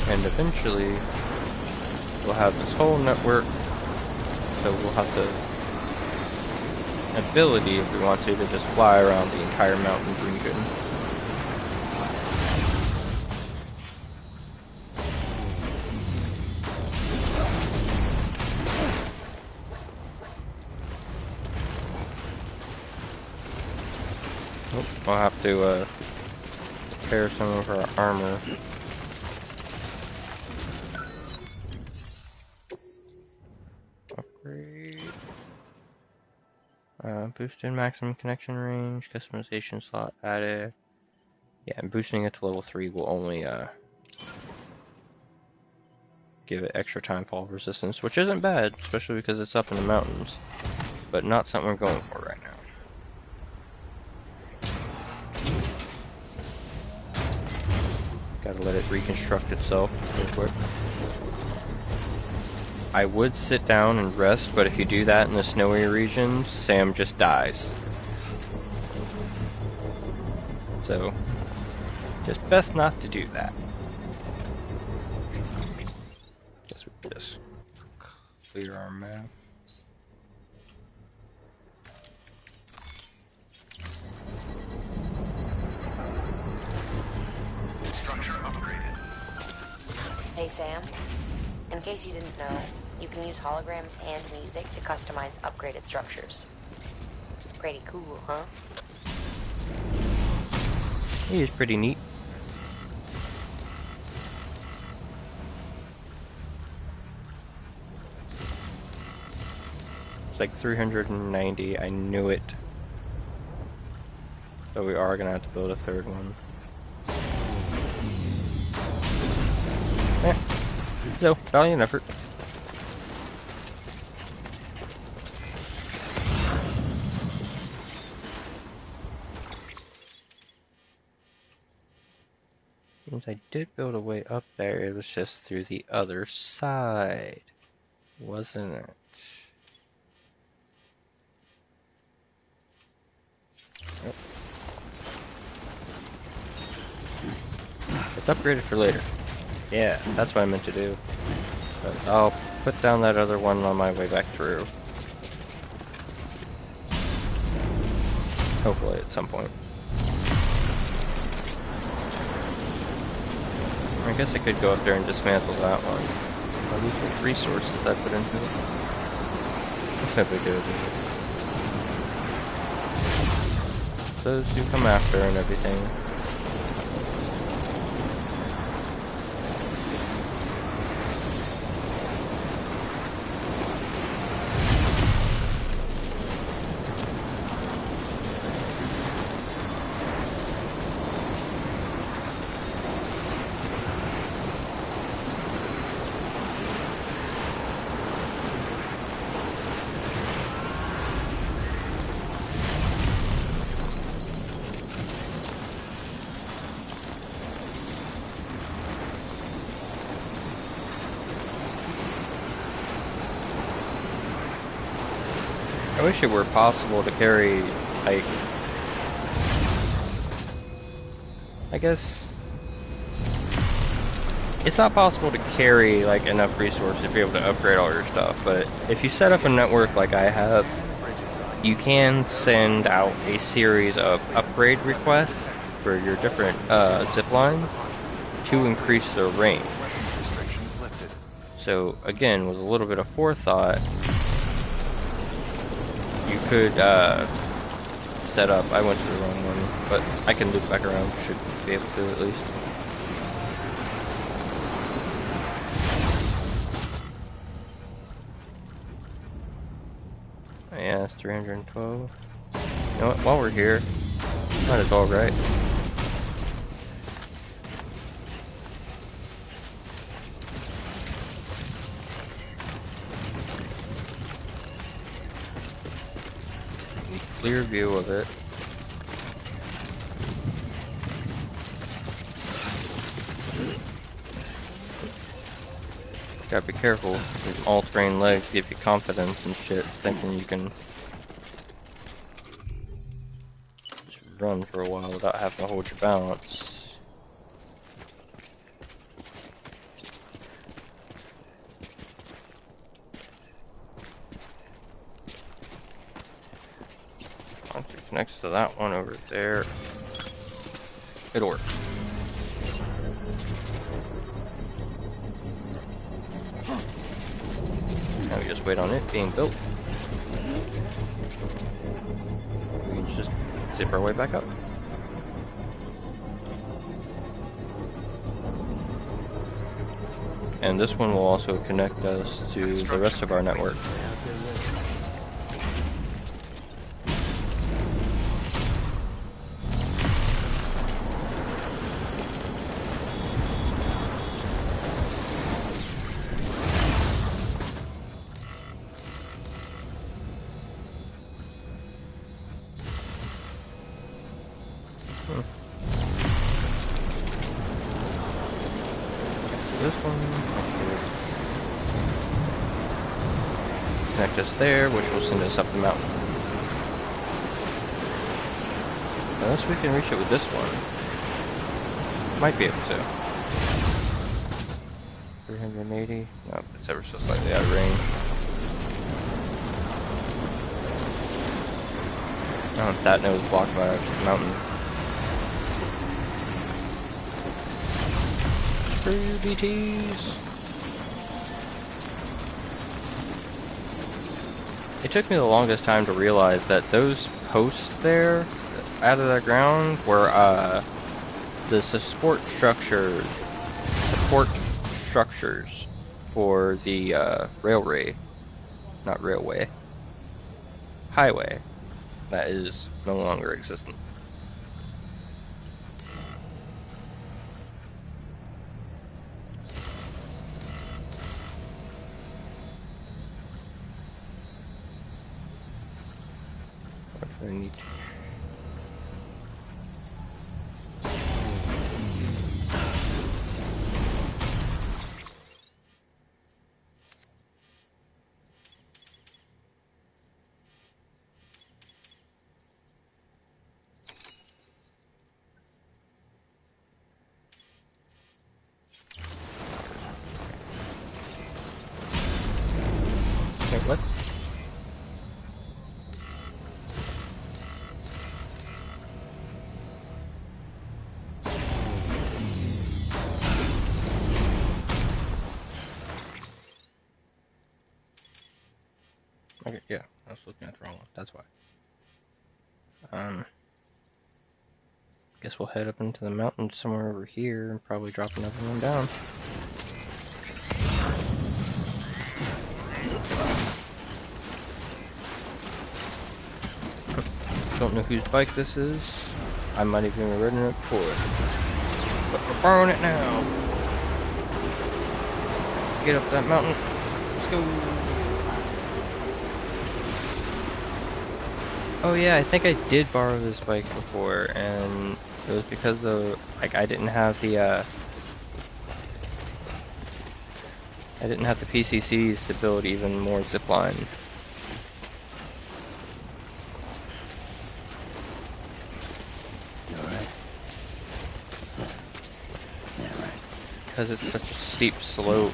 And eventually, we'll have this whole network, so we'll have the ability, if we want to just fly around the entire mountain region. Oh, I'll have to repair some of our armor. Boosted maximum connection range, customization slot added. Yeah, and boosting it to level 3 will only give it extra time fall resistance, which isn't bad, especially because it's up in the mountains, but not something we're going for right now. Gotta let it reconstruct itself real quick. I would sit down and rest, but if you do that in the snowy regions, Sam just dies. So, just best not to do that. Guess we just clear our map. Structure upgraded. Hey Sam, in case you didn't know, you can use holograms and music to customize upgraded structures. Pretty cool, huh? He is pretty neat. It's like 390, I knew it. So we are gonna have to build a third one. So, valiant effort. Since I did build a way up there, it was just through the other side, wasn't it? Yep. It's upgraded for later. Yeah, that's what I meant to do. But I'll put down that other one on my way back through. Hopefully at some point. I guess I could go up there and dismantle that one. At least with resources I put into it. That's no big deal. Those do come after and everything. I wish it were possible to carry, like, I guess, it's not possible to carry, like, enough resources to be able to upgrade all your stuff, but if you set up a network like I have, you can send out a series of upgrade requests for your different zip lines to increase their range. So, again, with a little bit of forethought, you could set up, I went to the wrong one, but I can loop back around, should be able to at least. Yeah, it's 312. You know what, while we're here, might as well, right? Clear view of it. Gotta be careful. These all-terrain legs give you confidence and shit, thinking you can just run for a while without having to hold your balance. Once it connects to that one over there, it'll work. Now we just wait on it being built. We can just zip our way back up. And this one will also connect us to the rest of our network. This one connect us there, which will send us up the mountain. Unless we can reach it with this one. Might be able to. 380. Nope, it's ever so slightly out of range. Oh, that node is blocked by a mountain. Screw BTs. It took me the longest time to realize that those posts there, out of the ground, were the support structures for the highway that is no longer existent. What do I need? Wait, what? Okay, yeah, I was looking at the wrong one. That's why. Guess we'll head up into the mountains somewhere over here and probably drop another one down. Don't know whose bike this is. I might have even ridden it before. But we're borrowing it now. Get up that mountain. Let's go. Oh yeah, I think I did borrow this bike before, and it was because of, like, I didn't have the PCCs to build even more zipline. Alright. Yeah, right. Because it's such a steep slope.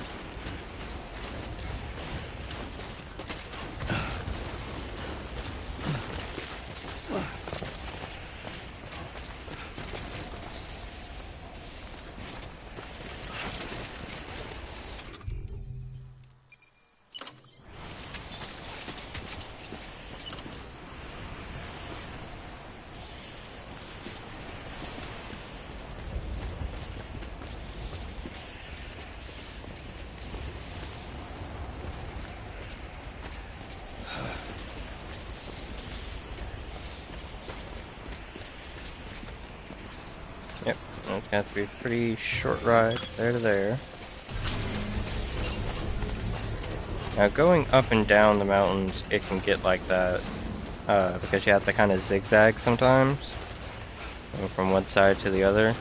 Yep, it's gonna have to be a pretty short ride there to there. Now going up and down the mountains, it can get like that, because you have to kind of zigzag sometimes, from one side to the other.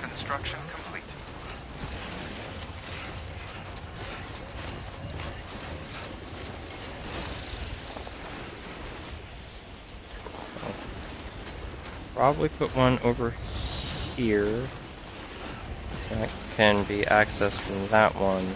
Construction complete. Probably put one over here. That can be accessed from that one.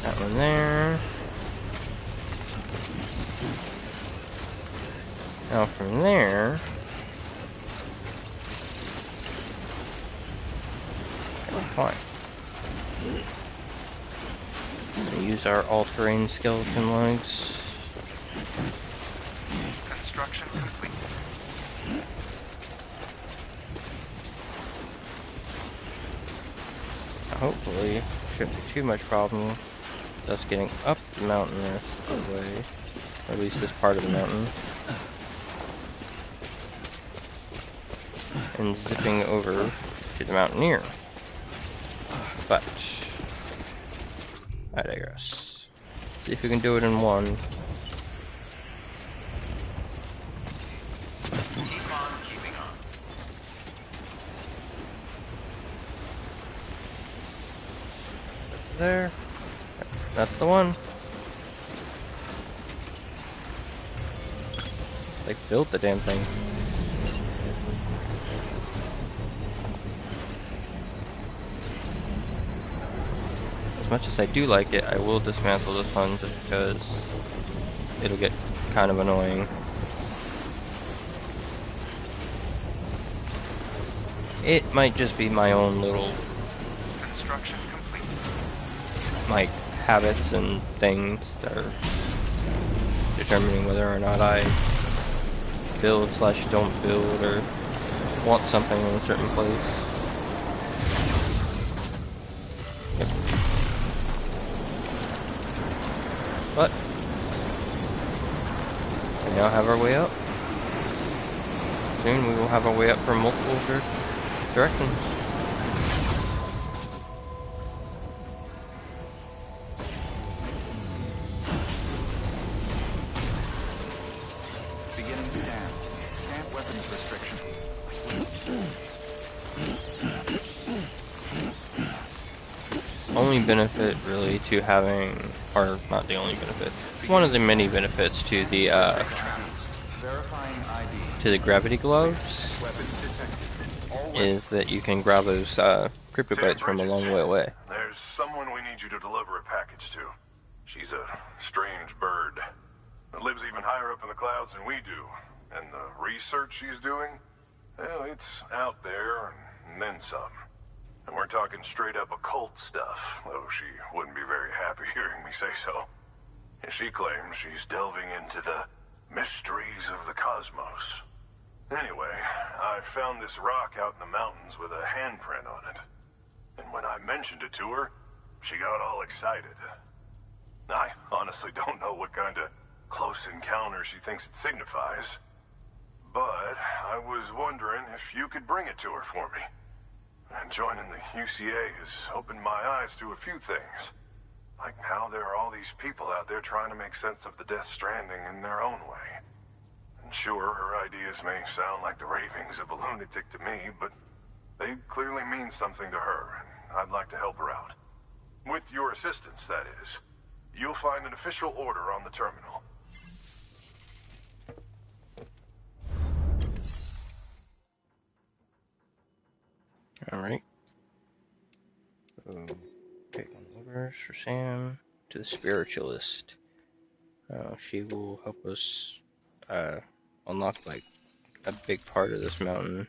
That one there. Now from there, fine. Use our all-terrain skeleton legs. Construction complete. Hopefully, shouldn't be too much problem with us getting up the mountain the rest of the way. Or at least this part of the mountain. And zipping over to the mountaineer. But I digress. See if we can do it in one. Keep on keeping on. There. That's the one. Like, built the damn thing. As much as I do like it, I will dismantle this one just because it'll get kind of annoying. It might just be my own little, Construction complete. like, habits and things that are determining whether or not I build / don't build or want something in a certain place. Yep. But we now have our way up. Soon we will have our way up from multiple directions. only benefit really to having, or not the only benefit, one of the many benefits to the Verifying ID. gravity gloves Weapons detected. is that you can grab those cryptobytes from a long way away. There's someone we need you to deliver a package to. She's a strange bird that lives even higher up in the clouds than we do. And the research she's doing, well, it's out there and then some. And we're talking straight up occult stuff, though she wouldn't be very happy hearing me say so. And she claims she's delving into the mysteries of the cosmos. Anyway, I found this rock out in the mountains with a handprint on it. And when I mentioned it to her, she got all excited. I honestly don't know what kind of close encounter she thinks it signifies. But I was wondering if you could bring it to her for me. And joining the UCA has opened my eyes to a few things. Like how there are all these people out there trying to make sense of the Death Stranding in their own way. And sure, her ideas may sound like the ravings of a lunatic to me, but they clearly mean something to her, and I'd like to help her out. With your assistance, that is. You'll find an official order on the terminal. Alright. So, take on orders for Sam to the spiritualist. She will help us unlock like a big part of this mountain.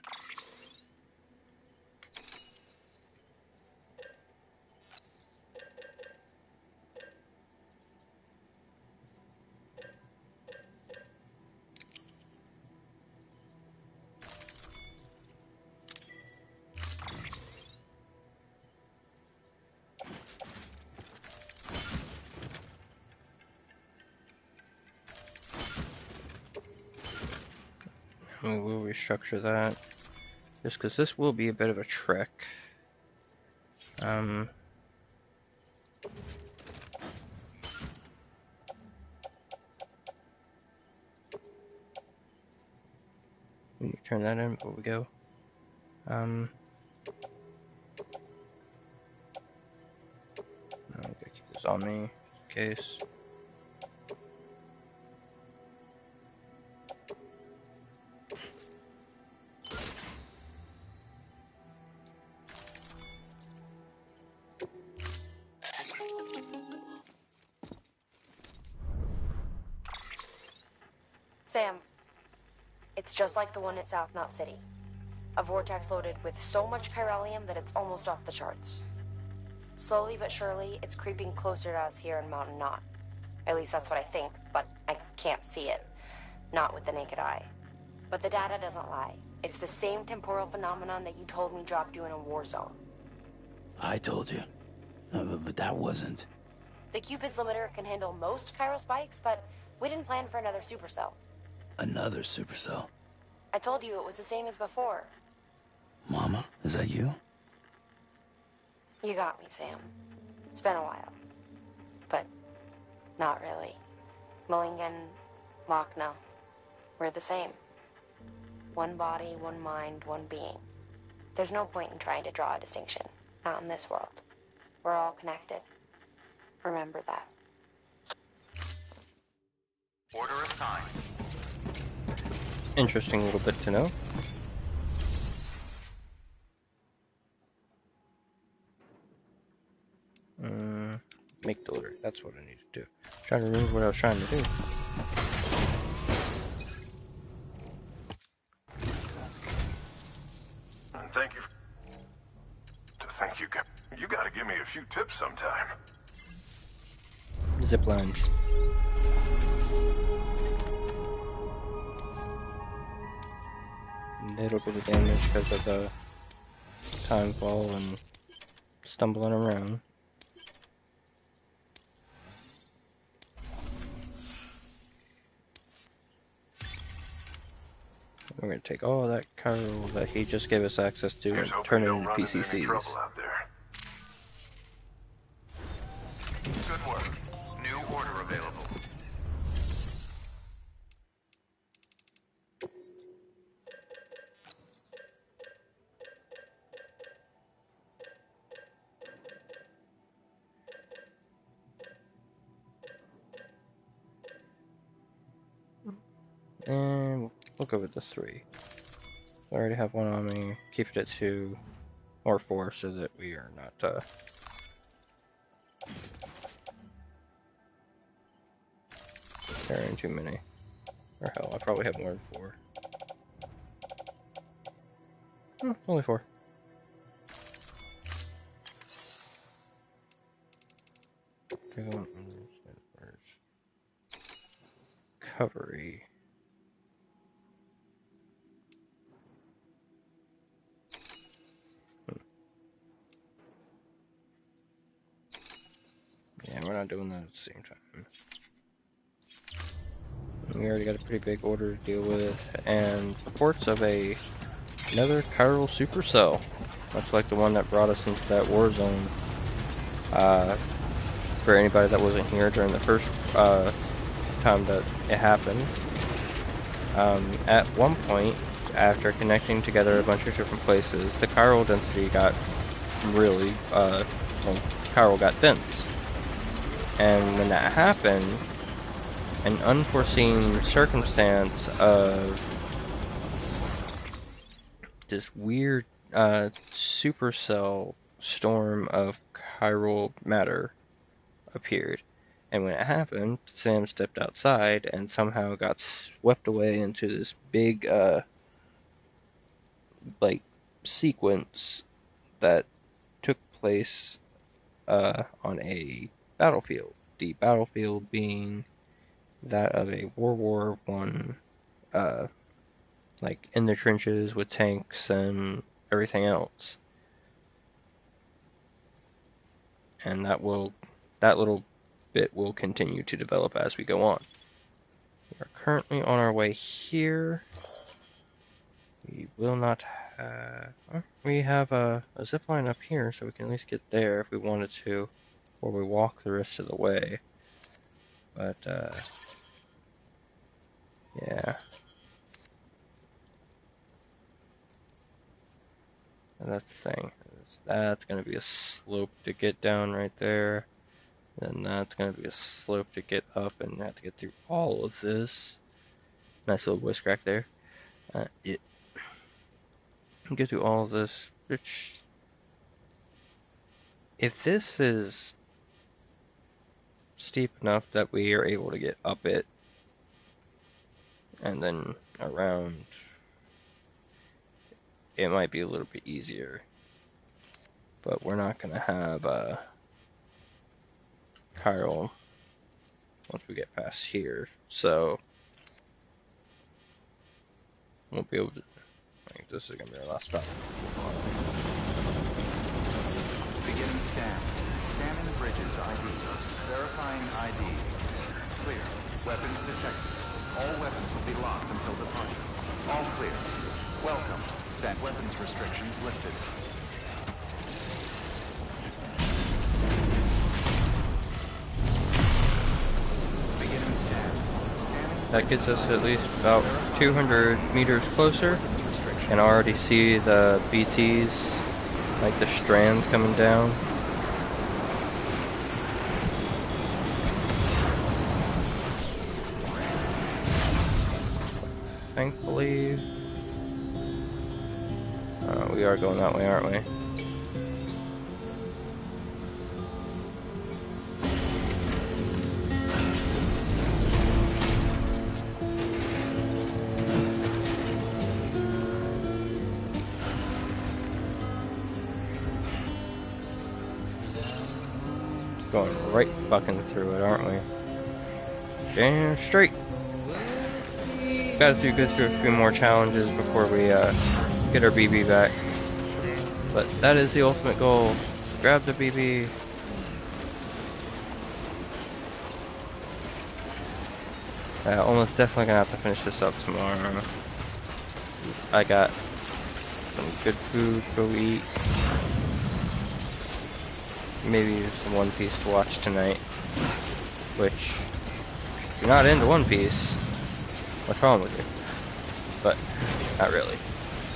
We will restructure that, just because this will be a bit of a trek. We need to turn that in before we go. I'm gonna keep this on me, just in case. Sam, it's just like the one at South Knot City. A vortex loaded with so much chiralium that it's almost off the charts. Slowly but surely, it's creeping closer to us here in Mountain Knot. At least that's what I think, but I can't see it. Not with the naked eye. But the data doesn't lie. It's the same temporal phenomenon that you told me dropped you in a war zone. I told you. But that wasn't. The Cupid's limiter can handle most chiral spikes, but we didn't plan for another supercell. Another supercell. I told you it was the same as before. Mama, is that you? You got me, Sam. It's been a while. But not really. Mulligan, Lochna, we're the same. One body, one mind, one being. There's no point in trying to draw a distinction. Not in this world. We're all connected. Remember that. Order assigned. Interesting little bit to know. Make the order. That's what I need to do. Trying to remember what I was trying to do. And thank you. You gotta give me a few tips sometime. Zip lines. Little bit of damage because of the time fall and stumbling around. We're gonna take all that chiral that he just gave us access to and turn it into PCCs. Good work. New order available. And we'll go with the 3. I already have one on me. Keep it at 2 or 4 so that we are not carrying too many. Or hell, I probably have more than 4. Oh, only 4. Recovery. Yeah, we're not doing that at the same time. We already got a pretty big order to deal with, and reports of another chiral supercell, much like the one that brought us into that war zone. For anybody that wasn't here during the first time that it happened, at one point, after connecting together a bunch of different places, the chiral density got really, chiral got dense. And when that happened, an unforeseen circumstance of this weird supercell storm of chiral matter appeared. And when it happened, Sam stepped outside and somehow got swept away into this big sequence that took place on a battlefield. The battlefield being that of a World War I, in the trenches with tanks and everything else. And that little bit will continue to develop as we go on. We are currently on our way here. We will not have... we have a zip line up here, so we can at least get there if we wanted to, or we walk the rest of the way. But, yeah. And that's the thing. That's going to be a slope to get down right there. Then that's going to be a slope to get up, and have to get through all of this. Nice little voice crack there. Get through all of this, which... if this is steep enough that we are able to get up it, and then around, it might be a little bit easier. But we're not going to have chiral once we get past here, so won't be able to... I think this is going to be our last stop. Beginning scan. Scanning bridges ID. Verifying ID. Clear. Weapons detected. All weapons will be locked until departure. All clear. Welcome. Sent. Weapons restrictions lifted. Beginning scan. Scanning. That gets us at least about 200 meters closer, and I already see the BTs, like the strands coming down. Thankfully, we are going that way, aren't we? Going right bucking through it, aren't we? Damn straight. Got to go through a few more challenges before we get our BB back. But that is the ultimate goal. Grab the BB. Almost definitely gonna have to finish this up tomorrow. I got some good food to go eat. Maybe some One Piece to watch tonight. Which, if you're not into One Piece, what's wrong with you? But, not really.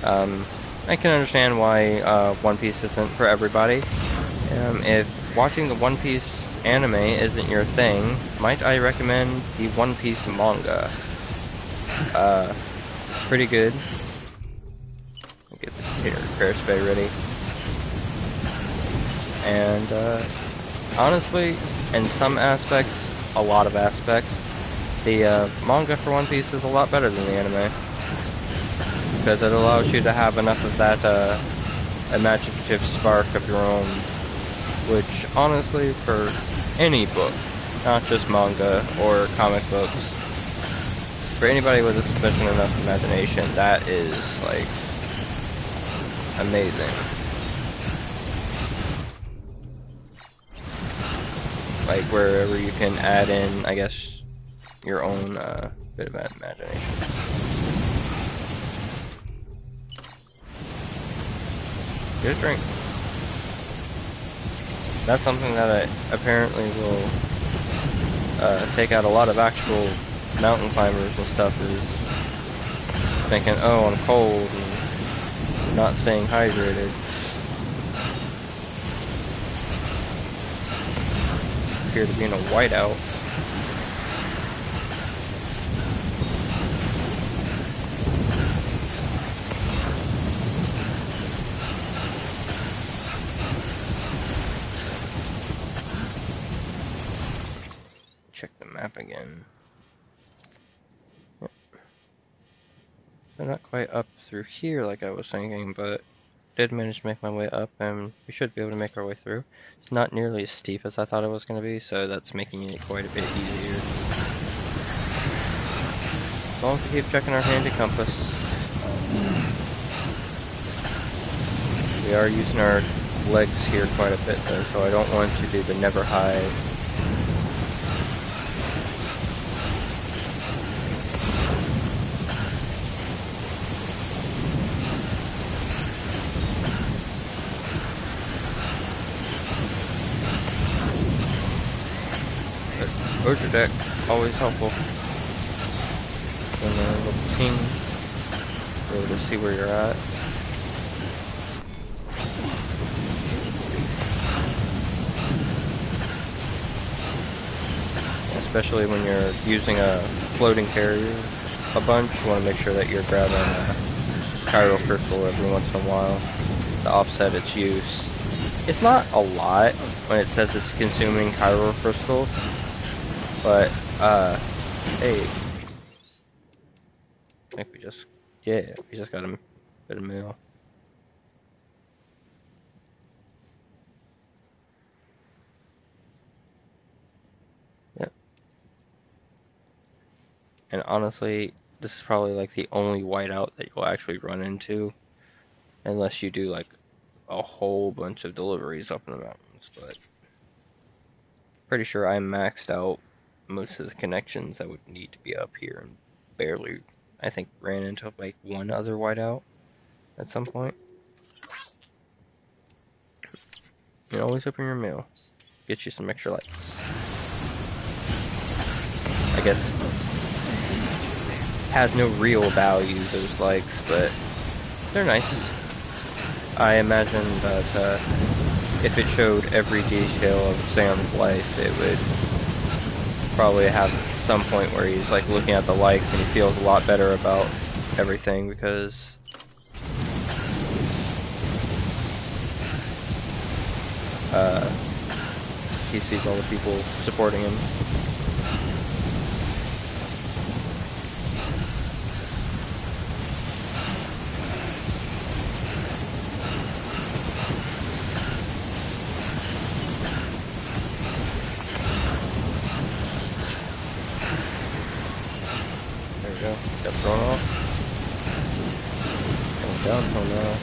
I can understand why One Piece isn't for everybody. If watching the One Piece anime isn't your thing, might I recommend the One Piece manga? pretty good. Get the container repair spray ready. And honestly, in some aspects, a lot of aspects, the manga for One Piece is a lot better than the anime. Because it allows you to have enough of that imaginative spark of your own. Which, honestly, for any book, not just manga or comic books, for anybody with a sufficient enough imagination, that is, like, amazing. Like, wherever you can add in, I guess, your own bit of imagination. Get a drink. That's something that apparently will take out a lot of actual mountain climbers and stuff, is thinking, oh, I'm cold, and not staying hydrated. Appear to be in a whiteout. Check the map again. Yep. I'm not quite up through here like I was thinking, but did manage to make my way up, and we should be able to make our way through. It's not nearly as steep as I thought it was going to be, so that's making it quite a bit easier. As long as we keep checking our handy compass. We are using our legs here quite a bit though, so I don't want to do the never hide. Order deck, always helpful. And a little ping, be able to see where you're at. Especially when you're using a floating carrier a bunch, you want to make sure that you're grabbing a chiral crystal every once in a while to offset its use. It's not a lot when it says it's consuming chiral crystal. But, hey, I think we just got a bit of mail. Yep. And honestly, this is probably like the only whiteout that you'll actually run into, unless you do like a whole bunch of deliveries up in the mountains, but pretty sure I maxed out most of the connections that would need to be up here, and barely, I think, ran into like one other whiteout at some point. You can always open your mail. Get you some extra likes. I guess has no real value, those likes, but they're nice. I imagine that if it showed every detail of Sam's life, it would probably have some point where he's like looking at the likes and he feels a lot better about everything, because he sees all the people supporting him. Got thrown off. Going downhill now.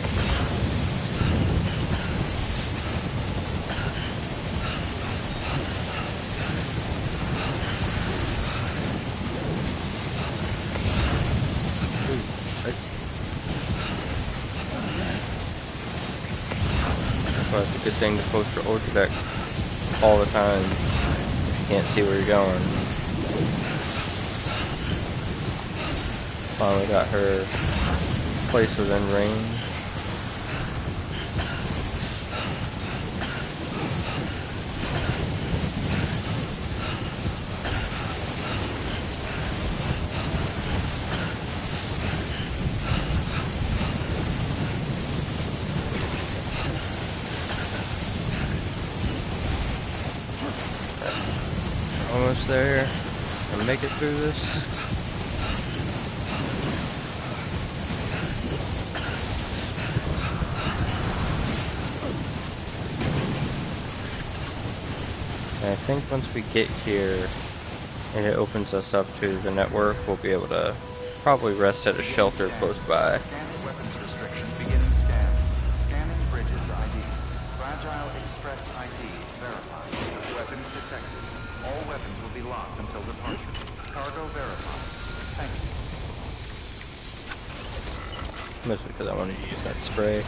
But it's a good thing to post your order deck all the time. You can't see where you're going. Finally got her place within range. Almost there. And make it through this. And I think once we get here and it opens us up to the network, we'll be able to probably rest at a shelter close by. Scanning weapons restriction beginning scan. Scanning bridges ID. Fragile Express ID verified. Weapons detected. All weapons will be locked until departure. Cargo verified. Thank you. Mostly because I wanted to use that spray.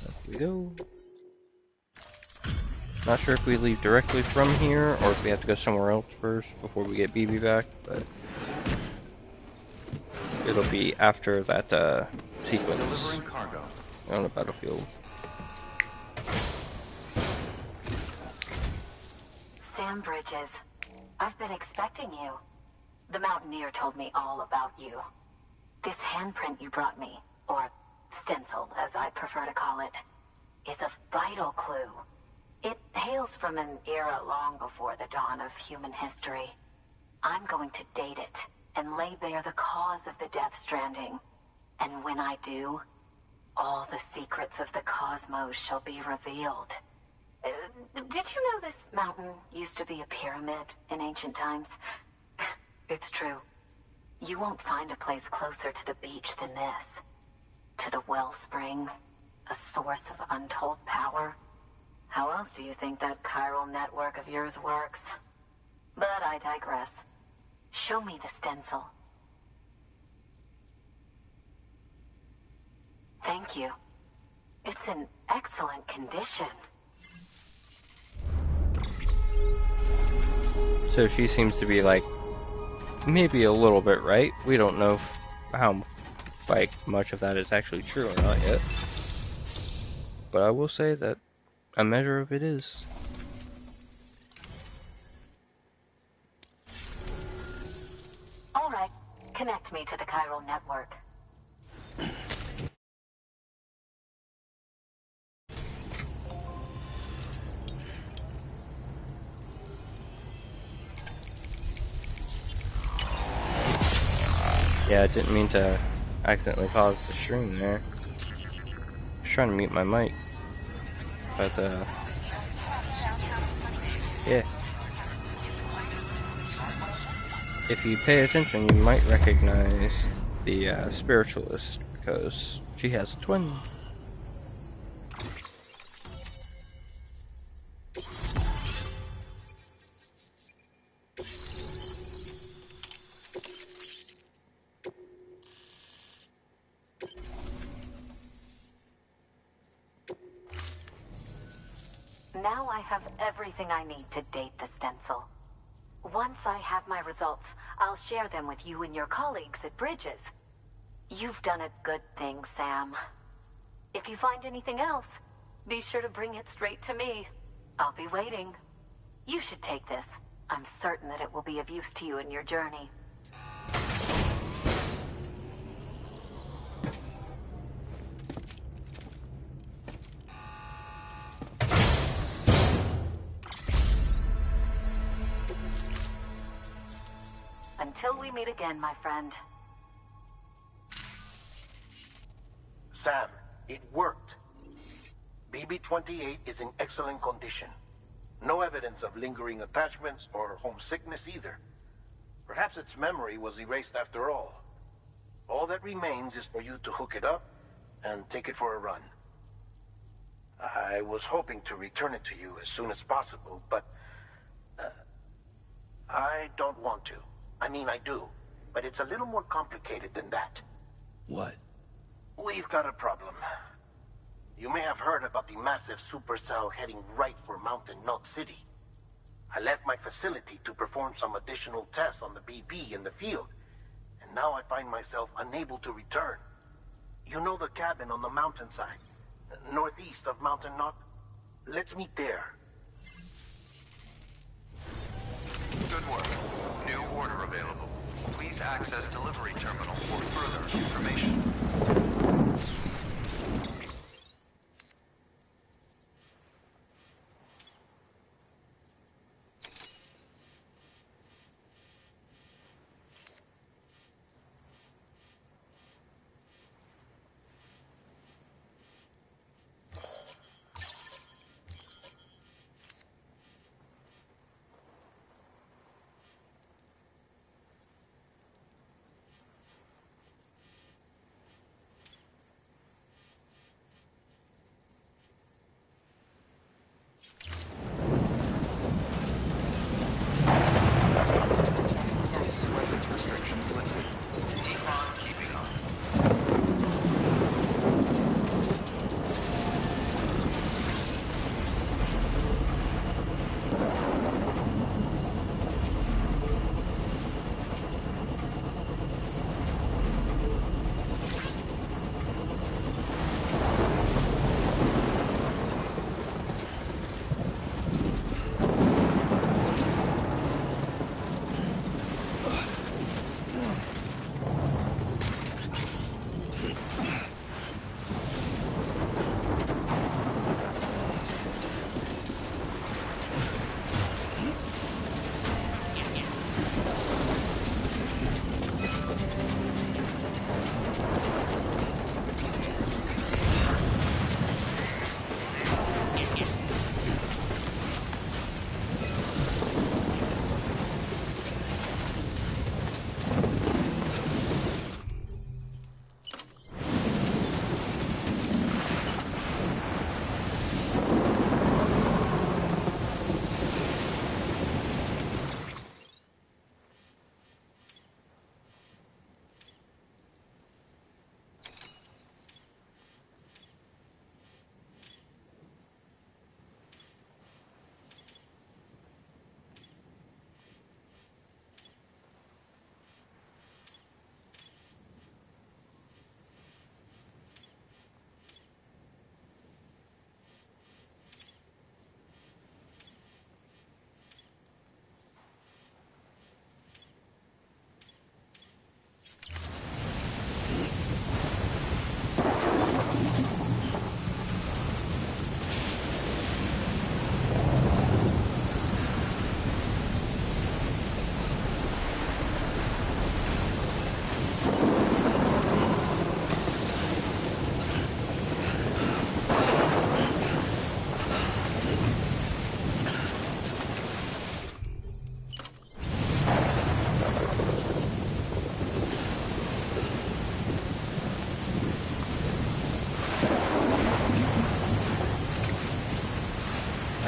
There we go. Not sure if we leave directly from here or if we have to go somewhere else first before we get BB back, but it'll be after that sequence Delivering cargo. on the battlefield. Sam Bridges, I've been expecting you. The Mountaineer told me all about you. This handprint you brought me, or stencil as I prefer to call it, is a vital clue. It hails from an era long before the dawn of human history. I'm going to date it and lay bare the cause of the Death Stranding. And when I do, all the secrets of the cosmos shall be revealed. Did you know this mountain used to be a pyramid in ancient times? It's true. You won't find a place closer to the beach than this. To the wellspring, a source of untold power. How else do you think that chiral network of yours works? But I digress. Show me the stencil. Thank you. It's in excellent condition. So she seems to be like maybe a little bit right. We don't know how like much of that is actually true or not yet. But I will say that a measure of it is. All right, connect me to the chiral network. Yeah, I didn't mean to accidentally pause the stream there. I was trying to mute my mic. But, yeah. If you pay attention, you might recognize the spiritualist because she has a twin. Now I have everything I need to date the stencil. Once I have my results, I'll share them with you and your colleagues at Bridges. You've done a good thing, Sam. If you find anything else, be sure to bring it straight to me. I'll be waiting. You should take this. I'm certain that it will be of use to you in your journey. Until we meet again, my friend. Sam, it worked. BB-28 is in excellent condition. No evidence of lingering attachments or homesickness either. Perhaps its memory was erased after all. All that remains is for you to hook it up and take it for a run. I was hoping to return it to you as soon as possible, but I don't want to. I mean, I do, but it's a little more complicated than that. What? We've got a problem. You may have heard about the massive supercell heading right for Mountain Knot City. I left my facility to perform some additional tests on the BB in the field, and now I find myself unable to return. You know the cabin on the mountainside, northeast of Mountain Knot? Let's meet there. Good work. New order available. Please access delivery terminal for further information.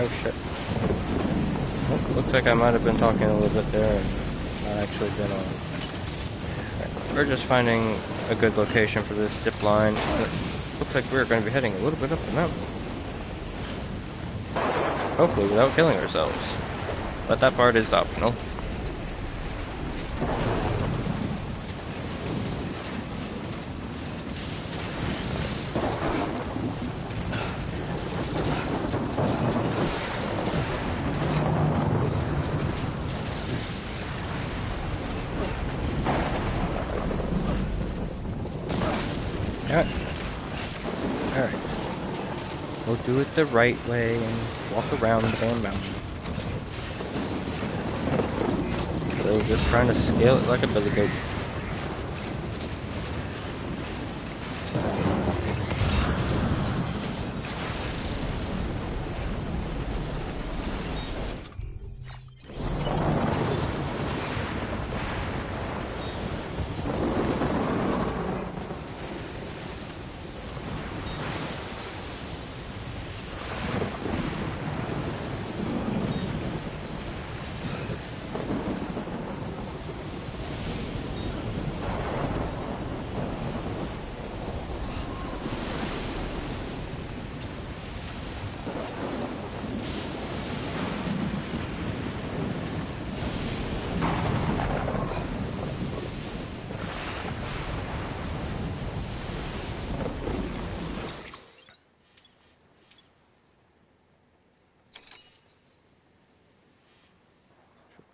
Oh shit. Oh, looks like I might have been talking a little bit there and not actually been on. Right. We're just finding a good location for this zip line. It looks like we're going to be heading a little bit up the mountain. Hopefully without killing ourselves. But that part is optional. Alright. We'll do it the right way and walk around the damn mountain. So just trying to scale it like a billy goat.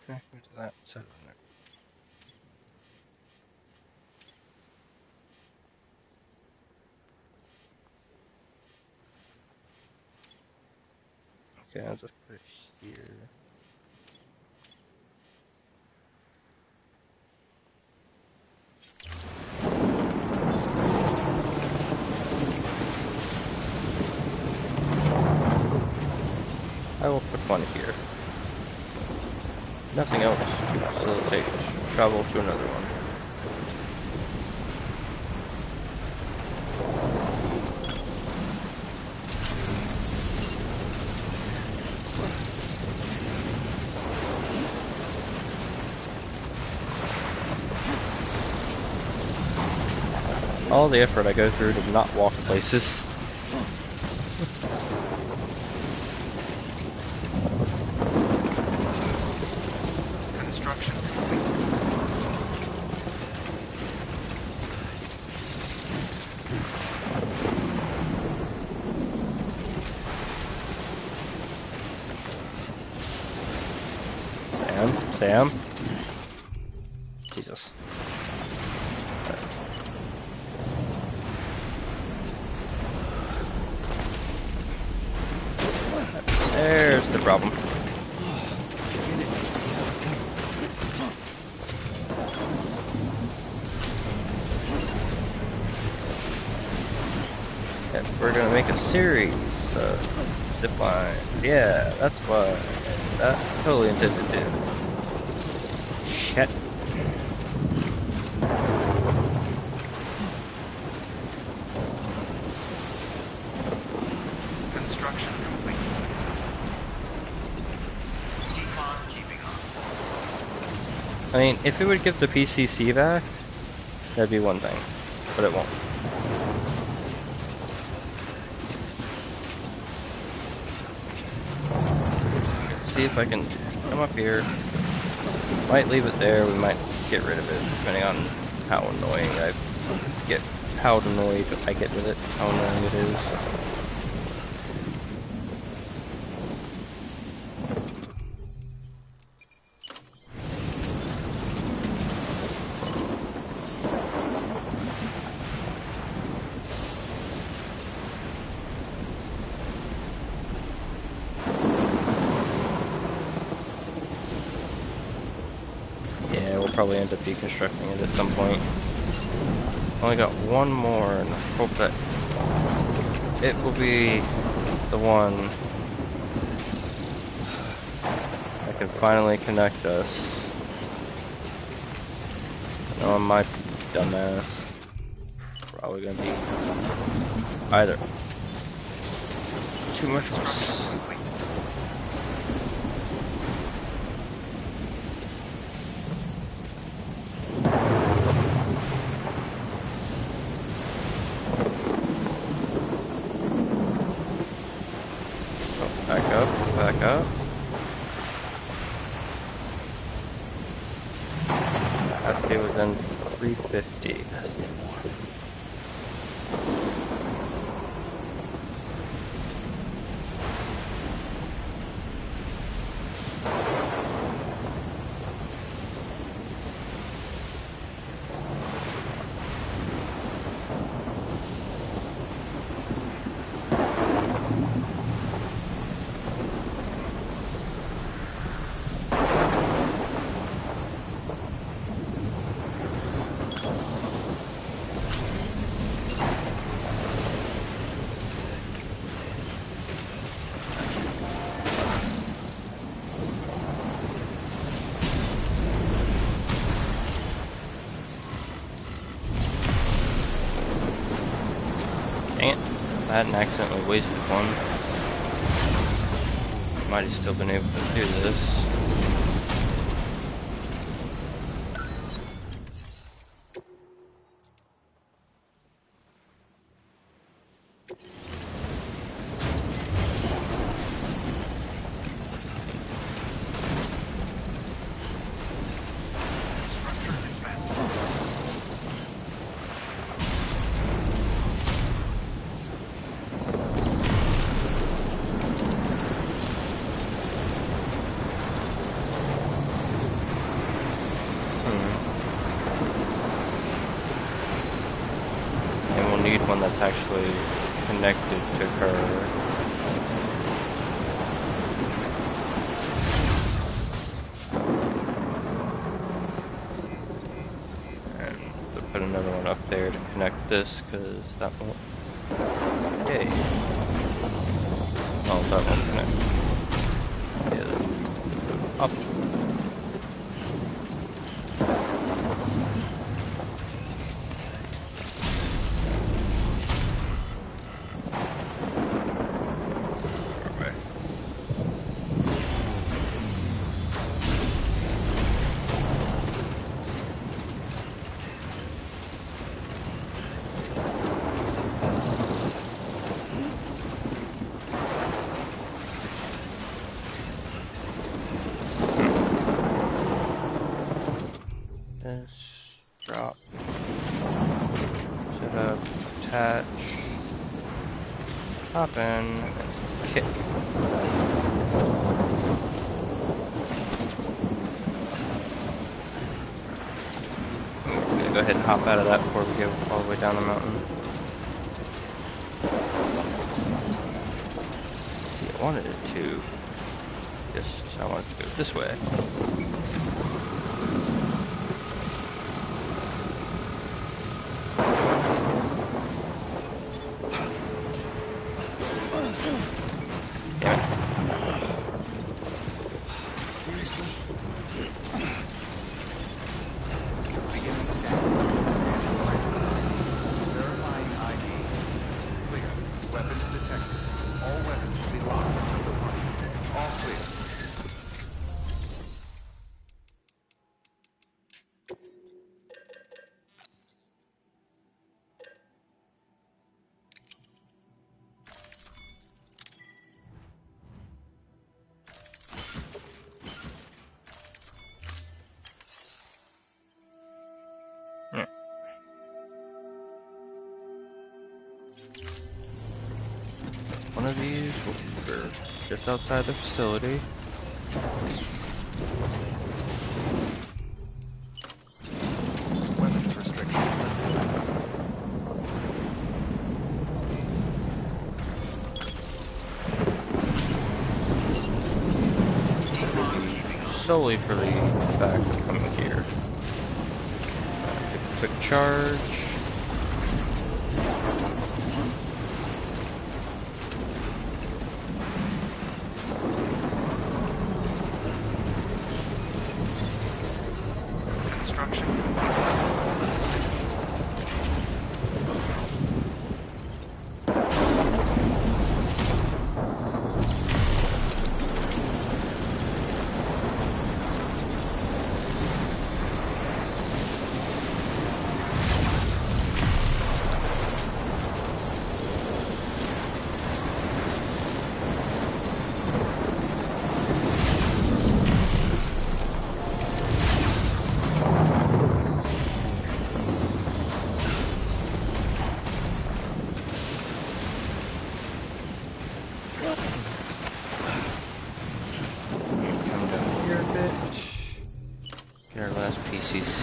Connecting to that side of there. Okay, I'll just put it here. I will put one here. Nothing else to facilitate travel to another one. All the effort I go through to not walk places. Construction. Sam? Jesus. There's the problem. If we're gonna make a series of zip lines, yeah, that's what that totally intended to do. Shit. Construction complete. Keep on keeping on. I mean, if it would give the PCC back, that'd be one thing, but it won't. Let's see if I can come up here. Might leave it there, we might get rid of it, depending on how annoying how annoyed I get with it, how annoying it is. Probably end up deconstructing it at some point. Only got one more, and I hope that it will be the one that can finally connect us. No, my dumbass probably gonna be either too much of Back up, back up. That has to be within 350. Stay warm. I hadn't accidentally wasted one. Might have still been able to do this. Need one that's actually connected to her. And we'll put another one up there to connect this, because that won't. Yay. Oh, that won't connect. Yeah, up. Drop. Set up, attach, hop in, and kick. We're gonna go ahead and hop out of that before we go all the way down the mountain. See, I wanted it to. I wanted to go this way. One of these will be just outside the facility. Weapons restriction. Solely for the fact of coming here. Quick charge.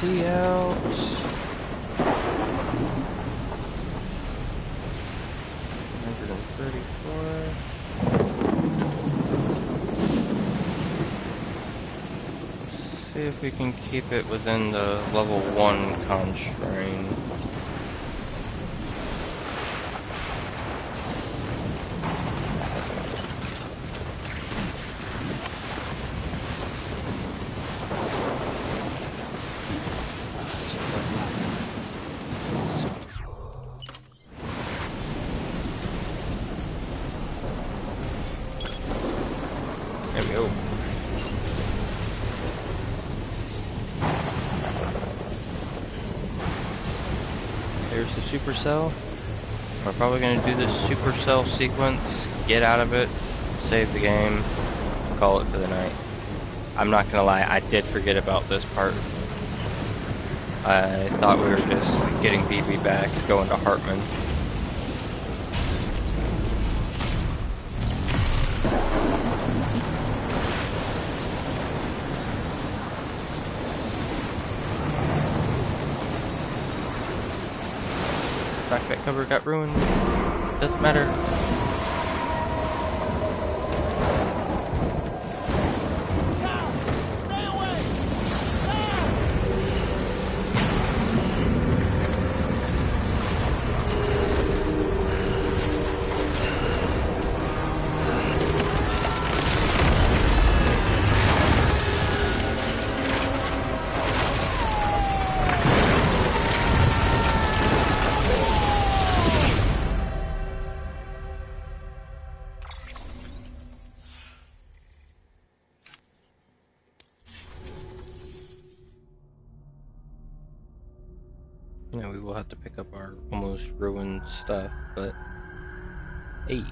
AC out. See if we can keep it within the level 1 constraint. Just like last time. There we go. There's the supercell. We're probably going to do this supercell sequence, get out of it, save the game, call it for the night. I'm not going to lie, I did forget about this part. I thought we were just getting BB back, going to Hartman. Backpack cover got ruined. Doesn't matter. Yeah, we will have to pick up our almost ruined stuff, but hey.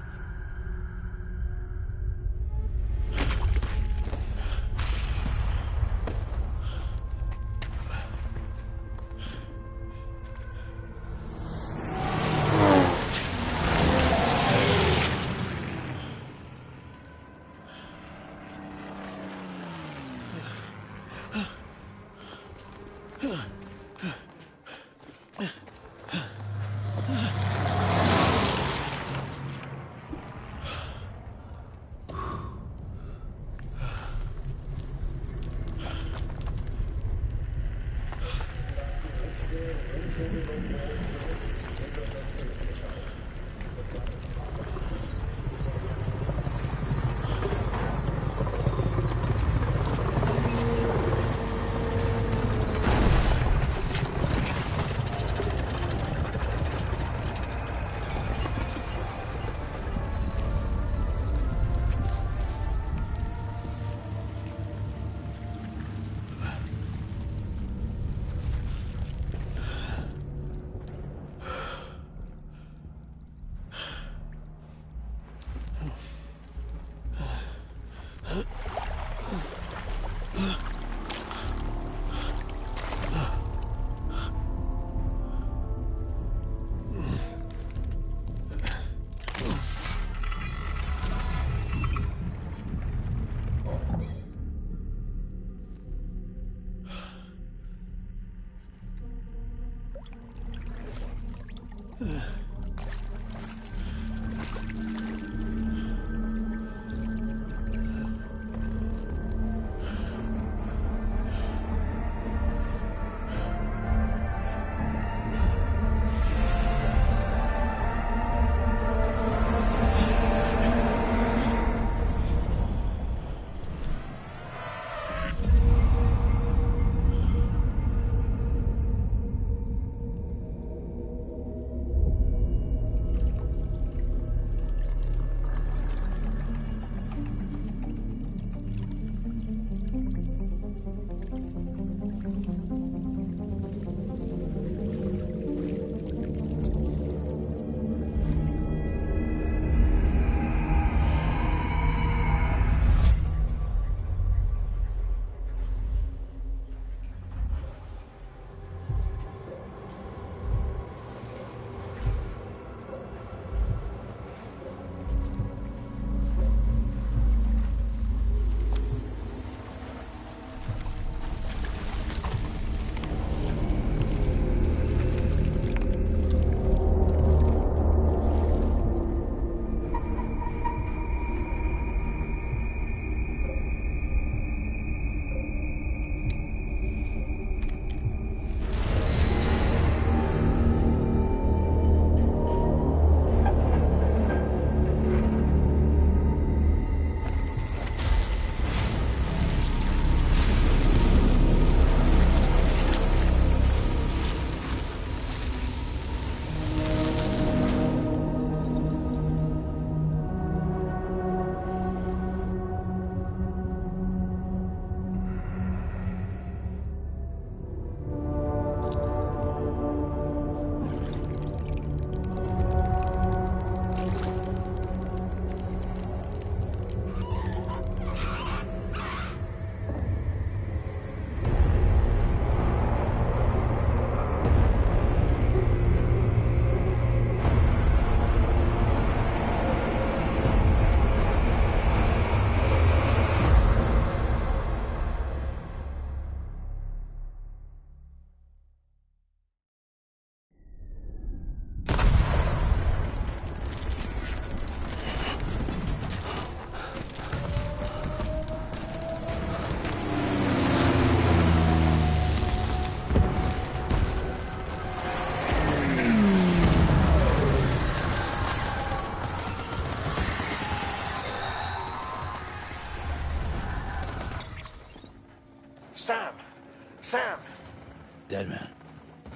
Dead man.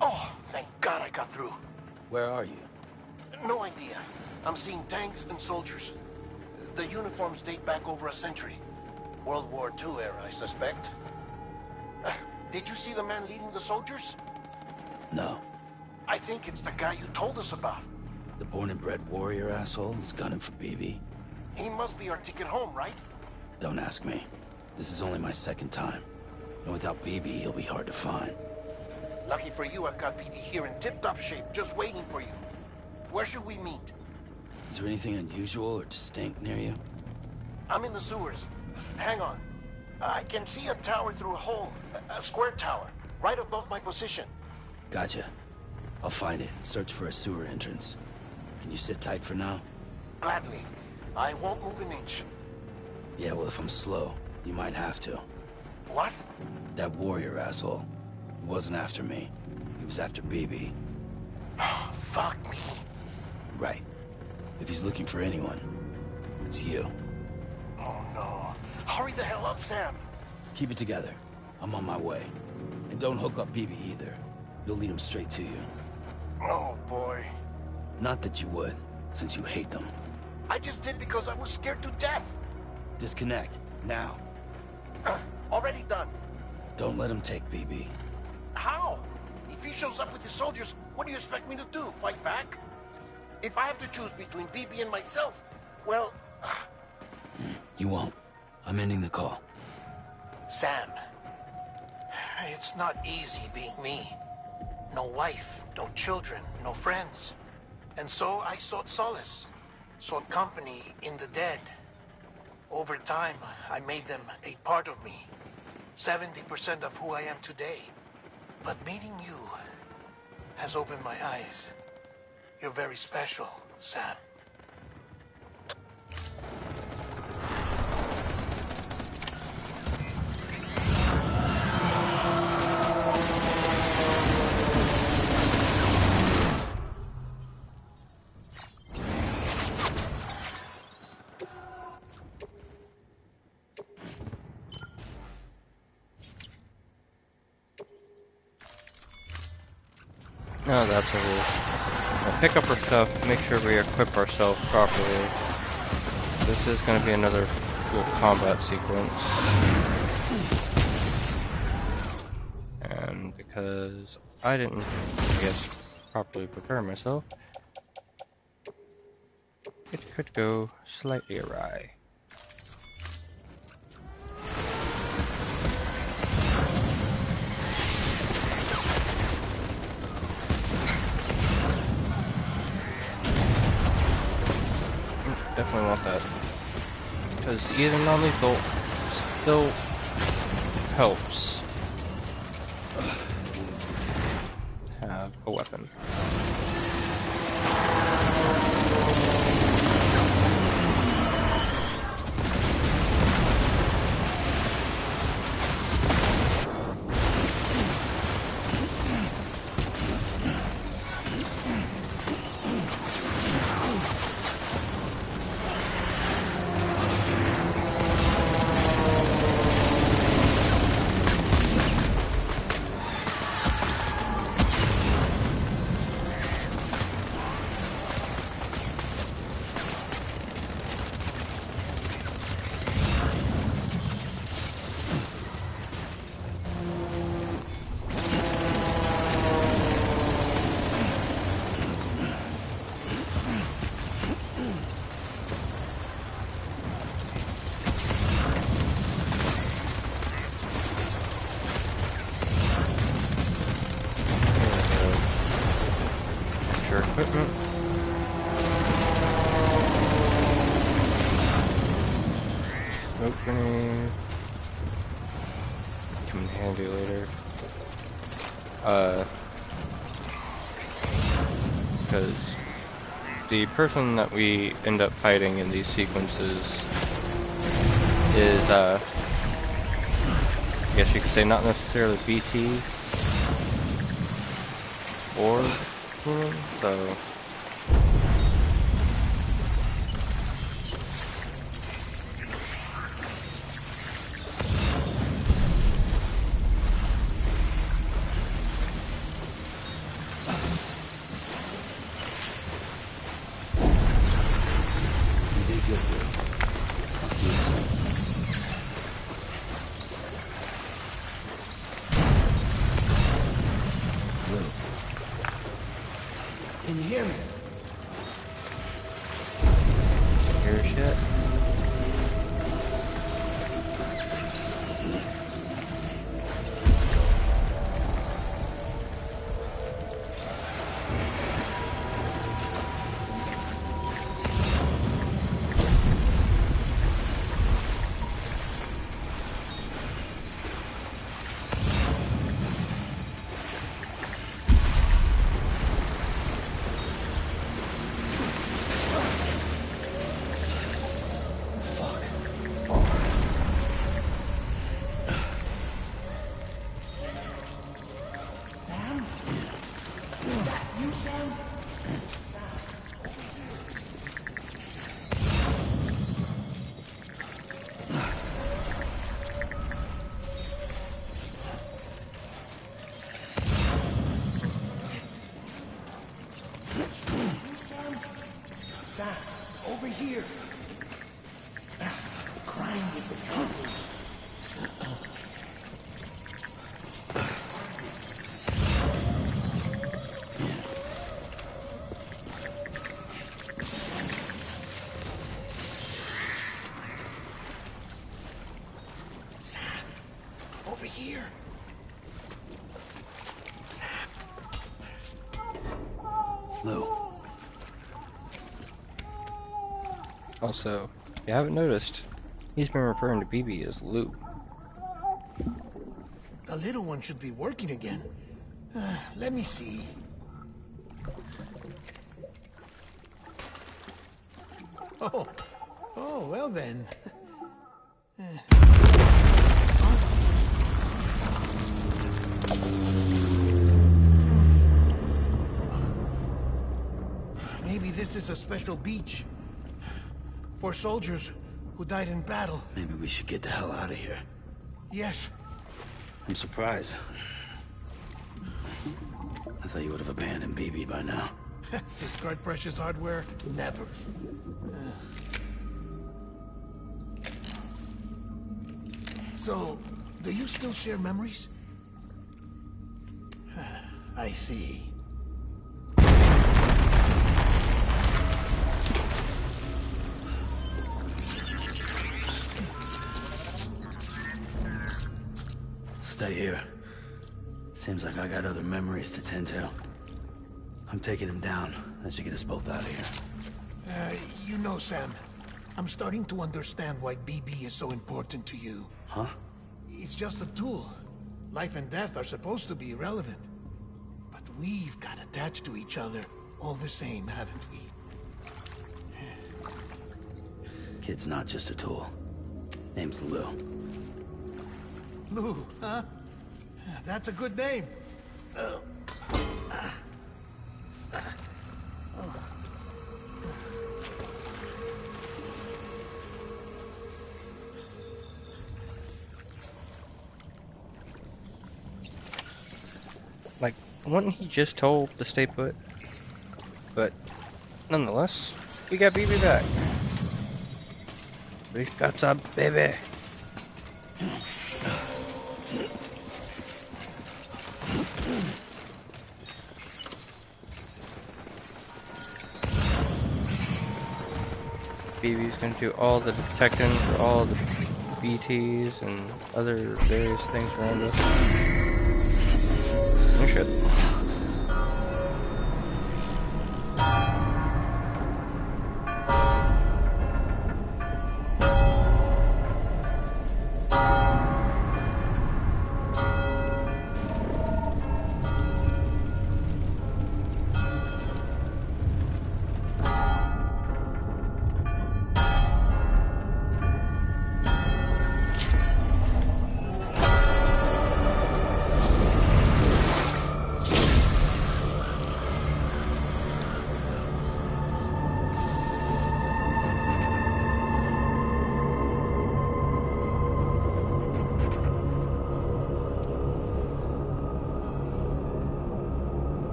Oh, thank God I got through. Where are you? No idea. I'm seeing tanks and soldiers. The uniforms date back over a century. World War II era, I suspect. Did you see the man leading the soldiers? No. I think it's the guy you told us about. The born and bred warrior asshole who's gunning for BB? He must be our ticket home, right? Don't ask me. This is only my second time. And without BB, he'll be hard to find. Lucky for you, I've got BB here in tip-top shape, just waiting for you. Where should we meet? Is there anything unusual or distinct near you? I'm in the sewers. Hang on. I can see a tower through a hole. A square tower. Right above my position. Gotcha. I'll find it. Search for a sewer entrance. Can you sit tight for now? Gladly. I won't move an inch. Yeah, well, if I'm slow, you might have to. What? That warrior asshole. He wasn't after me. He was after BB. Fuck me. Right. If he's looking for anyone, it's you. Oh no. Hurry the hell up, Sam. Keep it together. I'm on my way. And don't hook up BB either. You'll lead him straight to you. Oh boy. Not that you would, since you hate them. I just did because I was scared to death. Disconnect, now. Already done. Don't let him take BB. How? If he shows up with his soldiers, what do you expect me to do? Fight back? If I have to choose between BB and myself, well... You won't. I'm ending the call. Sam, it's not easy being me. No wife, no children, no friends. And so I sought solace, sought company in the dead. Over time, I made them a part of me. 70% of who I am today. But meeting you has opened my eyes. You're very special, Sam. No, that's it. We'll pick up our stuff, make sure we equip ourselves properly. This is going to be another cool combat sequence. And because I didn't, I guess, properly prepare myself, it could go slightly awry. Definitely want that. Because either non-lethal still helps have a weapon. Equipment. Smoke grenade. Come in handy later. Because the person that we end up fighting in these sequences is, I guess you could say not necessarily BT or human, so Good, good. I'll see you soon. Lou. Can you hear me? Hear shit. Over here. Crying with the country. Sam, over here. Sam. Lou. Also, if you haven't noticed, he's been referring to BB as Lou. The little one should be working again. Let me see. Oh, well then. Maybe this is a special beach. For soldiers who died in battle. Maybe we should get the hell out of here. Yes. I'm surprised. I thought you would have abandoned BB by now. Discard precious hardware? Never. So, do you still share memories? I see. Stay here. Seems like I got other memories to tend to. I'm taking him down. That should get us both out of here. You know, Sam, I'm starting to understand why BB is so important to you. Huh? It's just a tool. Life and death are supposed to be irrelevant. But we've got attached to each other all the same, haven't we? Kid's not just a tool. Name's Lou. Lou, huh? That's a good name. Like, wasn't he just told to stay put? But, nonetheless, we got BB back. We've got some baby. BB's gonna do all the detecting for all the BTs and other various things around us. Oh shit.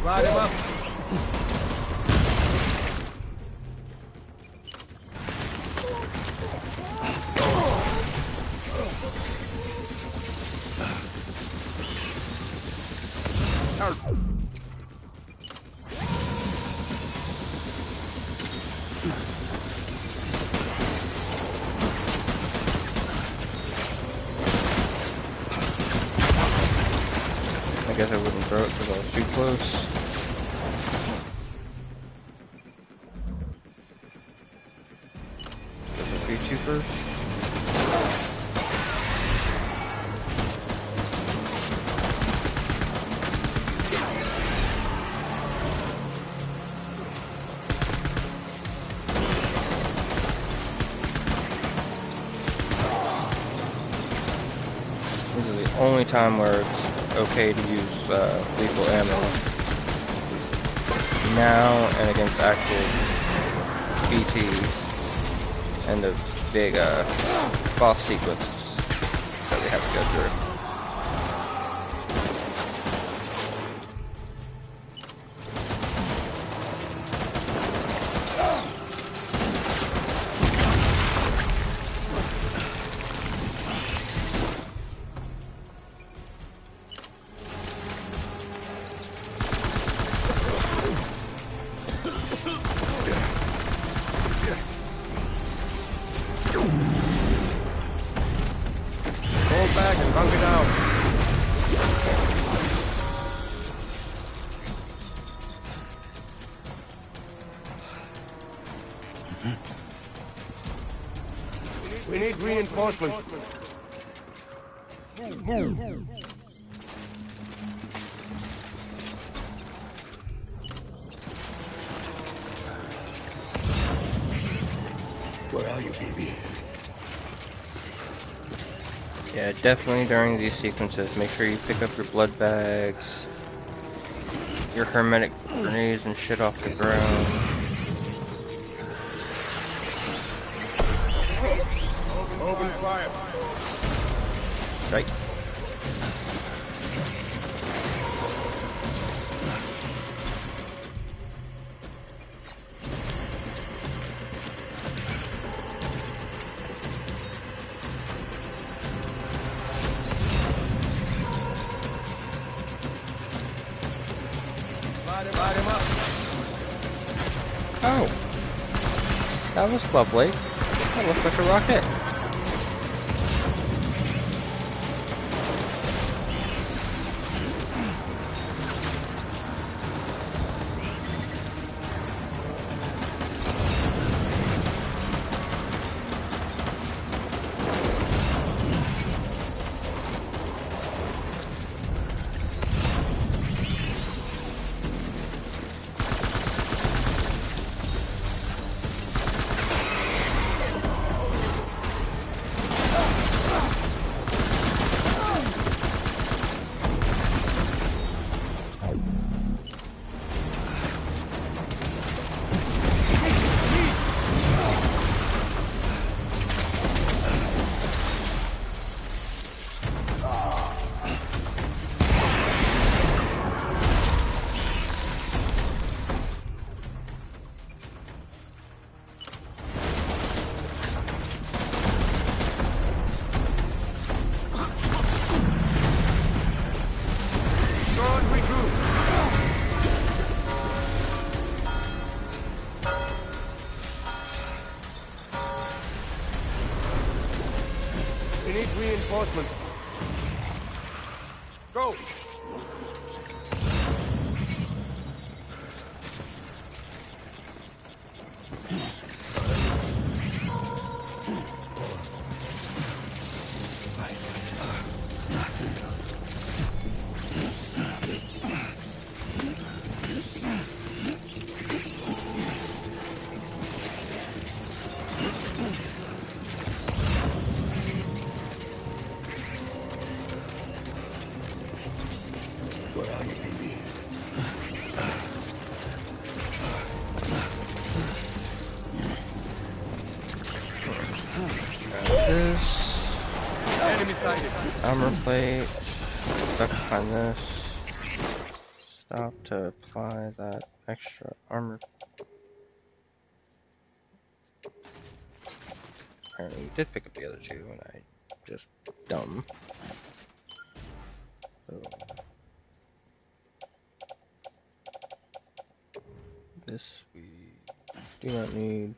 Light him up. I guess I wouldn't throw it because I was too close. Beat you first. This is the only time where it's okay to use lethal ammo. Now and against actual BTs and the big boss sequences that we have to go through. Hold back and hunker down. We need reinforcements. Move. Where are you, BB? Yeah, definitely during these sequences, make sure you pick up your blood bags, your hermetic grenades and shit off the ground. Open fire. Right. Light him up. Oh, that was lovely. That looks like a rocket. We need reinforcements. Go! Where are you, BB? This Enemy sighted. armor plate stuck behind this. Stop to apply that extra armor. Apparently we did pick up the other two, and I just dumb. So this we do not need.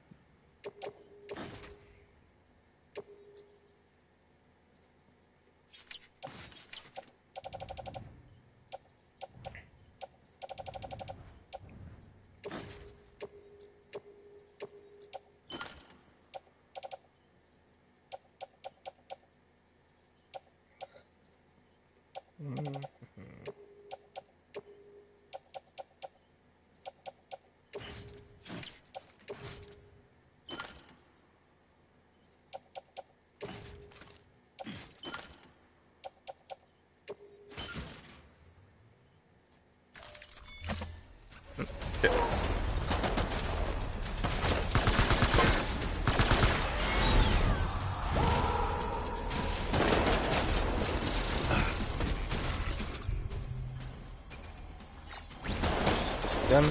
Gun.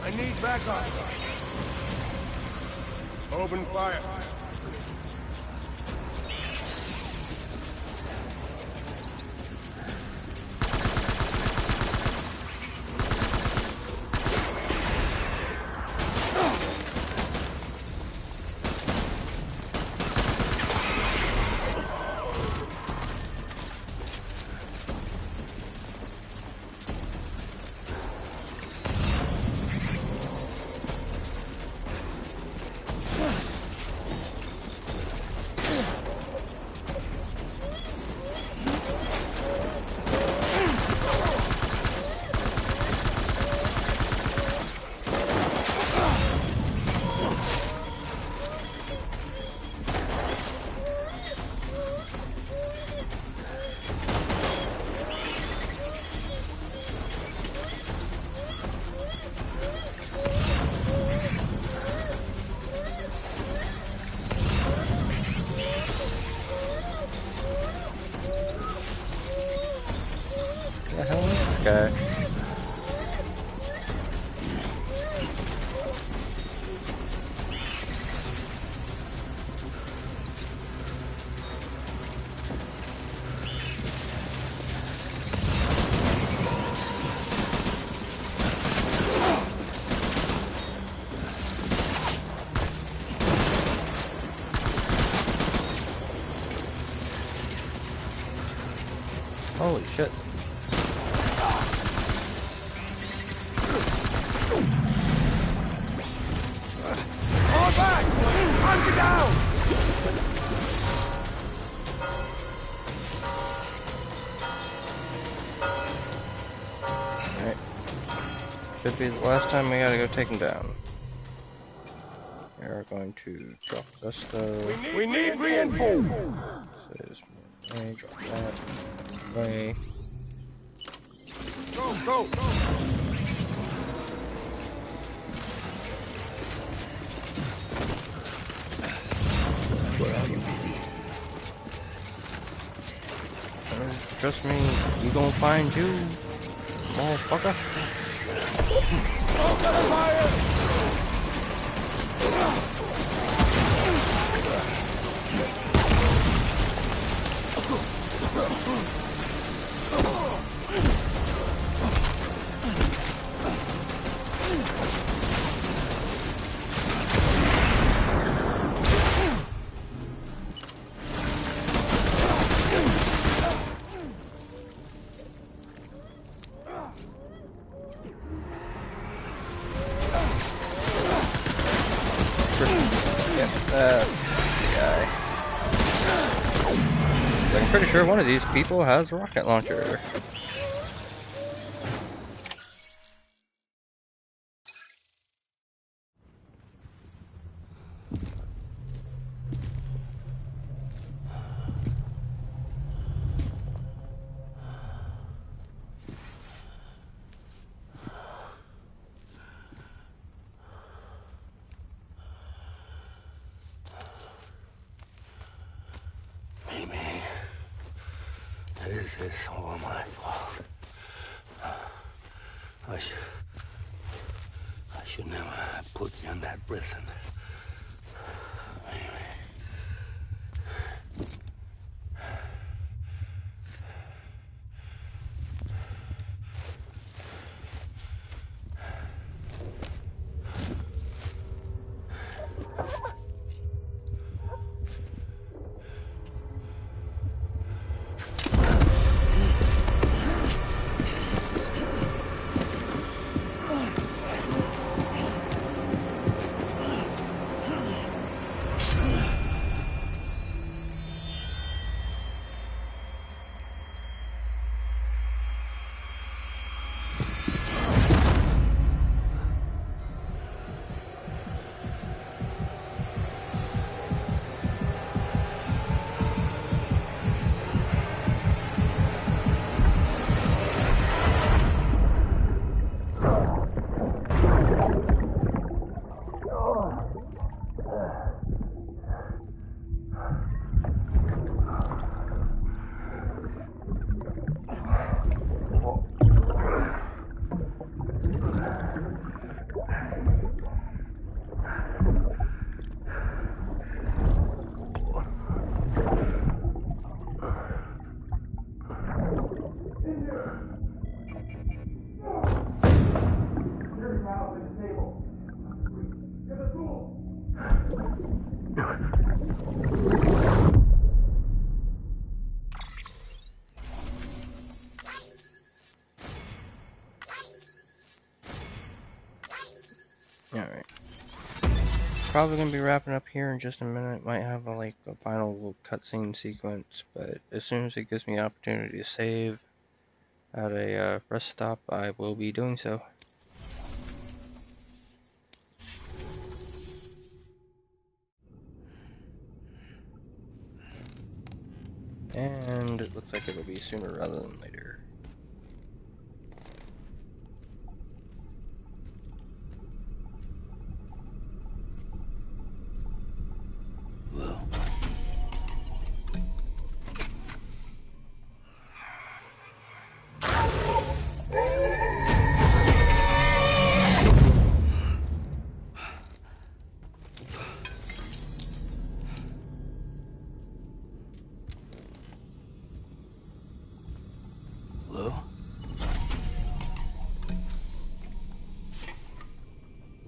I need backup. Open fire. The hell is this guy? Holy shit. Fall back! Hunker down! Alright. Should be the last time we gotta go take him down. We are going to drop this though. We need reinforcements! This is way, drop that way. Go, go, go! Where are you, baby? Trust me, you gonna find you, motherfucker. Open fire! That's the guy. Like, I'm pretty sure one of these people has a rocket launcher. This is all my fault. I should never have put you in that prison. Alright. Probably gonna be wrapping up here in just a minute. Might have a final little cutscene sequence, but as soon as it gives me an opportunity to save at a rest stop, I will be doing so. And it looks like it'll be sooner rather than later.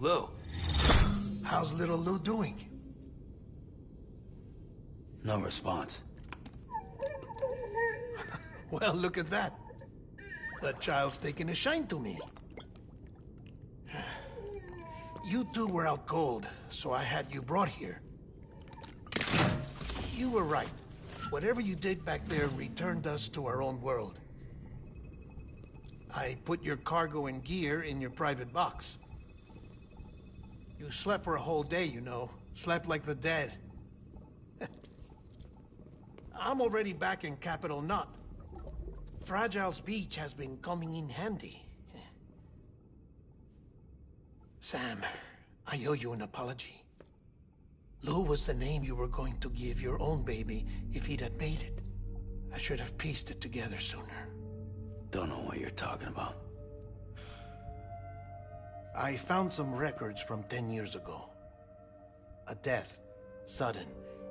Lou, how's little Lou doing? No response. Well, look at that. That child's taking a shine to me. You two were out cold, so I had you brought here. You were right. Whatever you did back there returned us to our own world. I put your cargo and gear in your private box. You slept for a whole day, you know. Slept like the dead. I'm already back in Capital Knot. Fragile's beach has been coming in handy. Sam, I owe you an apology. Lou was the name you were going to give your own baby if he'd had made it. I should have pieced it together sooner. Don't know what you're talking about. I found some records from 10 years ago. A death, sudden,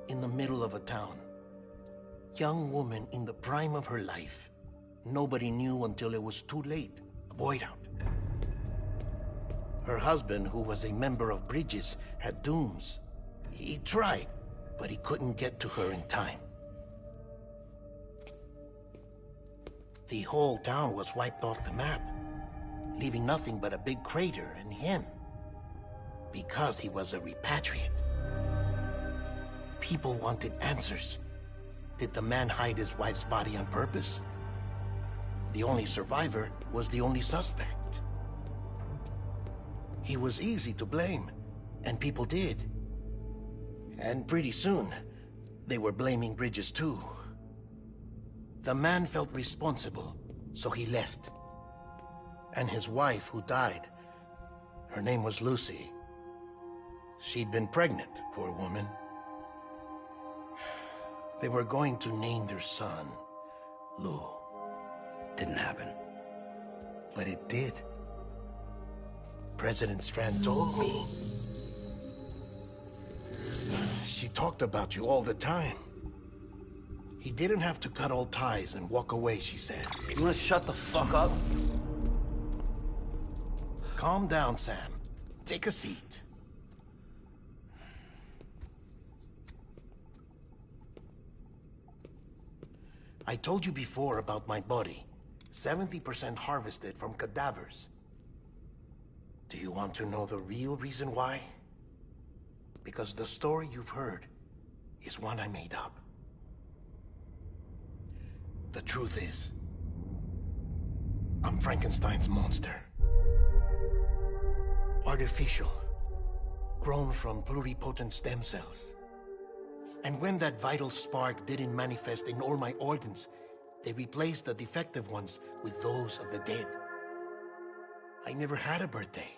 in the middle of a town. Young woman in the prime of her life. Nobody knew until it was too late. A void out. Her husband, who was a member of Bridges, had dooms. He tried, but he couldn't get to her in time. The whole town was wiped off the map, leaving nothing but a big crater and him, because he was a repatriate. People wanted answers. Did the man hide his wife's body on purpose? The only survivor was the only suspect. He was easy to blame, and people did. And pretty soon, they were blaming Bridges too. The man felt responsible, so he left. And his wife, who died, her name was Lucy. She'd been pregnant, poor woman. They were going to name their son Lou. Didn't happen. But it did. President Strand told me. She talked about you all the time. He didn't have to cut all ties and walk away, she said. You wanna shut the fuck up? Calm down, Sam. Take a seat. I told you before about my body. 70% harvested from cadavers. Do you want to know the real reason why? Because the story you've heard is one I made up. The truth is, I'm Frankenstein's monster. Artificial, grown from pluripotent stem cells. And when that vital spark didn't manifest in all my organs, they replaced the defective ones with those of the dead. I never had a birthday.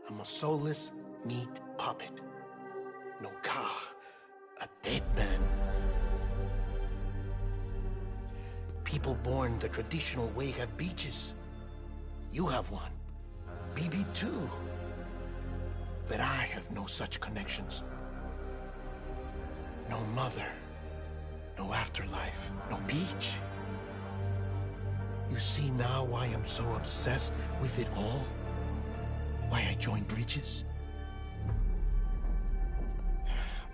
I'm a soulless meat puppet. No ka, a dead man. People born the traditional way have beaches. You have one. BB too. But I have no such connections. No mother, no afterlife, no beach. You see now why I'm so obsessed with it all? Why I joined Bridges?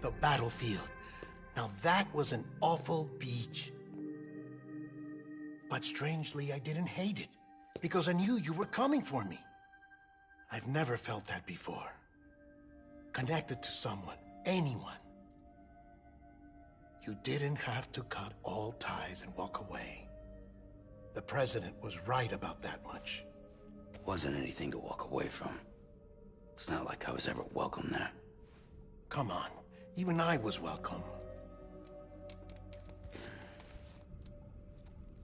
The battlefield. Now that was an awful beach. But strangely, I didn't hate it, because I knew you were coming for me. I've never felt that before. Connected to someone, anyone. You didn't have to cut all ties and walk away. The president was right about that much. Wasn't anything to walk away from. It's not like I was ever welcome there. Come on, even I was welcome.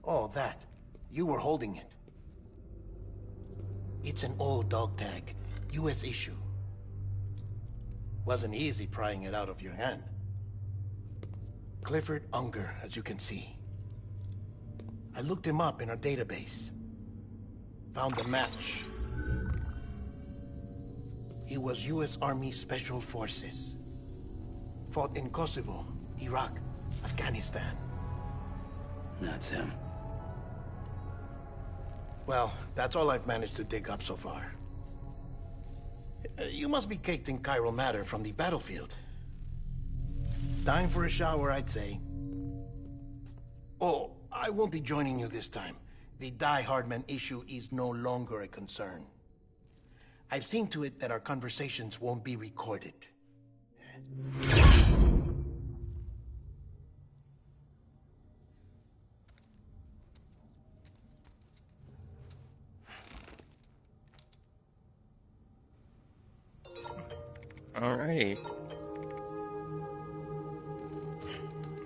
Oh, that. You were holding it. It's an old dog tag, US issue. Wasn't easy prying it out of your hand. Clifford Unger, as you can see. I looked him up in our database. Found a match. He was US Army Special Forces. Fought in Kosovo, Iraq, Afghanistan. That's him. Well, that's all I've managed to dig up so far. You must be caked in chiral matter from the battlefield. Time for a shower, I'd say. Oh, I won't be joining you this time. The Die Hardman issue is no longer a concern. I've seen to it that our conversations won't be recorded. Alrighty.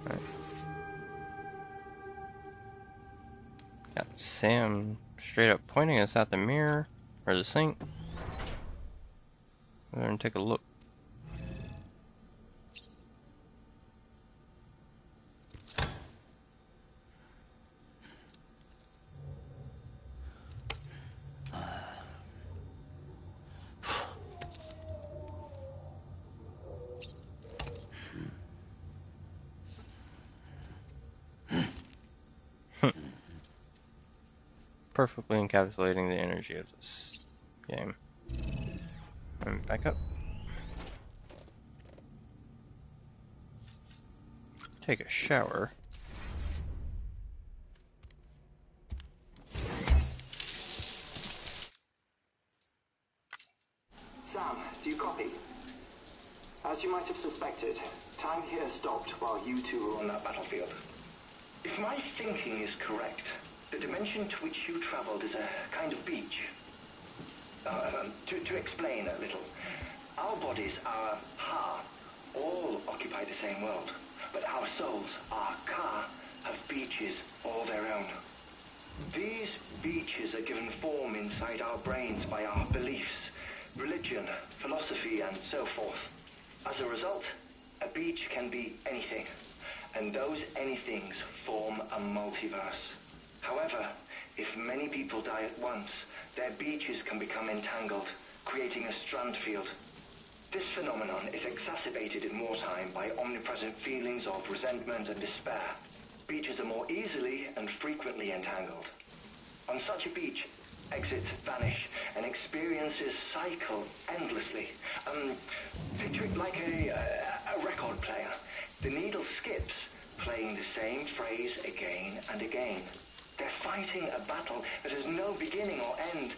Alright. Got Sam straight up pointing us at the mirror, or the sink. Go there and take a look. Perfectly encapsulating the energy of this game. And back up. Take a shower. Sam, do you copy? As you might have suspected, time here stopped while you two were on that battlefield. If my thinking is correct, the dimension to which you traveled is a kind of beach. To explain a little, our bodies, our ha, all occupy the same world, but our souls, our ka, have beaches all their own. These beaches are given form inside our brains by our beliefs, religion, philosophy, and so forth. As a result, a beach can be anything, and those anythings form a multiverse. However, if many people die at once, their beaches can become entangled, creating a strand field. This phenomenon is exacerbated in wartime by omnipresent feelings of resentment and despair. Beaches are more easily and frequently entangled. On such a beach, exits vanish and experiences cycle endlessly. Picture it like a record player. The needle skips, playing the same phrase again and again. They're fighting a battle that has no beginning or end.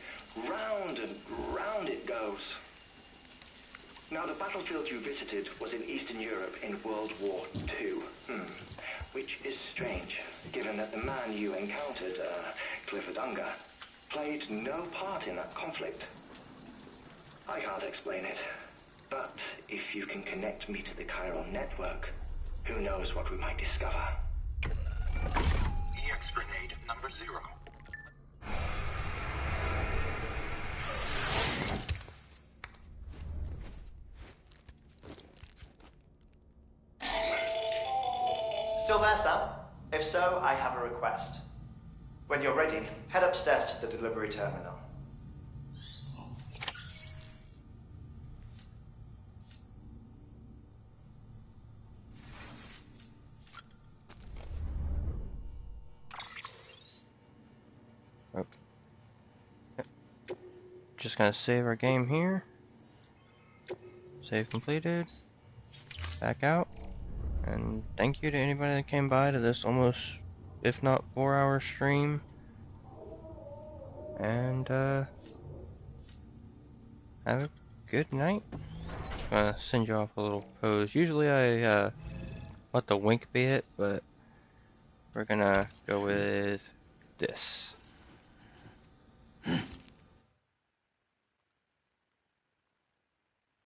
Round and round it goes. Now, the battlefield you visited was in Eastern Europe in World War II. Which is strange, given that the man you encountered, Clifford Unger, played no part in that conflict. I can't explain it, but if you can connect me to the chiral network, who knows what we might discover. EX grenade number 0. Still there, Sam? If so, I have a request. When you're ready, head upstairs to the delivery terminal. Okay. Just gonna save our game here. Save completed. Back out. And thank you to anybody that came by to this almost, if not 4-hour stream. And have a good night. I'm gonna send you off a little pose. Usually I let the wink be it, but we're gonna go with this.